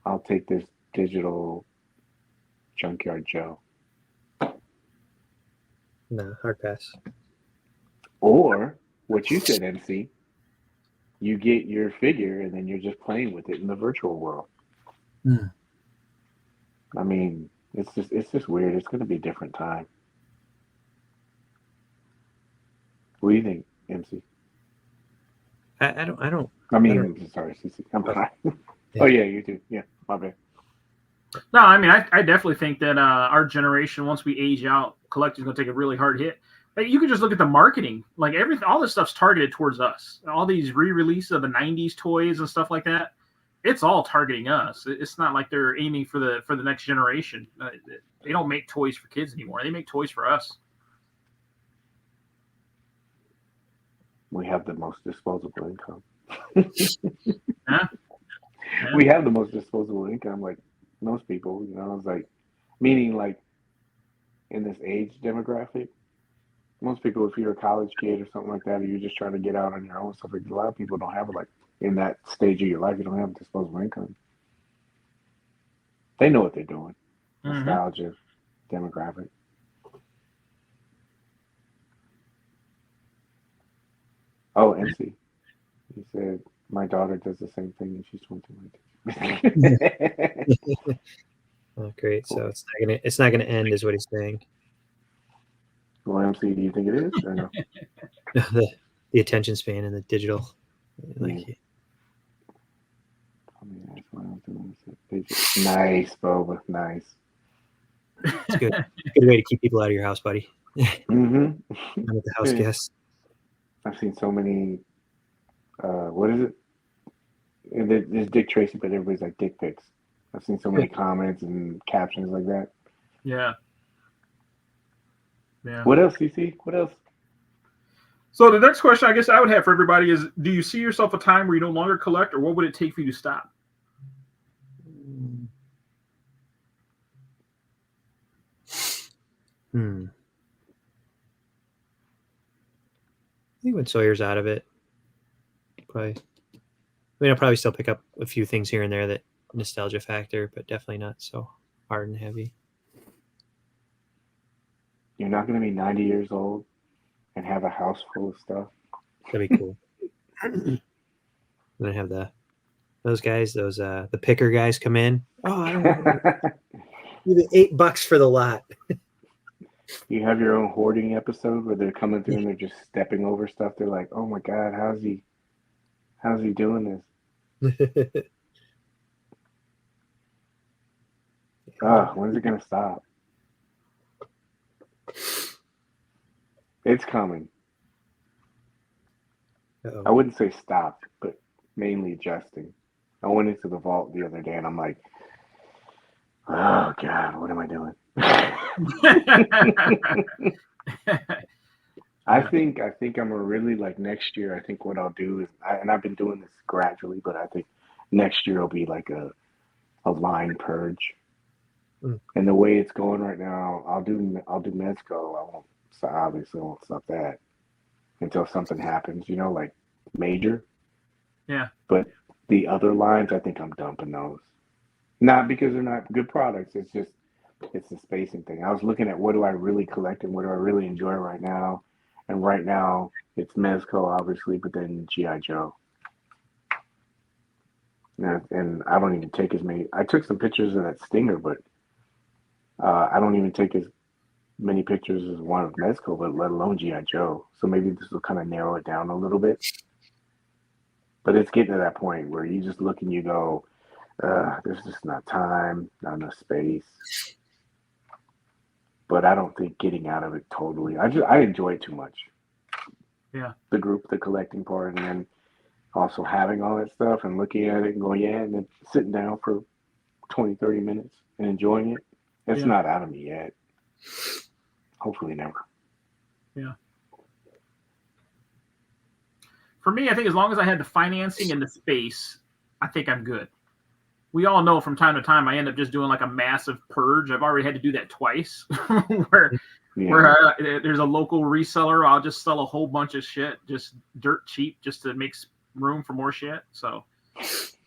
I'll take this digital Junkyard Joe. No, hard pass. Or what you said, MC, you get your figure and then you're just playing with it in the virtual world. Mm. I mean, it's just weird. It's going to be a different time. What do you think, MC? I don't. I mean, don't- sorry, CC. I'm sorry. Yeah. Oh yeah, you too. Yeah, my bad. No, I mean, I definitely think that our generation, once we age out, collecting's going to take a really hard hit. Like, you can just look at the marketing. Like, all this stuff's targeted towards us. All these re-releases of the '90s toys and stuff like that, it's all targeting us. It's not like they're aiming for the next generation. They don't make toys for kids anymore. They make toys for us. We have the most disposable income. Yeah. We have the most disposable income, like most people. It's like, meaning like in this age demographic, most people, if you're a college kid or something like that, or you're just trying to get out on your own stuff, like a lot of people don't have it. Like in that stage of your life, you don't have disposable income. They know what they're doing. Mhm. Nostalgia demographic. Oh, MC. He said my daughter does the same thing and she's 21. Oh, great. So it's not gonna end, is what he's saying. Well, MC, do you think it is or no? the attention span and the digital. Like, Yeah. I mean, that's what I'm doing. Nice, Boba. Nice. it's good. Good way to keep people out of your house, buddy. Mm-hmm. Not with the house Yeah. guests. I've seen so many. What is it? There's Dick Tracy, but everybody's like dick pics. I've seen so many comments and captions like that. Yeah. Yeah. What else, CC? What else? So the next question I guess I would have for everybody is, do you see yourself a time where you no longer collect, or what would it take for you to stop? I think when Sawyer's out of it, probably. I mean, I'll probably still pick up a few things here and there that nostalgia factor, but definitely not so hard and heavy. You're not going to be 90 years old and have a house full of stuff. That'd be cool. And then have those guys, the picker guys come in. Oh, I don't know. Even $8 for the lot. You have your own hoarding episode where they're coming through and they're just stepping over stuff. They're like, "Oh my God, how's he doing this? When's it gonna stop?" It's coming. Uh-oh. I wouldn't say stop, but mainly adjusting. I went into the vault the other day and I'm like, "Oh God, what am I doing?" I think I'm really like next year. I think what I'll do is, and I've been doing this gradually, but I think next year will be like a line purge. And the way it's going right now, I'll do Mezco. Obviously won't stop that until something happens, like major. Yeah. But the other lines, I think I'm dumping those. Not because they're not good products. It's the spacing thing. I was looking at what do I really collect and what do I really enjoy right now. And right now, it's Mezco, obviously, but then G.I. Joe. And I don't even take as many. I took some pictures of that Stinger, but I don't even take as many pictures as one of Mezco, but let alone G.I. Joe. So maybe this will kind of narrow it down a little bit. But it's getting to that point where you just look and you go, there's just not time, not enough space. But I don't think getting out of it totally. I enjoy it too much. Yeah. The group, the collecting part, and then also having all that stuff and looking at it and going, yeah, and then sitting down for 20, 30 minutes and enjoying it. It's not out of me yet. Hopefully never. Yeah. For me, I think as long as I had the financing and the space, I think I'm good. We all know from time to time I end up just doing like a massive purge. I've already had to do that twice where there's a local reseller. I'll just sell a whole bunch of shit, just dirt cheap, just to make room for more shit. So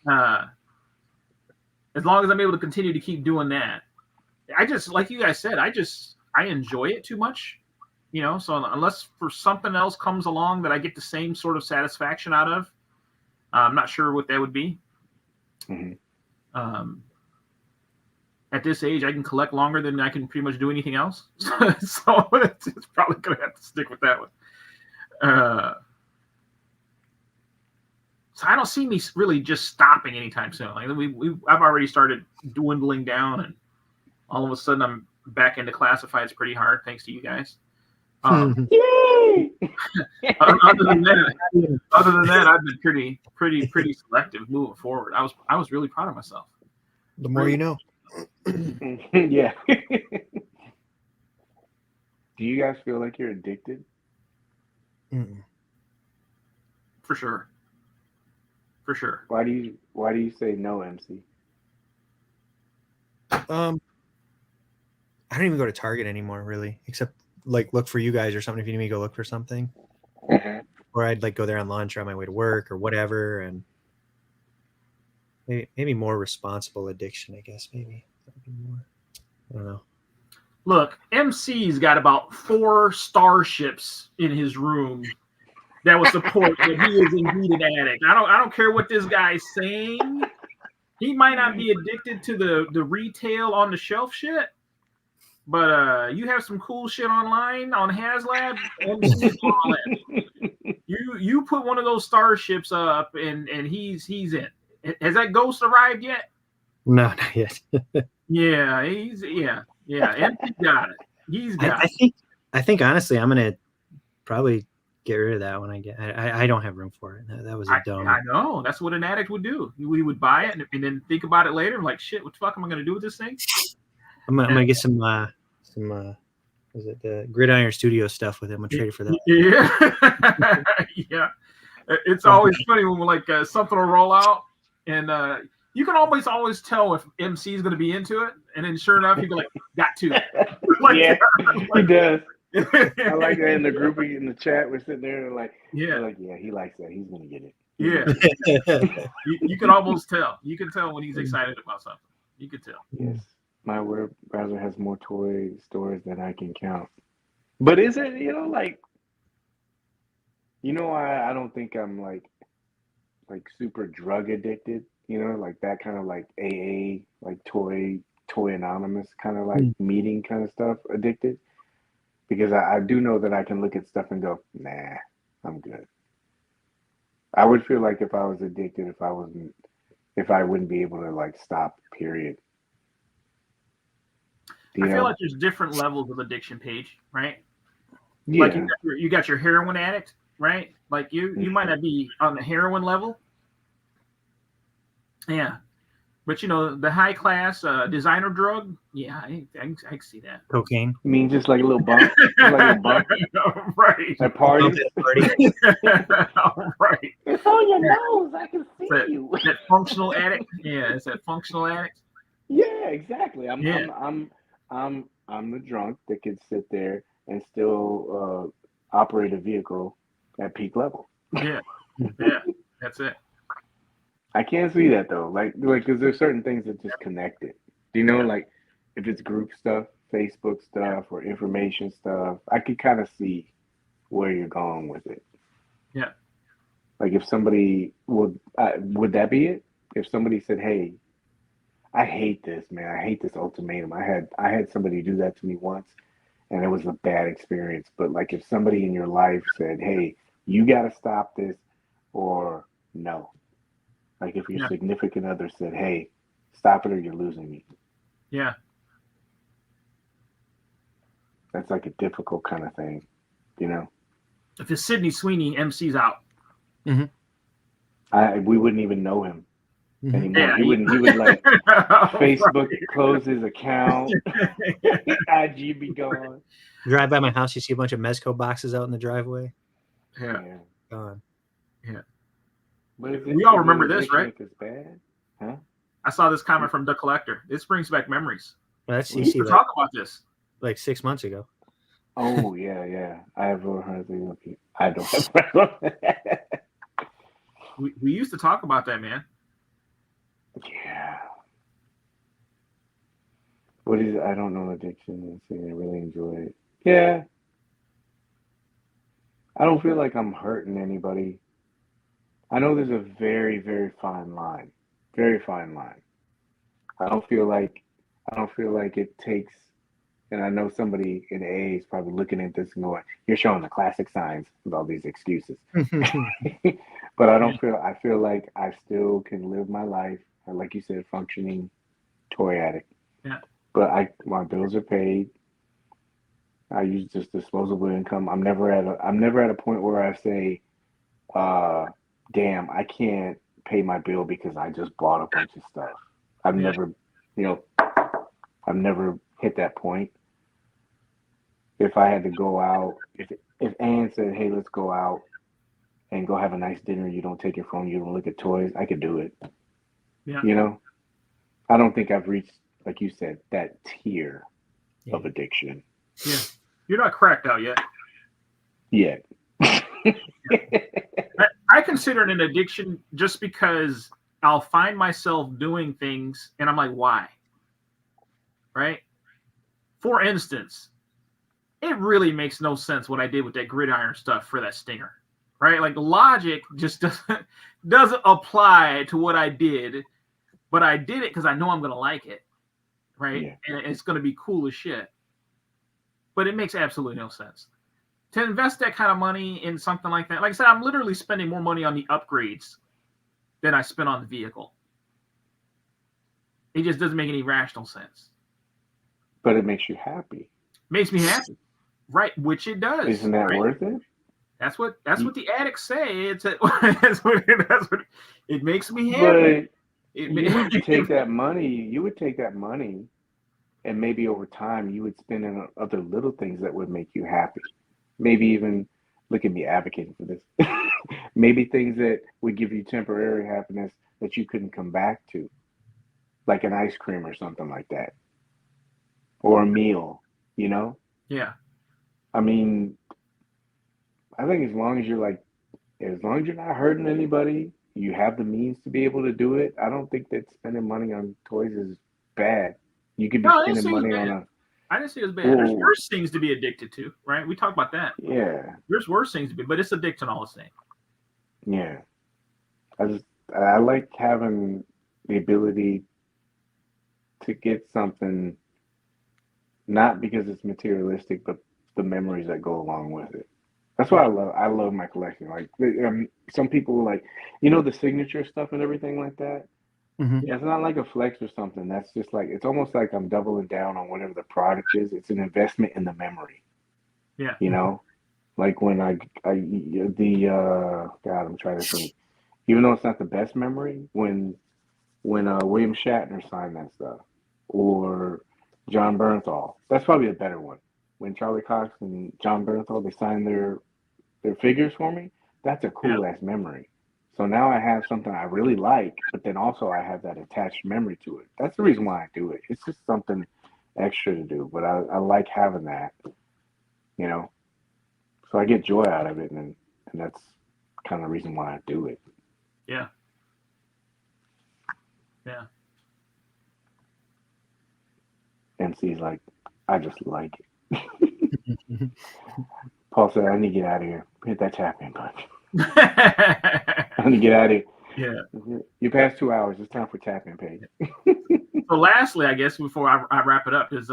as long as I'm able to continue to keep doing that, I just, like you guys said, I enjoy it too much, so unless for something else comes along that I get the same sort of satisfaction out of, I'm not sure what that would be. Mm-hmm. At this age, I can collect longer than I can pretty much do anything else. So it's probably going to have to stick with that one. So I don't see me really just stopping anytime soon. Like I've already started dwindling down, and all of a sudden I'm back into classifieds pretty hard, thanks to you guys. Yay! Other than that, I've been pretty selective moving forward. I was really proud of myself. The more you know. Yeah. Do you guys feel like you're addicted? Mm-mm. For sure. Why do you say no, MC? I don't even go to Target anymore, really, except like look for you guys or something if you need me to go look for something. Mm-hmm. Or I'd like go there on lunch or on my way to work or whatever, and maybe more responsible addiction, I guess. Maybe that'd be more. I don't know. Look, MC's got about 4 starships in his room that would support that he is indeed an addict. I don't care what this guy's saying. He might not be addicted to the retail on the shelf shit, but you have some cool shit online on HasLab. MC all in. You put one of those starships up, and he's in. Has that ghost arrived yet? No, not yet. Yeah, MC got it. He's got it. I think honestly, I'm gonna probably get rid of that when I get. I don't have room for it. That was a dumb. I know. That's what an addict would do. We would buy it and then think about it later. Like, shit, what the fuck am I gonna do with this thing? I'm gonna get some was it the Gridiron Studios stuff with him? I'm trade for that. Yeah. Yeah. It's always funny when like something will roll out and you can always tell if MC is going to be into it, and then sure enough, he'd be like, "Got to." Like, yeah, he does. I like that in the group, in the chat. We're sitting there and like, yeah, he likes that. He's going to get it. Yeah. you can almost tell. You can tell when he's excited about something. You can tell. Yes. My word browser has more toy stores than I can count. But is it, like, I don't think I'm like super drug addicted, like that kind of like AA, like toy anonymous kind of like meeting kind of stuff addicted. Because I do know that I can look at stuff and go, nah, I'm good. I would feel like if I was addicted, if I wouldn't be able to like stop, period. I feel like there's different levels of addiction, Paige, right? Yeah. Like you got your heroin addict, right? Like you might not be on the heroin level. Yeah. But the high class designer drug, yeah, I can see that. Cocaine. You mean just like a little bump? Right. At parties? Right. It's on your nose. I can see you. That functional addict. Yeah, it's that functional addict. Yeah, exactly. I'm the drunk that could sit there and still operate a vehicle at peak level. Yeah, that's it. I can't see that though, like because there's certain things that just connect it. Do you know, like if it's group stuff, Facebook stuff, or information stuff, I could kind of see where you're going with it. Yeah. Like if somebody would that be it? If somebody said, "Hey, I hate this, man. I hate this ultimatum. I had somebody do that to me once, and it was a bad experience. But like, if somebody in your life said, "Hey, you got to stop this," or no, like if your Yeah. significant other said, "Hey, stop it, or you're losing me," Yeah. that's like a difficult kind of thing, you know. If it's Sydney Sweeney, MC's out. We wouldn't even know him anymore. Yeah, He would like Facebook Right. close his account, IG be gone. Drive by my house, you see a bunch of Mezco boxes out in the driveway. Yeah. Yeah. Gone. But is We it all a remember good this, addiction right? If it's bad, huh? I saw this comment from the collector. This brings back memories. Well, that's We used to CC talk about this. like 6 months ago. Oh yeah. I have heard of it. I don't have. We used to talk about that, man. Yeah. What is it? I don't know addiction. I really enjoy it. Yeah. I don't feel like I'm hurting anybody. I know there's a very, very fine line. Very fine line. I don't feel like it takes, and I know somebody in AA is probably looking at this and going, "You're showing the classic signs with all these excuses." But I feel like I still can live my life, like you said, functioning toy addict. Yeah. But my bills are paid. I use just disposable income. I'm never at a point where I say, damn, I can't pay my bill because I just bought a bunch of stuff. I've never hit that point. If I had to go out, if Ann said, "Hey, let's go out and go have a nice dinner," you don't take your phone, you don't look at toys, I could do it. Yeah. You know? I don't think I've reached, like you said, that tier of addiction Yeah. You're not cracked out yet. yet. I consider it an addiction just because I'll find myself doing things and I'm like, why? Right? For instance, it really makes no sense what I did with that gridiron stuff for that stinger. Right? Like logic just doesn't apply to what I did, but I did it because I know I'm gonna like it. Right? Yeah. And it's gonna be cool as shit. But it makes absolutely no sense. To invest that kind of money in something like that, like I said, I'm literally spending more money on the upgrades than I spent on the vehicle. It just doesn't make any rational sense. But it makes you happy. Makes me happy, right? Which it does. Isn't that right? worth it? That's what the addicts say. That's what it makes me happy. But you would take that money, and maybe over time you would spend it on other little things that would make you happy. Maybe even, look at me advocating for this. Maybe things that would give you temporary happiness that you couldn't come back to, like an ice cream or something like that, or a meal. You know? Yeah. I mean, I think as long as you're not hurting anybody, you have the means to be able to do it. I don't think that spending money on toys is bad. You could be spending money on I didn't say it was bad. There's worse things to be addicted to, right? We talk about that. Yeah. There's worse things to be, but it's addiction all the same. Yeah. I like having the ability to get something, not because it's materialistic, but the memories that go along with it. That's why I love my collection. Like some people like, the signature stuff and everything like that. Mhm. It's not like a flex or something. That's just like, it's almost like I'm doubling down on whatever the product is. It's an investment in the memory. Yeah. Like when God, I'm trying to think. Even though it's not the best memory, when William Shatner signed that stuff, or John Bernthal, that's probably a better one. When Charlie Cox and John Bernthal, they signed their figures for me, that's a cool ass memory. So now I have something I really like, but then also I have that attached memory to it. That's the reason why I do it. It's just something extra to do, but I like having that, So I get joy out of it, and that's kind of the reason why I do it. Yeah. Yeah. MC's like, I just like it. Paul said, I need to get out of here. Hit that champion punch. I need to get out of here. Yeah. You passed 2 hours. It's time for tapping, Paige. So lastly, I guess before I wrap it up is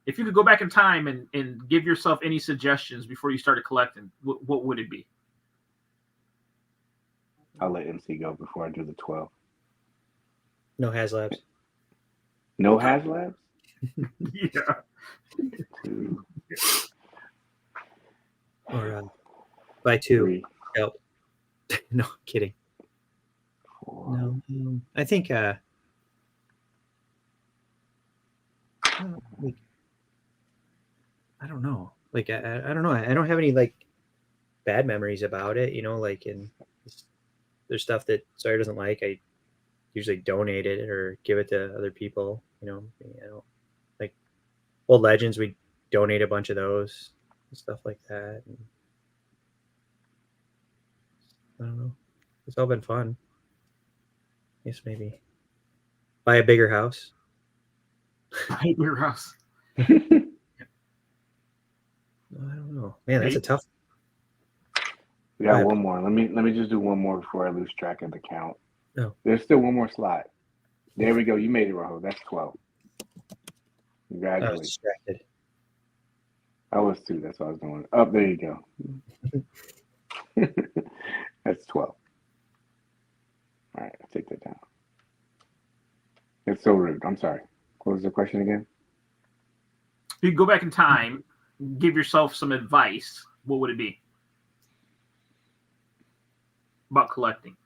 if you could go back in time and give yourself any suggestions before you started collecting, what would it be? I'll let MC go before I do the 12. No HasLabs. No HasLabs? Yeah. 2, Or buy 2. 3, Help. No, kidding. 4. No, I think like, I don't know. Like I don't know. I don't have any like bad memories about it. You know, like there's stuff that Sawyer doesn't like. I usually donate it or give it to other people. You know, I don't like old legends. We donate a bunch of those and stuff like that. And I don't know. It's all been fun. Yes, maybe buy a bigger house. Your house. I don't know, man. That's a tough. We got Go ahead. one more. Let me just do one more before I lose track of the count. Oh. There's still one more slot. There we go. You made it, Rojo. That's 12. I was Congratulations. distracted. I was too. That's what I was doing. Oh, there you go. That's 12. All right, I'll take that down. It's so rude. I'm sorry. What was the question again? If you could go back in time, give yourself some advice, what would it be about collecting?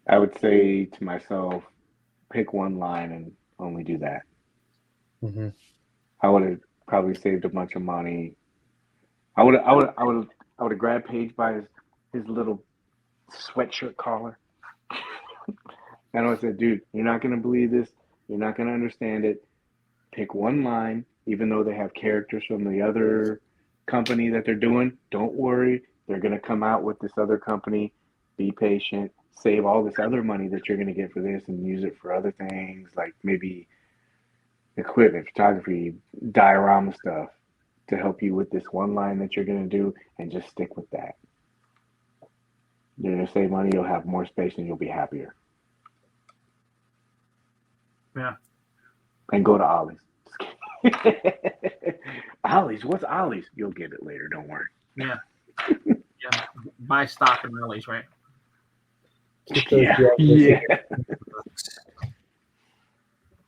I would say to myself, pick one line and only do that. Mm-hmm. I would have probably saved a bunch of money. I would have grabbed Paige by his little sweatshirt collar. And I said, dude, you're not gonna believe this. You're not gonna understand it. Pick one line, even though they have characters from the other company that they're doing. Don't worry, they're gonna come out with this other company. Be patient. Save all this other money that you're gonna get for this and use it for other things, like maybe equipment, photography, diorama stuff to help you with this one line that you're gonna do, and just stick with that. You're gonna save money. You'll have more space, and you'll be happier. Yeah. And go to Ollie's. Ollie's? What's Ollie's? You'll get it later. Don't worry. Yeah. Yeah. Buy stock in rallies, right? Yeah. Yeah.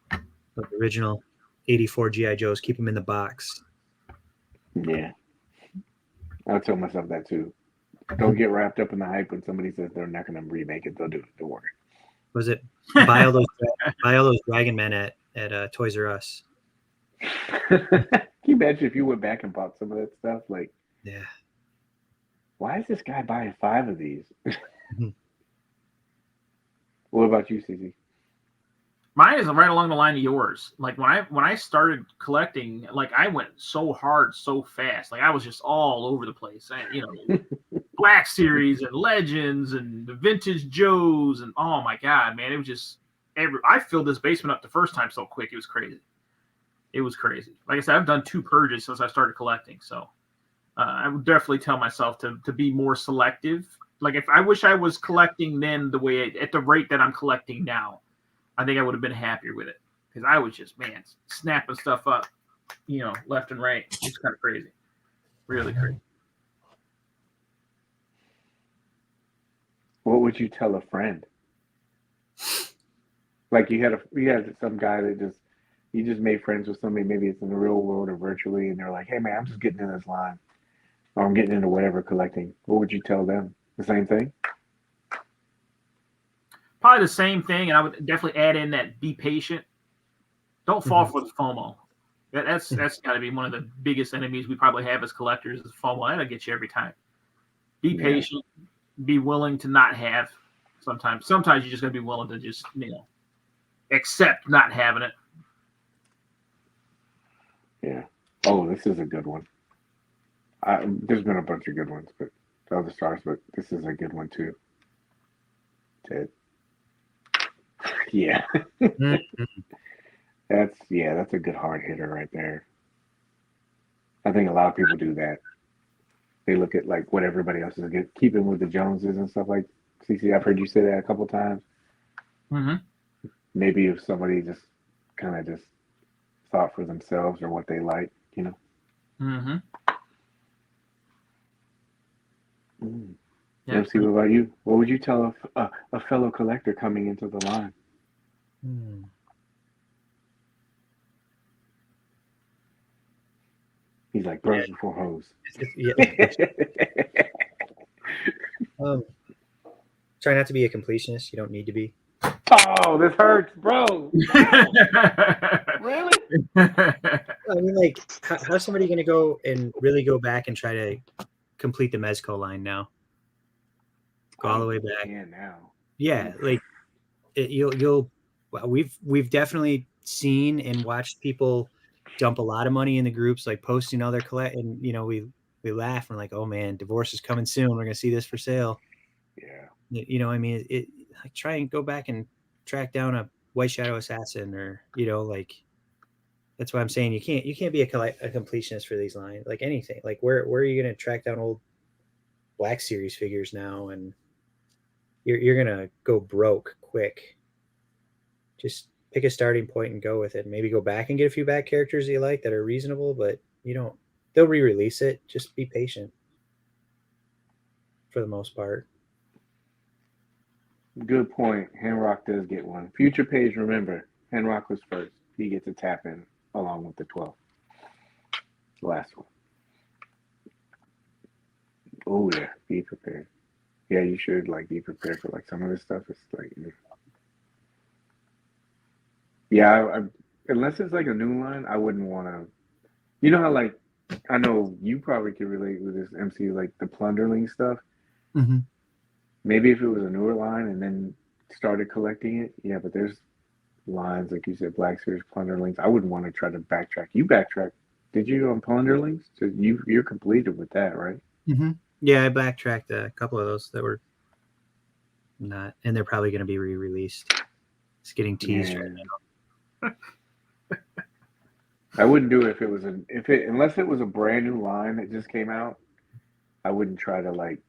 The original 84 GI Joes. Keep them in the box. Yeah. I'll tell myself that too. Don't get wrapped up in the hype when somebody says they're not going to remake it. They'll do it. Don't worry. Was it buy all those Dragon Men at Toys R Us? Can you imagine if you went back and bought some of that stuff? Like, Yeah. why is this guy buying 5 of these? Mhm. What about you, CZ? Mine is right along the line of yours. Like when I started collecting, like I went so hard, so fast. Like I was just all over the place. Black Series and Legends and the Vintage Joes and oh my god, man, it was just I filled this basement up the first time so quick. It was crazy. It was crazy. Like I said, I've done 2 purges since I started collecting. So I would definitely tell myself to be more selective. Like if I wish I was collecting then the way at the rate that I'm collecting now. I think I would have been happier with it because I was just, man, snapping stuff up, left and right. It's kind of crazy. Really crazy. What would you tell a friend? Like you had some guy that you just made friends with somebody, maybe it's in the real world or virtually, and they're like, hey man, I'm just getting in this line. Or I'm getting into whatever collecting. What would you tell them? The same thing? Probably the same thing, and I would definitely add in that be patient. Don't fall for the FOMO. That's got to be one of the biggest enemies we probably have as collectors is FOMO. That'll get you every time. Be patient. Be willing to not have. Sometimes you just got to be willing to just accept not having it. Yeah. Oh, this is a good one. There's been a bunch of good ones, but the other stars, but this is a good one too. Ted. Yeah. That's a good hard hitter right there. I think a lot of people do that. They look at like what everybody else is keeping with the Joneses and stuff like CC, I've heard you say that a couple times. Mm-hmm. Maybe if somebody just kind of just thought for themselves or what they like, you know. Mm-hmm. Mm. Yeah. MC, what about you? What would you tell a fellow collector coming into the line? Hmm. He's like bros before hoes. Yeah. Try not to be a completionist. You don't need to be. Oh, this hurts, bro. Really? I mean, like, how's somebody going to go and really go back and try to complete the Mezco line now? Go all the way back. Yeah, now. Yeah, like you'll. Well, we've definitely seen and watched people dump a lot of money in the groups, like posting all their collect, and you know we laugh and we're like, oh man, divorce is coming soon. We're gonna see this for sale. Yeah. You know, I mean, it like try and go back and track down a White Shadow Assassin, or you know, like that's why I'm saying you can't be a completionist for these lines, like anything. Like where are you gonna track down old Black Series figures now, and you're gonna go broke quick. Just pick a starting point and go with it. Maybe go back and get a few back characters that you like that are reasonable, but you don't. They'll re-release it. Just be patient. For the most part. Good point. Handrock does get one. Future Page, remember, Handrock was first. He gets a tap in along with the 12. Last one. Oh yeah, be prepared. Yeah, you should like be prepared for like some of this stuff. It's like, yeah, unless it's like a new line, I wouldn't want to. You know how like I know you probably could relate with this MC, like the plunderling stuff. Mm-hmm. Maybe if it was a newer line and then started collecting it, yeah. But there's lines like you said, Black Series plunderlings. I wouldn't want to try to backtrack. You backtrack? Did you on plunderlings? So you're completed with that, right? Mm-hmm. Yeah, I backtracked a couple of those that were not, and they're probably going to be re-released. It's getting teased right now. I wouldn't do it if it was unless it was a brand new line that just came out. I wouldn't try to like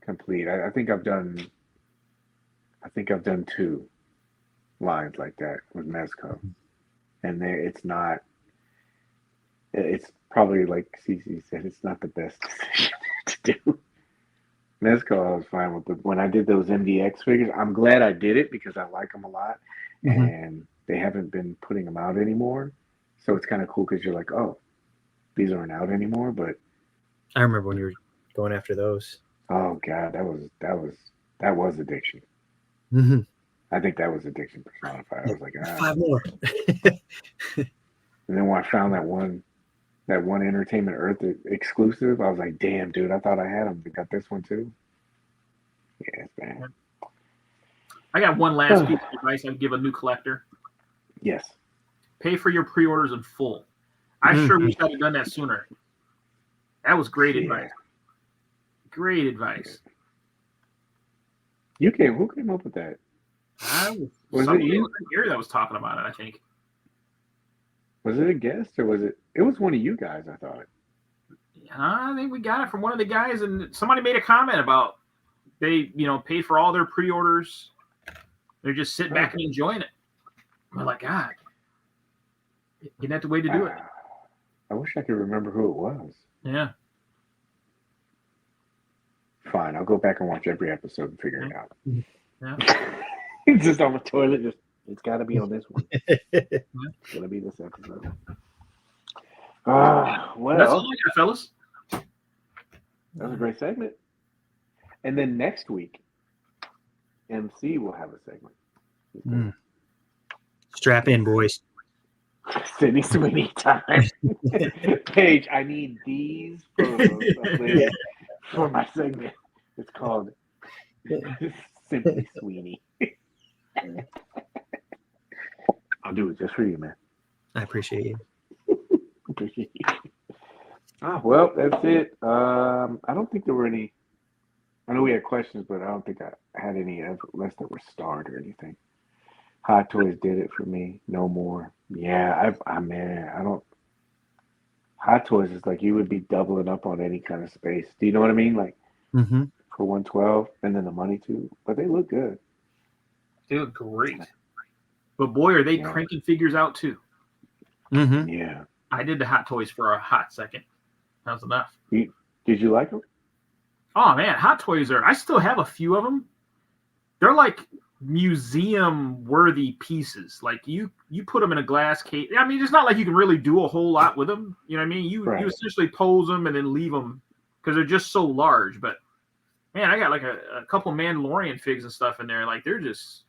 complete. I think I've done 2 lines like that with Mezco, and it's probably like CC said, it's not the best decision to do. Mezco, I was fine with, but when I did those MDX figures, I'm glad I did it because I like them a lot, and they haven't been putting them out anymore. So it's kind of cool because you're like, oh, these aren't out anymore. But I remember when you were going after those. Oh God, that was addiction. Mm-hmm. I think that was addiction personified. I was like, 5 more. And then when I found that one Entertainment Earth exclusive, I was like, damn, dude, I thought I had them. They got this one too. Yeah, it's bad. I got one last piece of advice I'd give a new collector. Yes. Pay for your pre-orders in full. I sure wish I'd have done that sooner. That was great advice. Great advice. Who came up with that? Was it you? Here that was talking about it, I think. Was it a guest or was it? It was one of you guys, I thought. I think we got it from one of the guys, and somebody made a comment about they, paid for all their pre-orders. They're just sitting back and enjoying it. I'm like, God, isn't that the way to do it? I wish I could remember who it was. Yeah. Fine, I'll go back and watch every episode and figure it out. Yeah. It's just on the toilet. It's got to be on this one. It's going to be this episode. Well, that's all I got, fellas. That was a great segment. And then next week, MC will have a segment. Strap in, boys. Sydney Sweeney time. Paige, I need these photos for my segment. It's called Simply Sweeney. I'll do it just for you, man. I appreciate you. Well, that's it. I don't think there were any. I know we had questions, but I don't think I had any unless that were starred or anything. Hot Toys did it for me. No more. Yeah, I don't. Hot Toys is like you would be doubling up on any kind of space. Do you know what I mean? Like, for 112, and then the money too. But they look good. They look great. But boy, are they cranking figures out too. Mm-hmm. Yeah. I did the Hot Toys for a hot second. That was enough. Did you like them? Oh man, Hot Toys I still have a few of them. They're like museum worthy pieces. Like you put them in a glass case. I mean, it's not like you can really do a whole lot with them. You know what I mean? You essentially pose them and then leave them because they're just so large. But man, I got like a couple Mandalorian figs and stuff in there. Like they're just.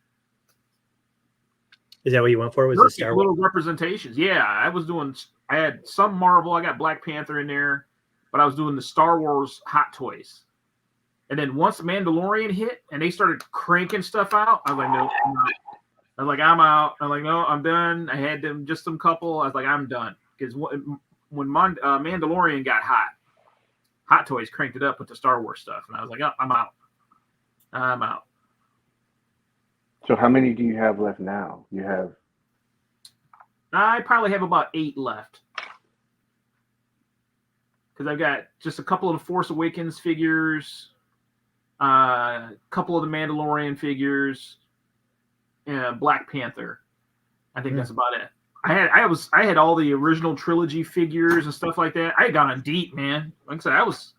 Is that what you went for? Was the Star Wars? Little representations? Yeah, I had some Marvel. I got Black Panther in there, but I was doing the Star Wars Hot Toys. And then once Mandalorian hit and they started cranking stuff out, I was like, no, I'm out. I was like, I'm out. I'm like, no, I'm done. I had them just some couple. I was like, I'm done. Because when Mandalorian got hot, Hot Toys cranked it up with the Star Wars stuff. And I was like, oh, I'm out. I'm out. So how many do you have left now? I probably have about 8 left. Because I've got just a couple of the Force Awakens figures, a couple of the Mandalorian figures, and Black Panther. I think that's about it. I had all the original trilogy figures and stuff like that. I had gone on deep, man. Like I said, I was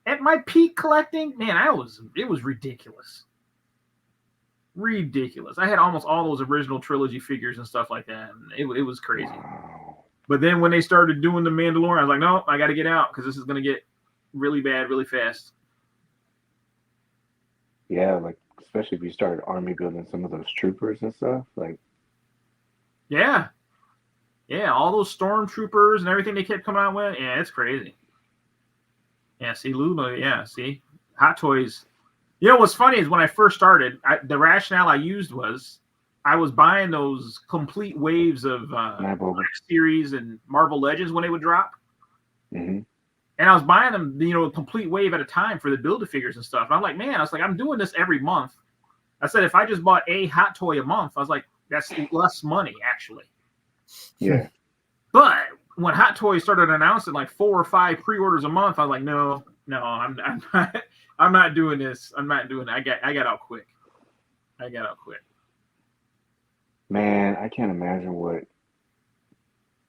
at my peak collecting. Man, it was ridiculous. Ridiculous. I had almost all those original trilogy figures and stuff like that. And it was crazy. Wow. But then when they started doing the Mandalorian, I was like, no, I got to get out because this is going to get really bad really fast. Yeah, like especially if you started army building some of those troopers and stuff. Like, yeah, all those stormtroopers and everything they kept coming out with. Yeah, it's crazy. Yeah, see, Lula. Yeah, see, Hot Toys. You know what's funny is when I first started, the rationale I used was I was buying those complete waves of Black Series and Marvel Legends when they would drop. Mm-hmm. And I was buying them, a complete wave at a time for the Build-A-Figures and stuff. And I'm like, man, I'm doing this every month. I said, if I just bought a Hot Toy a month, I was like, that's less money, actually. Yeah. But when Hot Toys started announcing like 4 or 5 pre-orders a month, I was like, no, I'm not doing this. I'm not doing it. I got out quick. Man, I can't imagine what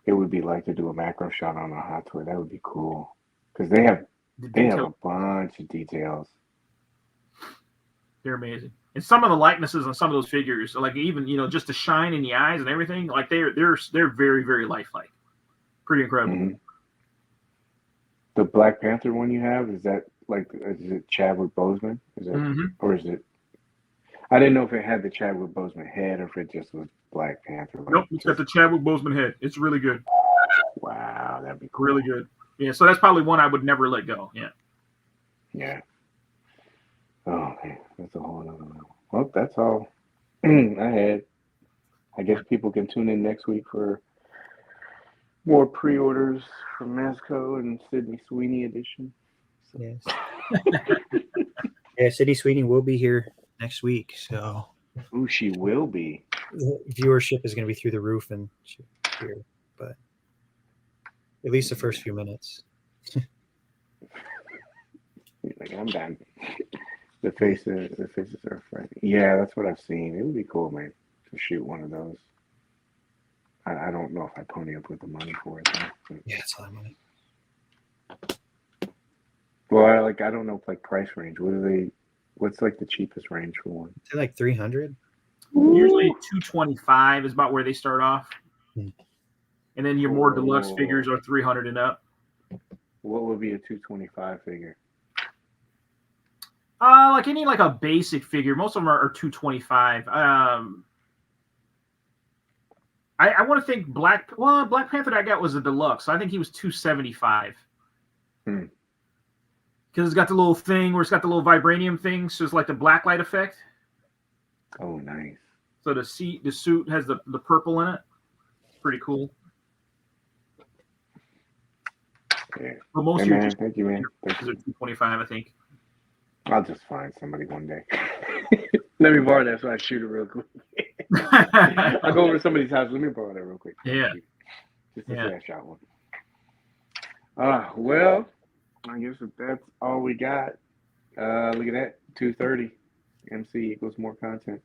it would be like to do a macro shot on a Hot Toy. That would be cool because they have a bunch of details. They're amazing, and some of the likenesses on some of those figures, like even just the shine in the eyes and everything, like they're very, very lifelike. Pretty incredible. Mm-hmm. The Black Panther one you have, is it Chadwick Boseman? Is it or is it? I didn't know if it had the Chadwick Boseman head or if it just was Black Panther. Nope, it's got the Chadwick Boseman head. It's really good. Wow, that'd be cool. Really good. Yeah, so that's probably one I would never let go. Yeah. Yeah. Oh man, that's a whole other one. Well, that's all I had. I guess people can tune in next week for more pre-orders from Mezco and Sydney Sweeney edition. So. Yes. Yeah, Sydney Sweeney will be here next week, so. Ooh, she will be. The viewership is going to be through the roof, and she'll be here, but at least the first few minutes. Like, I'm done. The faces are frightening. Yeah, that's what I've seen. It would be cool, man, to shoot one of those. I don't know if I pony up with the money for it. Though. Yeah, it's a lot of money. Well, I don't know, like price range. What's like the cheapest range for one? Is it like 300? Usually 225 is about where they start off. And then your more deluxe figures are 300 and up. What would be a 225 figure? Like a basic figure. Most of them are 225. I want to think Black Panther that I got was a deluxe. So I think he was 275. Because it's got the little thing where it's got the little vibranium thing, so it's like the black light effect. Oh, nice. So the suit has the purple in it. It's pretty cool. Yeah. But most hey, of your man, thank you, man. are 225, I think. I'll just find somebody one day. Let me borrow that so I shoot it real quick. I'll go over to somebody's house. Let me borrow that real quick. Yeah. Just to say I shot one. Well, I guess if that's all we got, Look at that. 2:30. MC equals more content.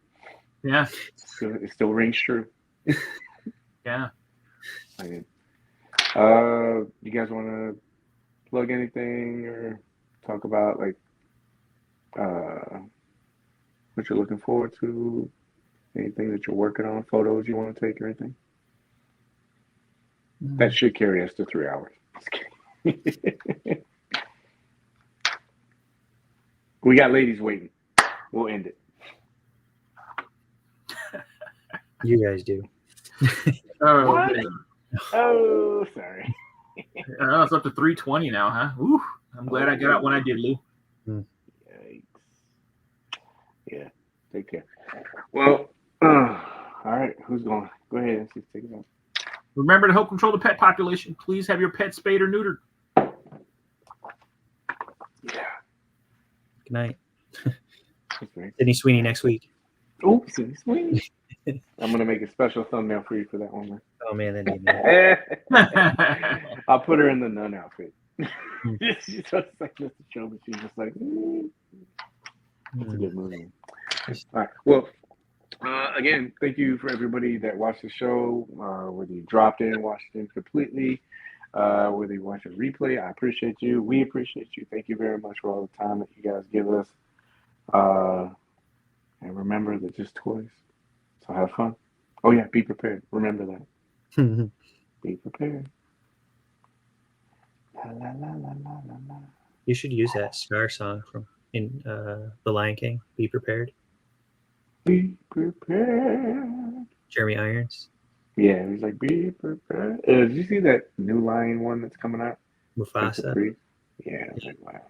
Yeah. It still rings true. Yeah. You guys want to plug anything or talk about like what you're looking forward to? Anything that you're working on? Photos you want to take or anything? That should carry us to 3 hours. We got ladies waiting. We'll end it. You guys do. Oh, What? man. Oh, sorry. It's up to 3:20 now, huh? Ooh, I'm glad I got out when I did, Lou. Yikes. Yeah, take care. Well, all right, who's going? Go ahead and take it out. Remember to help control the pet population. Please have your pet spayed or neutered. Yeah. Good night. That's right. Sydney Sweeney next week. Oops, sweet. I'm gonna make a special thumbnail for you for that one. Oh man, that need that. I'll put her in the nun outfit. She's just like Mr. Show, but she's just like, That's a good movie. All right. Well, again, thank you for everybody that watched the show. Whether you dropped in, watched it completely, whether you watched a replay, I appreciate you. We appreciate you. Thank you very much for all the time that you guys give us. And remember, they're just toys. So have fun. Oh yeah, be prepared. Remember that. Be prepared. La, la, la, la, la, la. You should use that Scar song from in The Lion King. Be prepared. Be prepared. Jeremy Irons. Yeah, he's like, be prepared. Did you see that new Lion one that's coming out? Mufasa. Yeah, I was like, wow.